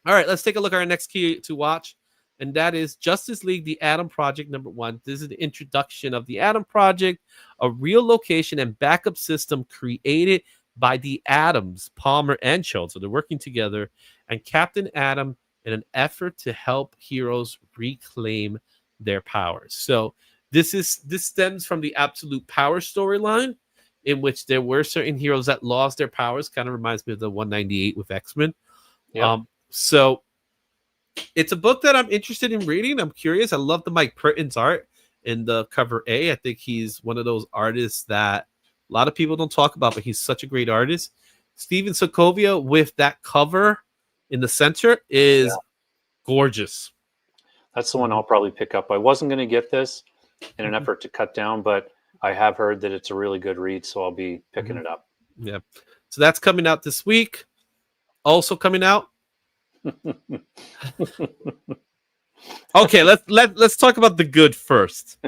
All right, let's take a look at our next key to watch, and that is Justice League: The Atom Project #1. This is the introduction of the Atom Project, a real location and backup system created by the Atoms, Palmer and Schultz. So they're working together, and Captain Atom in an effort to help heroes reclaim their powers. So this stems from the Absolute Power storyline, in which there were certain heroes that lost their powers. Kind of reminds me of the 198 with X-Men. Yep. So it's a book that I'm interested in reading. I'm curious. I love the Mike Pertins art in the cover A. I think he's one of those artists that a lot of people don't talk about, but he's such a great artist. Steven Sokovia with that cover in the center is gorgeous. That's the one I'll probably pick up. I wasn't going to get this in an effort to cut down, but I have heard that it's a really good read, so I'll be picking it up. Yeah. So that's coming out this week. Also coming out. Okay, let's talk about the good first.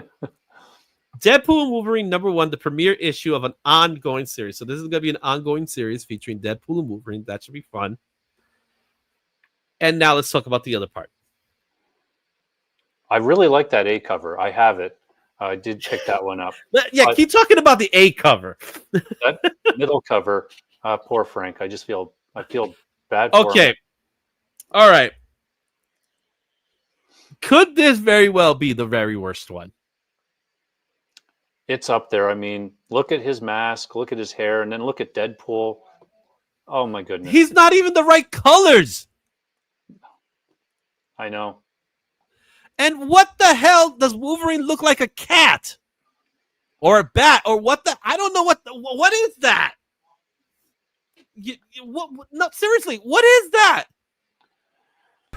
Deadpool and Wolverine #1, the premiere issue of an ongoing series. So this is going to be an ongoing series featuring Deadpool and Wolverine. That should be fun. And now let's talk about the other part. I really like that A cover. I have it. I did pick that one up. Yeah, keep talking about the A cover. That middle cover, poor Frank. I feel bad for him. Okay. All right. Could this very well be the very worst one? It's up there. I mean, look at his mask, look at his hair, and then look at Deadpool. Oh my goodness. He's not even the right colors. I know. And what the hell does Wolverine look like, a cat or a bat or what the? I don't know what is that? No, seriously, what is that?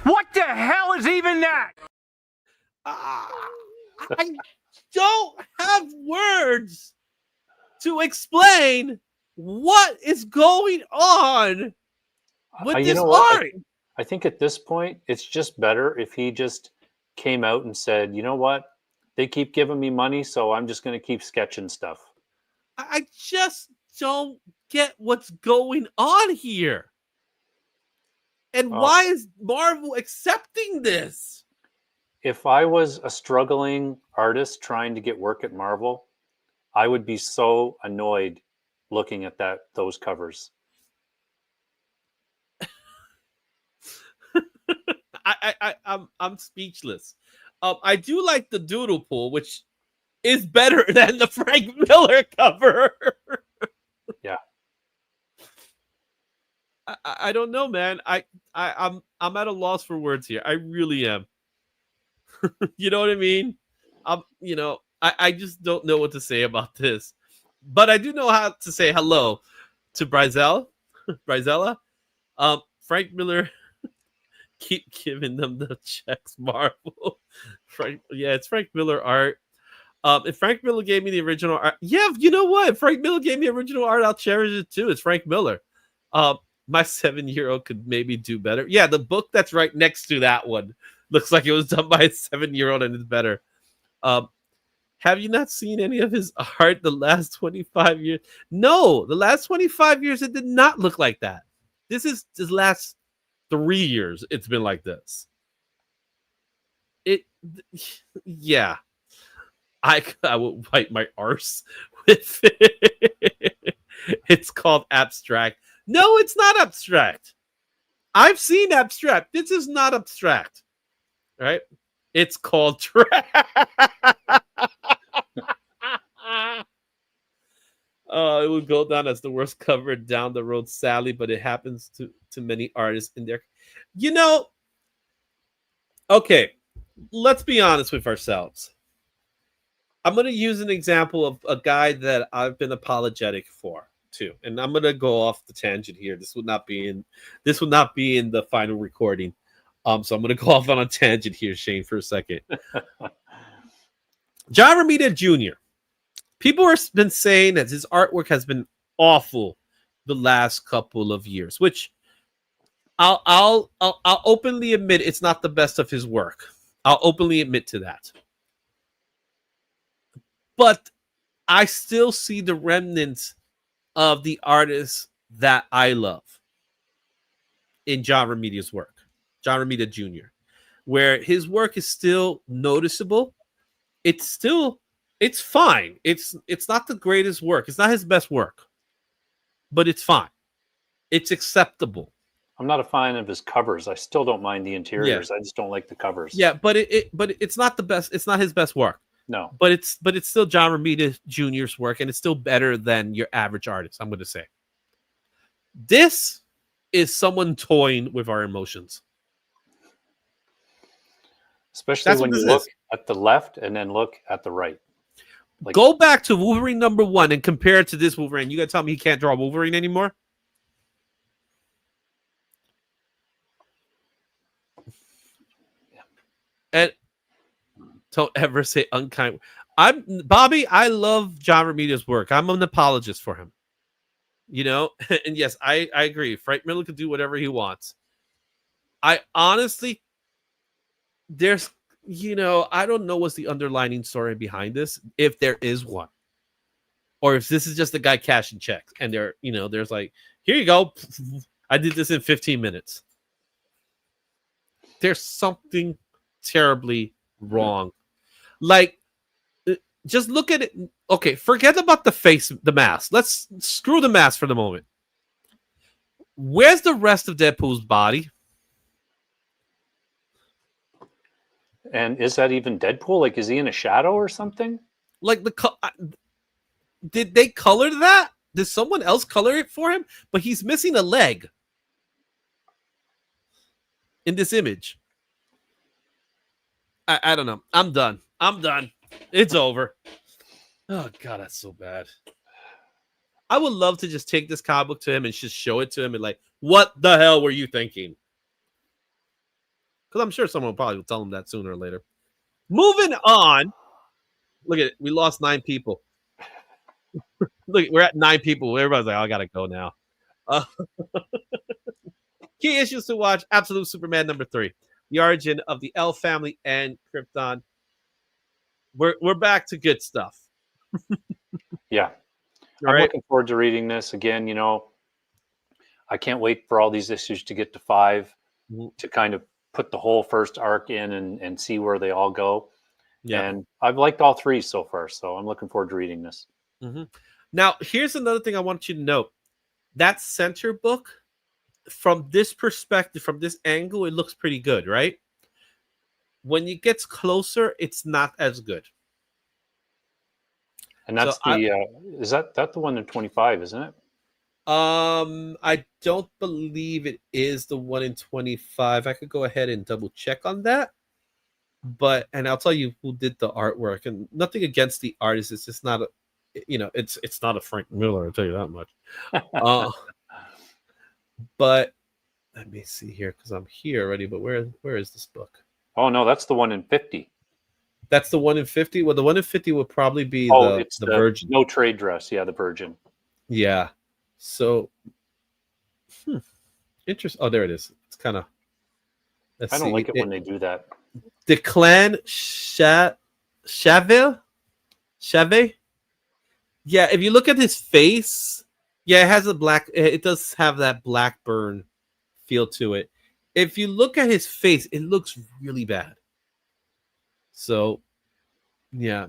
What the hell is even that? I don't have words to explain what is going on with this art. I think at this point, it's just better if he just came out and said, you know what? They keep giving me money, so I'm just going to keep sketching stuff. I just don't get what's going on here. And why is Marvel accepting this? If I was a struggling artist trying to get work at Marvel, I would be so annoyed looking at those covers. I'm speechless. I do like the Doodle Pool, which is better than the Frank Miller cover. Yeah. I don't know, man. I'm at a loss for words here. I really am. You know what I mean? I just don't know what to say about this. But I do know how to say hello to Brizella. Frank Miller, keep giving them the checks, Marvel. It's Frank Miller art. If Frank Miller gave me the original art, yeah, you know what? If Frank Miller gave me original art, I'll cherish it too. It's Frank Miller. My 7-year-old could maybe do better. Yeah, the book that's right next to that one looks like it was done by a 7-year-old and it's better. Have you not seen any of his art the last 25 years? No, the last 25 years, it did not look like that. This is his last 3 years. It's been like this. Yeah. I would wipe my arse with it. It's called abstract. No, it's not abstract. I've seen abstract. This is not abstract. All right? It's called it would go down as the worst cover down the road, sadly, but it happens to many artists in there. Okay, let's be honest with ourselves. I'm going to use an example of a guy that I've been apologetic for too, and I'm going to go off the tangent here. This would not be in the final recording. So I'm going to go off on a tangent here, Shane, for a second. John Romita Jr. People have been saying that his artwork has been awful the last couple of years, which I'll openly admit it's not the best of his work. I'll openly admit to that. But I still see the remnants of the artists that I love in John Romita's work, John Romita Jr., where his work is still noticeable. It's fine. It's not the greatest work. It's not his best work, but it's fine. It's acceptable. I'm not a fan of his covers. I still don't mind the interiors. I just don't like the covers. Yeah, but it's not the best. It's not his best work. No, but it's still John Romita Jr.'s work, and it's still better than your average artist. I'm going to say this is someone toying with our emotions, especially when you look at the left and then look at the right. Like, go back to Wolverine #1 and compare it to this Wolverine. You got to tell me he can't draw Wolverine anymore? And don't ever say unkind. Bobby. I love John Romita's work. I'm an apologist for him. You know, and yes, I agree. Frank Miller can do whatever he wants. I honestly, there's, I don't know what's the underlining story behind this, if there is one, or if this is just a guy cashing checks, and there's like, here you go, I did this in 15 minutes. There's something terribly wrong. Like, just look at it. Okay, forget about the face, the mask. Let's screw the mask for the moment. Where's the rest of Deadpool's body? And is that even Deadpool? Like, is he in a shadow or something? Like, did they color that? Did someone else color it for him? But he's missing a leg in this image. I don't know. I'm done. It's over. Oh, God, that's so bad. I would love to just take this comic book to him and just show it to him and like, what the hell were you thinking? Because I'm sure someone will probably tell him that sooner or later. Moving on. Look at it. We lost 9 people. Look, we're at 9 people. Everybody's like, oh, I got to go now. Key issues to watch. Absolute Superman #3. The origin of the L family and Krypton. We're back to good stuff. Yeah. I'm looking forward to reading this again. I can't wait for all these issues to get to 5 to kind of put the whole first arc in and see where they all go. Yeah. And I've liked all 3 so far, so I'm looking forward to reading this. Mm-hmm. Now, here's another thing I want you to know. That center book, from this perspective, from this angle, it looks pretty good, right? When it gets closer, it's not as good. And that's is that the one in 25, isn't it? I don't believe it is the one in 25. I could go ahead and double check on that. And I'll tell you who did the artwork, and nothing against the artist. It's just not it's not a Frank Miller, I'll tell you that much. But let me see here, because I'm here already. But where is this book? Oh no, that's the one in 50. That's the one in 50. Well, the one in 50 would probably be the Virgin. No trade dress. Yeah, the Virgin. Yeah. So, interesting. Oh, there it is. It's kind of. I don't like it when they do that. The clan Chave. Yeah, if you look at his face, yeah, it has a black. It does have that black burn feel to it. If you look at his face, it looks really bad. So, yeah,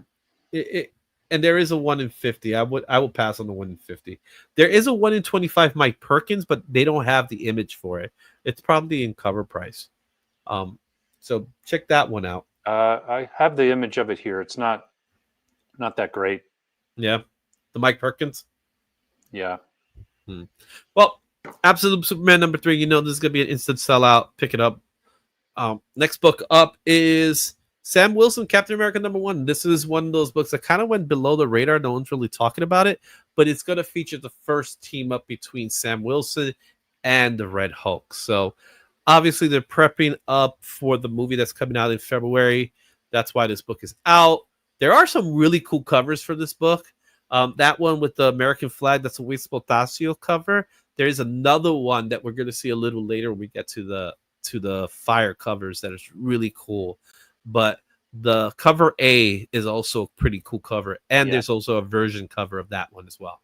and there is a 1 in 50. I will pass on the 1 in 50. There is a 1 in 25 Mike Perkins, but they don't have the image for it. It's probably in cover price. So check that one out. I have the image of it here. It's not that great. Yeah, the Mike Perkins. Yeah. Well, Absolute Superman #3. This is gonna be an instant sellout. Pick it up. Next book up is Sam Wilson, Captain America #1. This is one of those books that kind of went below the radar. No one's really talking about it, but it's going to feature the first team up between Sam Wilson and the Red Hulk. So obviously they're prepping up for the movie that's coming out in February. That's why this book is out. There are some really cool covers for this book. That one with the American flag, that's a Luis Botasio cover. there's another one that we're going to see a little later when we get to the fire covers that is really cool. But the cover A is also a pretty cool cover, and there's also a version cover of that one as well.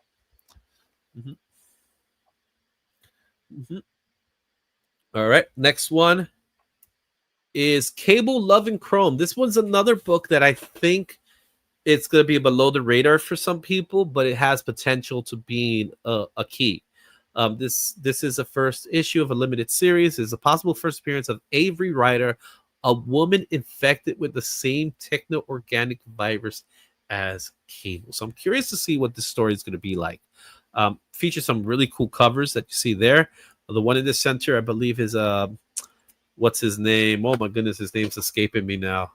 All right, next one is Cable Love and Chrome. This one's another book that I think it's going to be below the radar for some people, but it has potential to being a key. This is a first issue of a limited series. It's a possible first appearance of Avery Ryder, a woman infected with the same techno-organic virus as Cable. So I'm curious to see what this story is going to be like. Features some really cool covers that you see there. The one in the center, I believe, is what's his name? Oh my goodness, his name's escaping me now.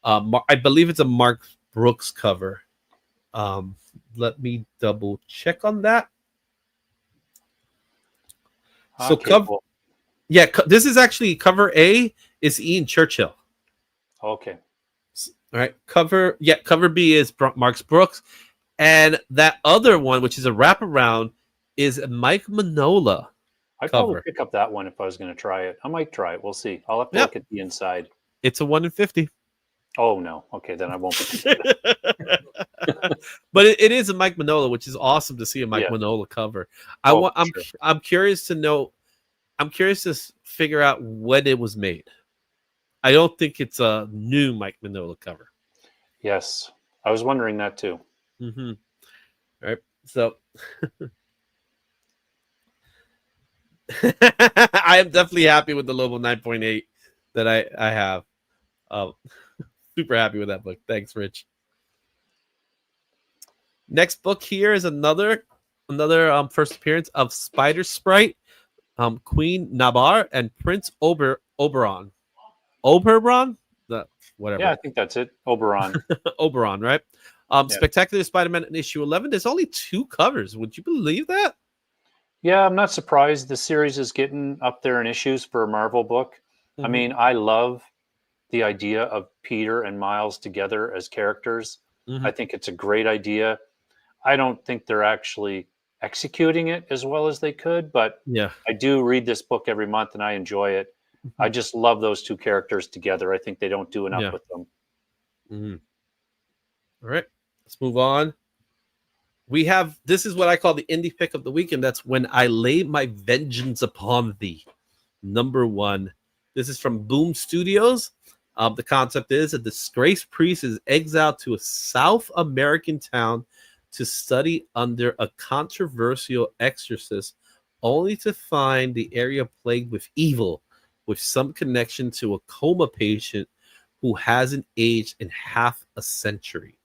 I believe it's a Mark Brooks cover. Let me double check on that. So cool. This is actually cover A is Ian Churchill. Okay. All right. Cover B is Mark Brooks. And that other one, which is a wraparound, is Mike Mignola. I'd probably pick up that one if I was going to try it. I might try it. We'll see. I'll have to look at the inside. It's a 1 in 50. Oh, no. Okay, then I won't be. But it is a Mike Mignola, which is awesome to see a Mike Mignola cover. I'm curious to know. I'm curious to figure out when it was made. I don't think it's a new Mike Mignola cover. Yes, I was wondering that too. Mm-hmm. All right, so I am definitely happy with the Lobo 9.8 that I have. Super happy with that book. Thanks, Rich. Next book here is another first appearance of Spider Sprite, Queen Nabar, and Prince Oberon. Whatever. Yeah, I think that's it. Oberon. Oberon, right? Spectacular Spider-Man in issue 11. There's only 2 covers. Would you believe that? Yeah, I'm not surprised. The series is getting up there in issues for a Marvel book. Mm-hmm. I mean, I love the idea of Peter and Miles together as characters. Mm-hmm. I think it's a great idea. I don't think they're actually executing it as well as they could, but I do read this book every month and I enjoy it. Mm-hmm. I just love those 2 characters together. I think they don't do enough with them. Mm-hmm. All right, let's move on. This is what I call the indie pick of the week, and that's When I Lay My Vengeance Upon Thee. Number 1. This is from Boom Studios. The concept is a disgraced priest is exiled to a South American town to study under a controversial exorcist, only to find the area plagued with evil, with some connection to a coma patient who hasn't aged in half a century.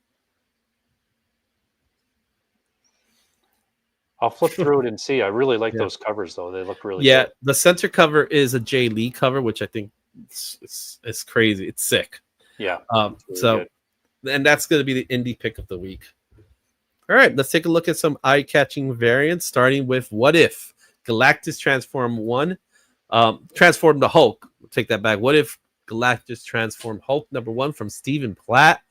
I'll flip through it and see. I really like those covers, though. They look really good. Good. The center cover is a Jay Lee cover, which I think it's crazy. It's sick. Yeah. Really and that's going to be the indie pick of the week. All right, let's take a look at some eye-catching variants, starting with What If Galactus Transform 1 transformed the Hulk. We'll take that back. What If Galactus Transformed Hulk number 1 from Stephen Platt.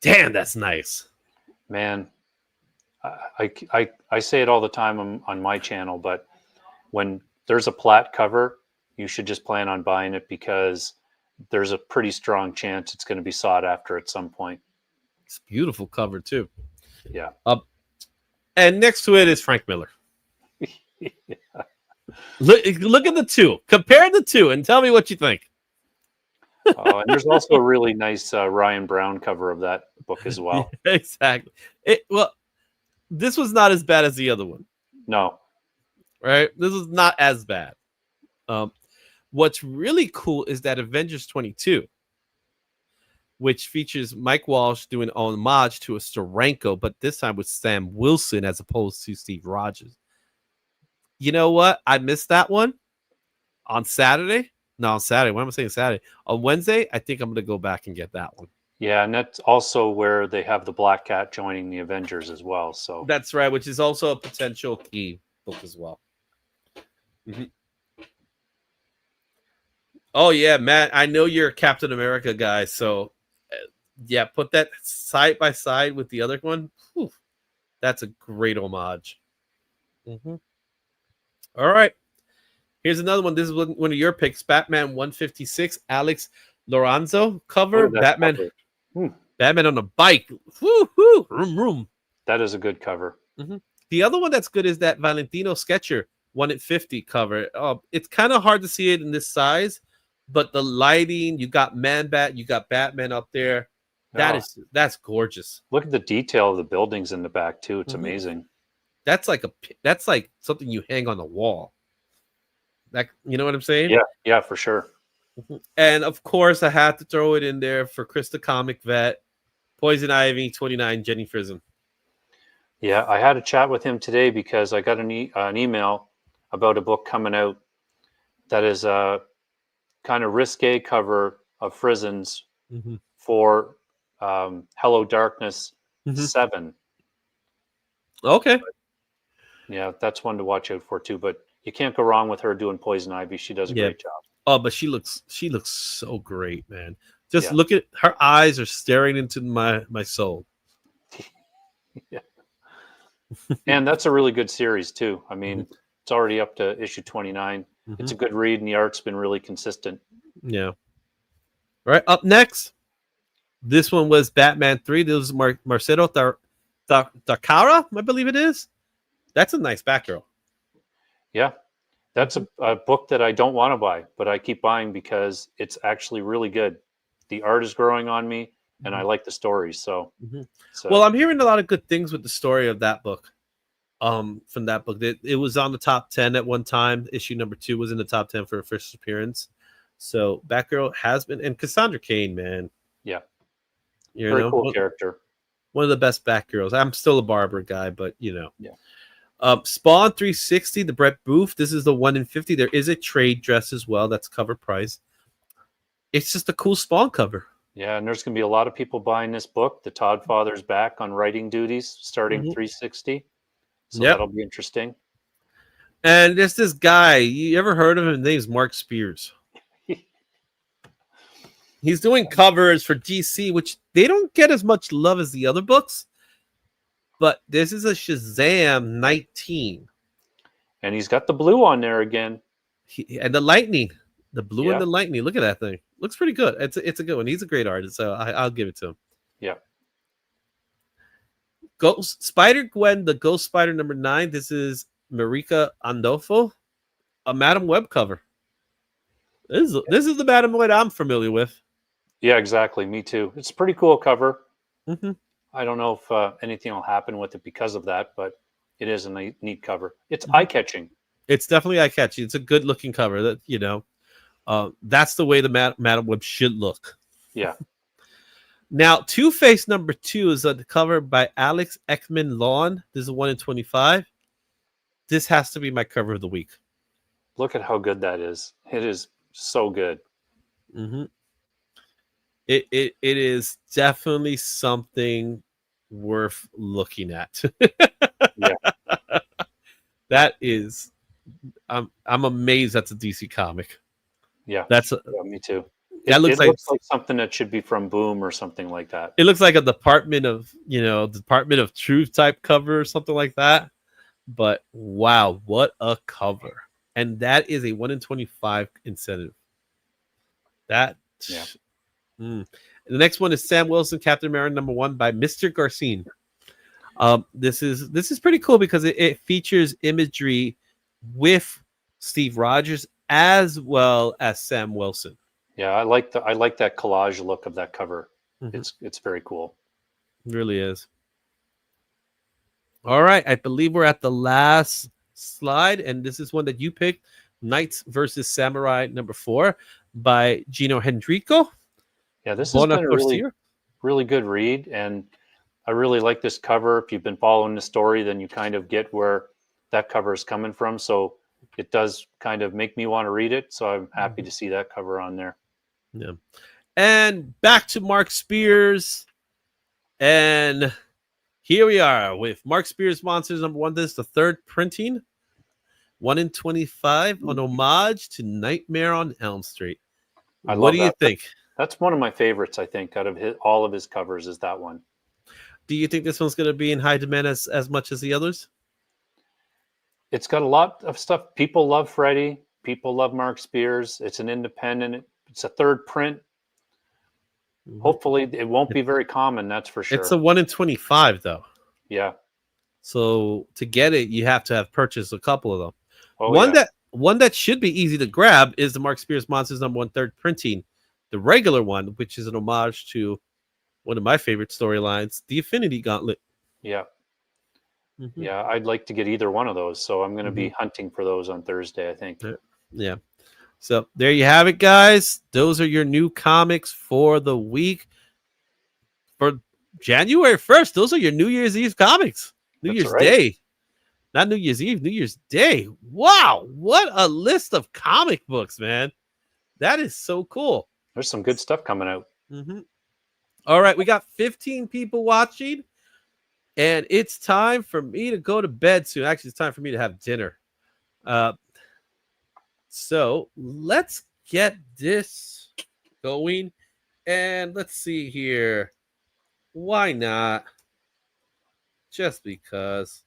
Damn, that's nice. Man, I say it all the time on my channel, but when there's a Platt cover, you should just plan on buying it because there's a pretty strong chance it's going to be sought after at some point. It's a beautiful cover too. Yeah. And next to it is Frank Miller. Look at the 2. Compare the 2 and tell me what you think. And there's also a really nice Ryan Brown cover of that book as well. Exactly. This was not as bad as the other one. No. Right? This is not as bad. What's really cool is that Avengers 22, which features Mike Walsh doing an homage to a Steranko, but this time with Sam Wilson as opposed to Steve Rogers. You know what? I missed that one on Saturday. No, on Saturday. What am I saying Saturday? On Wednesday, I think I'm going to go back and get that one. Yeah, and that's also where they have the Black Cat joining the Avengers as well. So that's right, which is also a potential key book as well. Mm-hmm. Oh, yeah, Matt, I know you're a Captain America guy, so put that side by side with the other one. Whew, that's a great homage. Mm-hmm. All right. Here's another one. This is one of your picks. Batman 156, Alex Lorenzo cover. Look at that Batman, cover. Hmm. Batman on a bike. Woo woo, room room. That is a good cover. Mm-hmm. The other one that's good is that Valentino Sketcher 1 at 50 cover. It's kind of hard to see it in this size, but the lighting, you got Man-Bat, you got Batman up there. That's gorgeous. Look at the detail of the buildings in the back too. It's amazing. That's like something you hang on the wall. That, you know what I'm saying? Yeah, for sure. And of course, I had to throw it in there for Chris the Comic Vet, Poison Ivy 29, Jenny Frison. Yeah, I had a chat with him today because I got an email about a book coming out that is a kind of risque cover of Frison's for Hello Darkness 7. Okay. Yeah, that's one to watch out for too. But you can't go wrong with her doing Poison Ivy. She does a great job. Oh, but she looks so great, man. Just look at her eyes are staring into my soul. Yeah. And that's a really good series too. I mean, it's already up to issue 29. It's a good read, and the art's been really consistent. Yeah. All right, up next, this one was Batman 3. This was Marcelo Takara, I believe it is. That's a nice Batgirl. Yeah. That's a book that I don't want to buy, but I keep buying because it's actually really good. The art is growing on me, and I like the stories. So, well, I'm hearing a lot of good things with the story of that book. From that book, it was on the top 10 at one time. Issue number 2 was in the top 10 for her first appearance. So Batgirl has been, and Cassandra Cain, man. Yeah, very cool character. One of the best Batgirls. I'm still a Barbara guy, but Yeah. Spawn 360, the Brett Booth. This is the 1 in 50. There is a trade dress as well. That's cover price. It's just a cool Spawn cover. Yeah, and there's going to be a lot of people buying this book. The Todd Father's back on writing duties starting 360. So that'll be interesting. And there's this guy. You ever heard of him? His name's Mark Spears. He's doing covers for DC, which they don't get as much love as the other books. But this is a Shazam 19. And he's got the blue on there again. And the lightning. The blue and the lightning. Look at that thing. Looks pretty good. It's a good one. He's a great artist, so I'll give it to him. Yeah. Ghost Spider-Gwen, the Ghost Spider number 9. This is Marika Andolfo, a Madam Web cover. This is the Madam Web I'm familiar with. Yeah, exactly. Me too. It's a pretty cool cover. I don't know if anything will happen with it because of that, but it is a neat cover. It's eye-catching. It's definitely eye-catching. It's a good-looking cover. That that's the way the Madam Web should look. Yeah. Now, Two-Face number 2 is the cover by Alex Ekman Lawn. This is 1 in 25. This has to be my cover of the week. Look at how good that is. It is so good. It is definitely something worth looking at. Yeah. That is, I'm amazed that's a DC comic. Yeah. That's me too. That it looks like something that should be from Boom or something like that. It looks like a Department of Truth type cover or something like that. But wow, what a cover. And that is a 1 in 25 incentive. The next one is Sam Wilson, Captain America number 1 by Mr. Garcine. This is pretty cool because it features imagery with Steve Rogers as well as Sam Wilson. Yeah, I like that collage look of that cover. It's very cool. It really is. All right, I believe we're at the last slide, and this is one that you picked: Knights versus Samurai number 4 by Gino Hendrico. Yeah, this has been a really good read, and I really like this cover. If you've been following the story, then you kind of get where that cover is coming from. So it does kind of make me want to read it. So I'm happy to see that cover on there. Yeah. And back to Mark Spears. And here we are with Mark Spears Monsters number 1. This is the 3rd printing. 1 in 25 on homage to Nightmare on Elm Street. What do you think? That's one of my favorites, I think, out of all of his covers is that one. Do you think this one's going to be in high demand as much as the others? It's got a lot of stuff. People love Freddy. People love Mark Spears. It's an independent. It's a third print. Hopefully, it won't be very common. That's for sure. It's a 1 in 25 though. Yeah. So to get it, you have to have purchased a couple of them. Oh, One that should be easy to grab is the Mark Spears Monsters #1 third printing, the regular one, which is an homage to one of my favorite storylines, the Infinity Gauntlet. Yeah. Mm-hmm. Yeah, I'd like to get either one of those. So I'm going to be hunting for those on Thursday, I think. Yeah. So there you have it, guys. Those are your new comics for the week. For January 1st, those are your New Year's Eve comics. New Year's Day. Not New Year's Eve, New Year's Day. Wow. What a list of comic books, man. That is so cool. There's some good stuff coming out. Mm-hmm. All right. We got 15 people watching. And it's time for me to go to bed soon. Actually, it's time for me to have dinner. So let's get this going. And let's see here. Why not? Just because.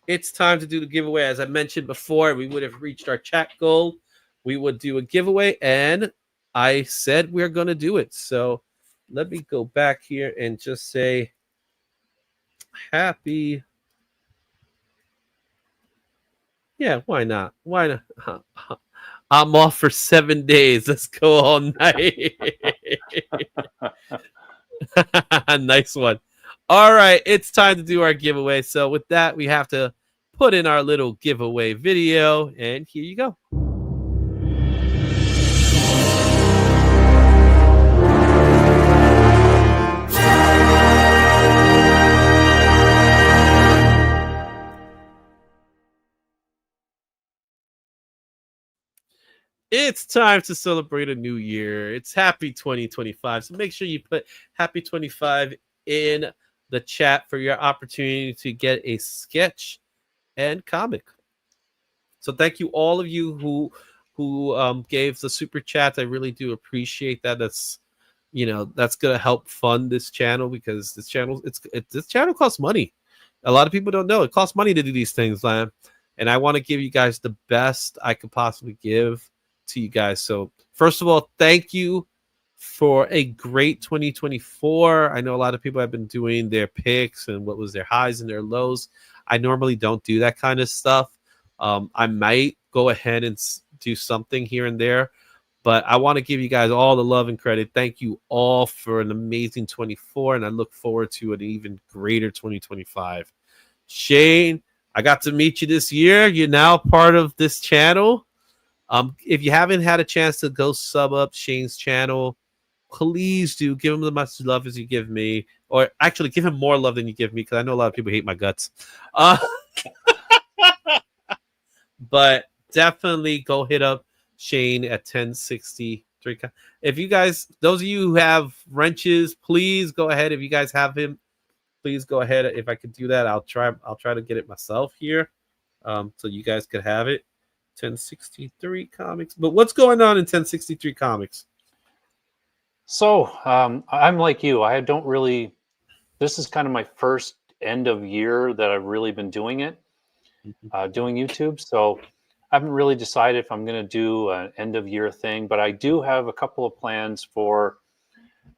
It's time to do the giveaway. As I mentioned before, we would have reached our chat goal. We would do a giveaway. And I said we're going to do it. So let me go back here and just say, happy. Yeah, why not? Why not? I'm off for 7 days. Let's go all night. Nice one. All right, it's time to do our giveaway. So with that, we have to put in our little giveaway video, and here you go. It's time to celebrate a new year. It's happy 2025. So make sure you put happy 25 in the chat for your opportunity to get a sketch and comic. So thank you all of you who gave the super chats. I really do appreciate that. That's going to help fund this channel, because this channel this channel costs money. A lot of people don't know it costs money to do these things, man. And I want to give you guys the best I could possibly give to you guys. So first of all, thank you for a great 2024. I know a lot of people have been doing their picks and what was their highs and their lows. I normally don't do that kind of stuff. I might go ahead and do something here and there, but I want to give you guys all the love and credit. Thank you all for an amazing 24, and I look forward to an even greater 2025. Shane, I got to meet you this year. You're now part of this channel. If you haven't had a chance to go sub up Shane's channel, please do give him as much love as you give me, or actually give him more love than you give me, because I know a lot of people hate my guts. But definitely go hit up Shane at 1063. If you guys, those of you who have wrenches, please go ahead. If you guys have him, please go ahead. If I could do that, I'll try to get it myself here, so you guys could have it. 1063 comics. But what's going on in 1063 comics? So I'm like you. I don't really. This is kind of my first end of year that I've really been doing it, doing YouTube. So I haven't really decided if I'm going to do an end of year thing, but I do have a couple of plans for.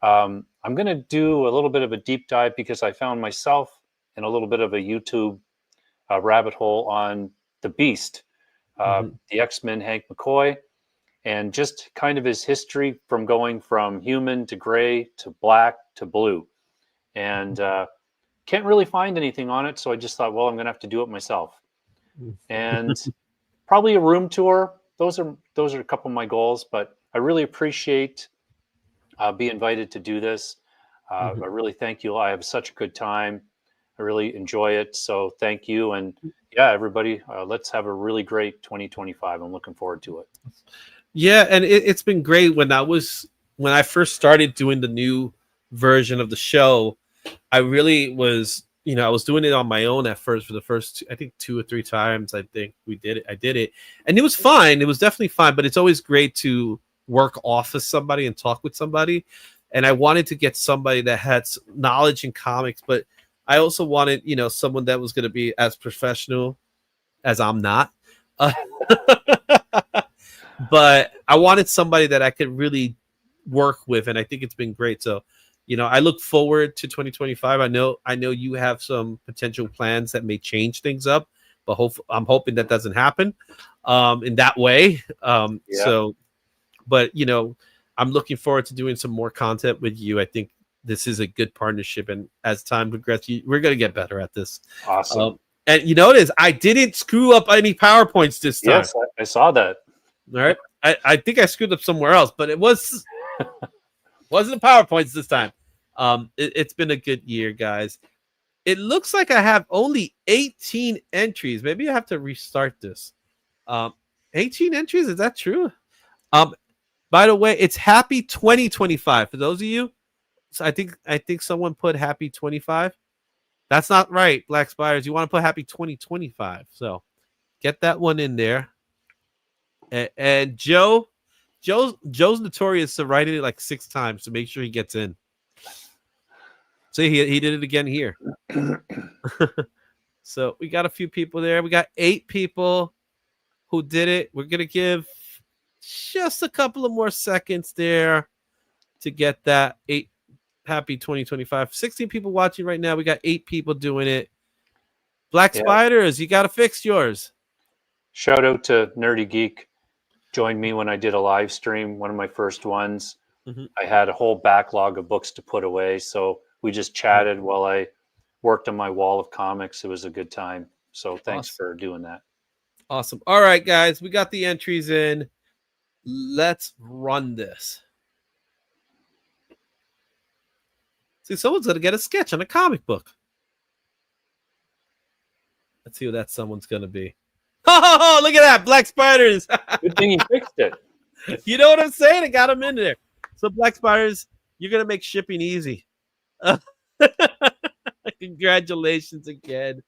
I'm going to do a little bit of a deep dive, because I found myself in a little bit of a YouTube rabbit hole on the Beast, the X-Men, Hank McCoy, and just kind of his history from going from human to gray to black to blue. And can't really find anything on it, so I just thought, well, I'm going to have to do it myself. And probably a room tour. Those are a couple of my goals, but I really appreciate being invited to do this. I really thank you. I have such a good time. I really enjoy it. So thank you. And yeah, everybody, let's have a really great 2025. I'm looking forward to it. Yeah, and it's been great. When I first started doing the new version of the show, I really was, I was doing it on my own at first for the first, I think 2 or 3 times. I think I did it, and it was fine. It was definitely fine, but it's always great to work off of somebody and talk with somebody. And I wanted to get somebody that had knowledge in comics, but I also wanted, someone that was going to be as professional as I'm not. Uh, but I wanted somebody that I could really work with, and I think it's been great. So, I look forward to 2025. I know you have some potential plans that may change things up, but I'm hoping that doesn't happen in that way. So, but I'm looking forward to doing some more content with you. I think this is a good partnership, and as time progresses, we're going to get better at this. Awesome. And you notice I didn't screw up any PowerPoints this time. Yes, I saw that. All right. I think I screwed up somewhere else, but it wasn't the PowerPoints this time. It's been a good year, guys. It looks like I have only 18 entries. Maybe I have to restart this. 18 entries, is that true? By the way, it's happy 2025 for those of you. So I think someone put happy 25. That's not right, Black Spiders. You want to put happy 2025. So get that one in there. And Joe's notorious for writing it like 6 times to make sure he gets in. See, he did it again here. So we got a few people there. We got 8 people who did it. We're gonna give just a couple of more seconds there to get that 8 happy 2025. 16 people watching right now. We got 8 people doing it. Black Spiders, you got to fix yours. Shout out to Nerdy Geek. Joined me when I did a live stream, one of my first ones. Mm-hmm. I had a whole backlog of books to put away, so we just chatted while I worked on my wall of comics. It was a good time. So thanks for doing that. Awesome. All right, guys, we got the entries in. Let's run this. See, someone's going to get a sketch on a comic book. Let's see who that someone's going to be. Oh, look at that. Black Spiders. Good thing you fixed it. You know what I'm saying? I got them in there. So, Black Spiders, you're going to make shipping easy. Congratulations again.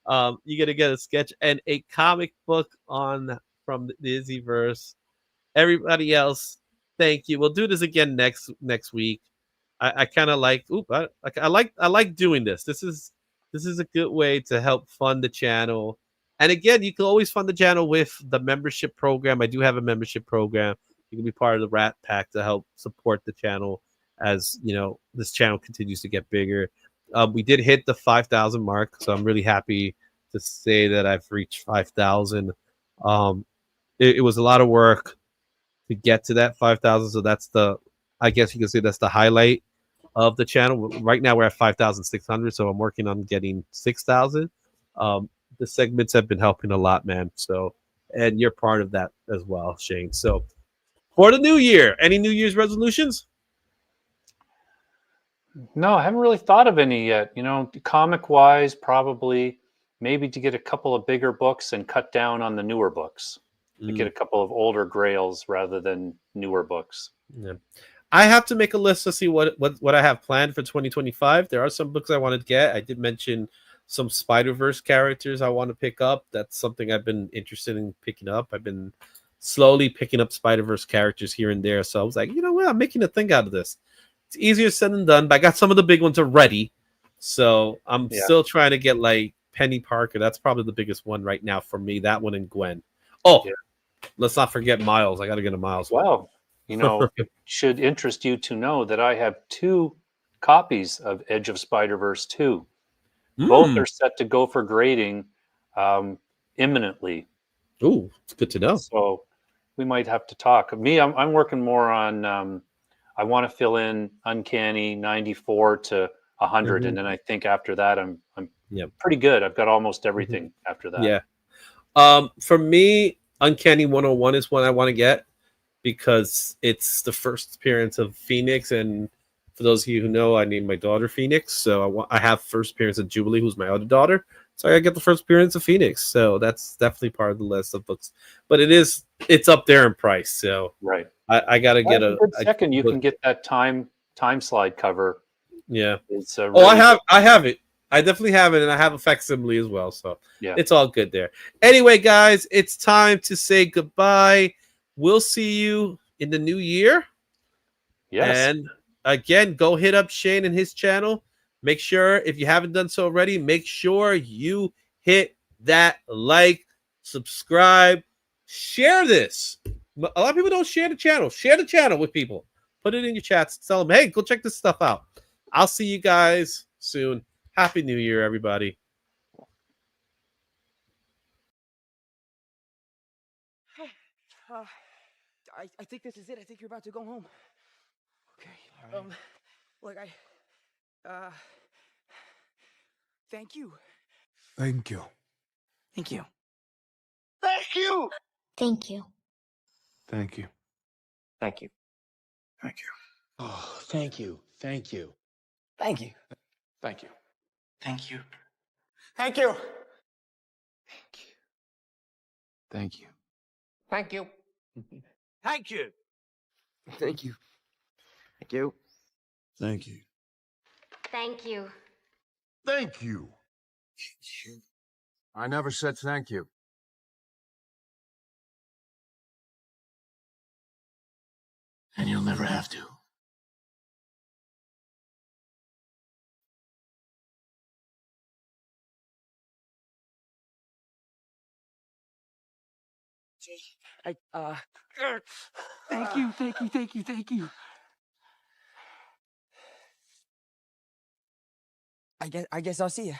You're going to get a sketch and a comic book from the IzzyVerse. Everybody else, thank you. We'll do this again next week. I kind of like. I like doing this. This is a good way to help fund the channel. And again, you can always fund the channel with the membership program. I do have a membership program. You can be part of the Rat Pack to help support the channel as this channel continues to get bigger. We did hit the 5,000 mark, so I'm really happy to say that I've reached 5,000. It was a lot of work to get to that 5,000. So I guess you can say that's the highlight of the channel. Right now we're at 5,600, so I'm working on getting 6,000. The segments have been helping a lot, man. So, and you're part of that as well, Shane. So, for the new year, any New Year's resolutions? No, I haven't really thought of any yet. Comic-wise, probably maybe to get a couple of bigger books and cut down on the newer books. To get a couple of older grails rather than newer books. Yeah. I have to make a list to see what I have planned for 2025. There are some books I want to get. I did mention some Spider-Verse characters I want to pick up. That's something I've been interested in picking up. I've been slowly picking up Spider-Verse characters here and there. So I was like, you know what? I'm making a thing out of this. It's easier said than done, but I got some of the big ones already. So I'm still trying to get like Penny Parker. That's probably the biggest one right now for me. That one and Gwen. Oh, let's not forget Miles. I got to get a Miles. Wow. It should interest you to know that I have 2 copies of Edge of Spider-Verse 2. Both are set to go for grading imminently. Ooh, it's good to know. So we might have to talk. I'm working more on. I want to fill in Uncanny 94 to 100, and then I think after that I'm pretty good. I've got almost everything after that. Yeah. For me, Uncanny 101 is one I want to get because it's the first appearance of Phoenix, and for those of you who know, I named my daughter Phoenix, so I have first appearance of Jubilee, who's my other daughter. So I gotta get the first appearance of Phoenix. So that's definitely part of the list of books. But it's up there in price. So right, I gotta get a second. You can get that time slide cover. Yeah. It's really I have it. I definitely have it, and I have a facsimile as well. So it's all good there. Anyway, guys, it's time to say goodbye. We'll see you in the new year. Yes. And again, go hit up Shane and his channel. Make sure, if you haven't done so already, make sure you hit that like subscribe, share this. A lot of people don't share the channel. Share the channel with people. Put it in your chats. Tell them, hey, go check this stuff out. I'll see you guys soon. Happy New Year, everybody. I think this is it. I think you're about to go home. Okay. All right. Look, thank you. Thank you. Thank you. Thank you. Thank you. Thank you. Thank you. Thank you. Oh, thank you. Thank you. Thank you. Thank you. Thank you. Thank you. Thank you. Thank you. Thank you. Thank you. Thank you. Thank you. Thank you. Thank you. I never said thank you. And you'll never have to. Thank you. Thank you. Thank you. Thank you. I guess I'll see you.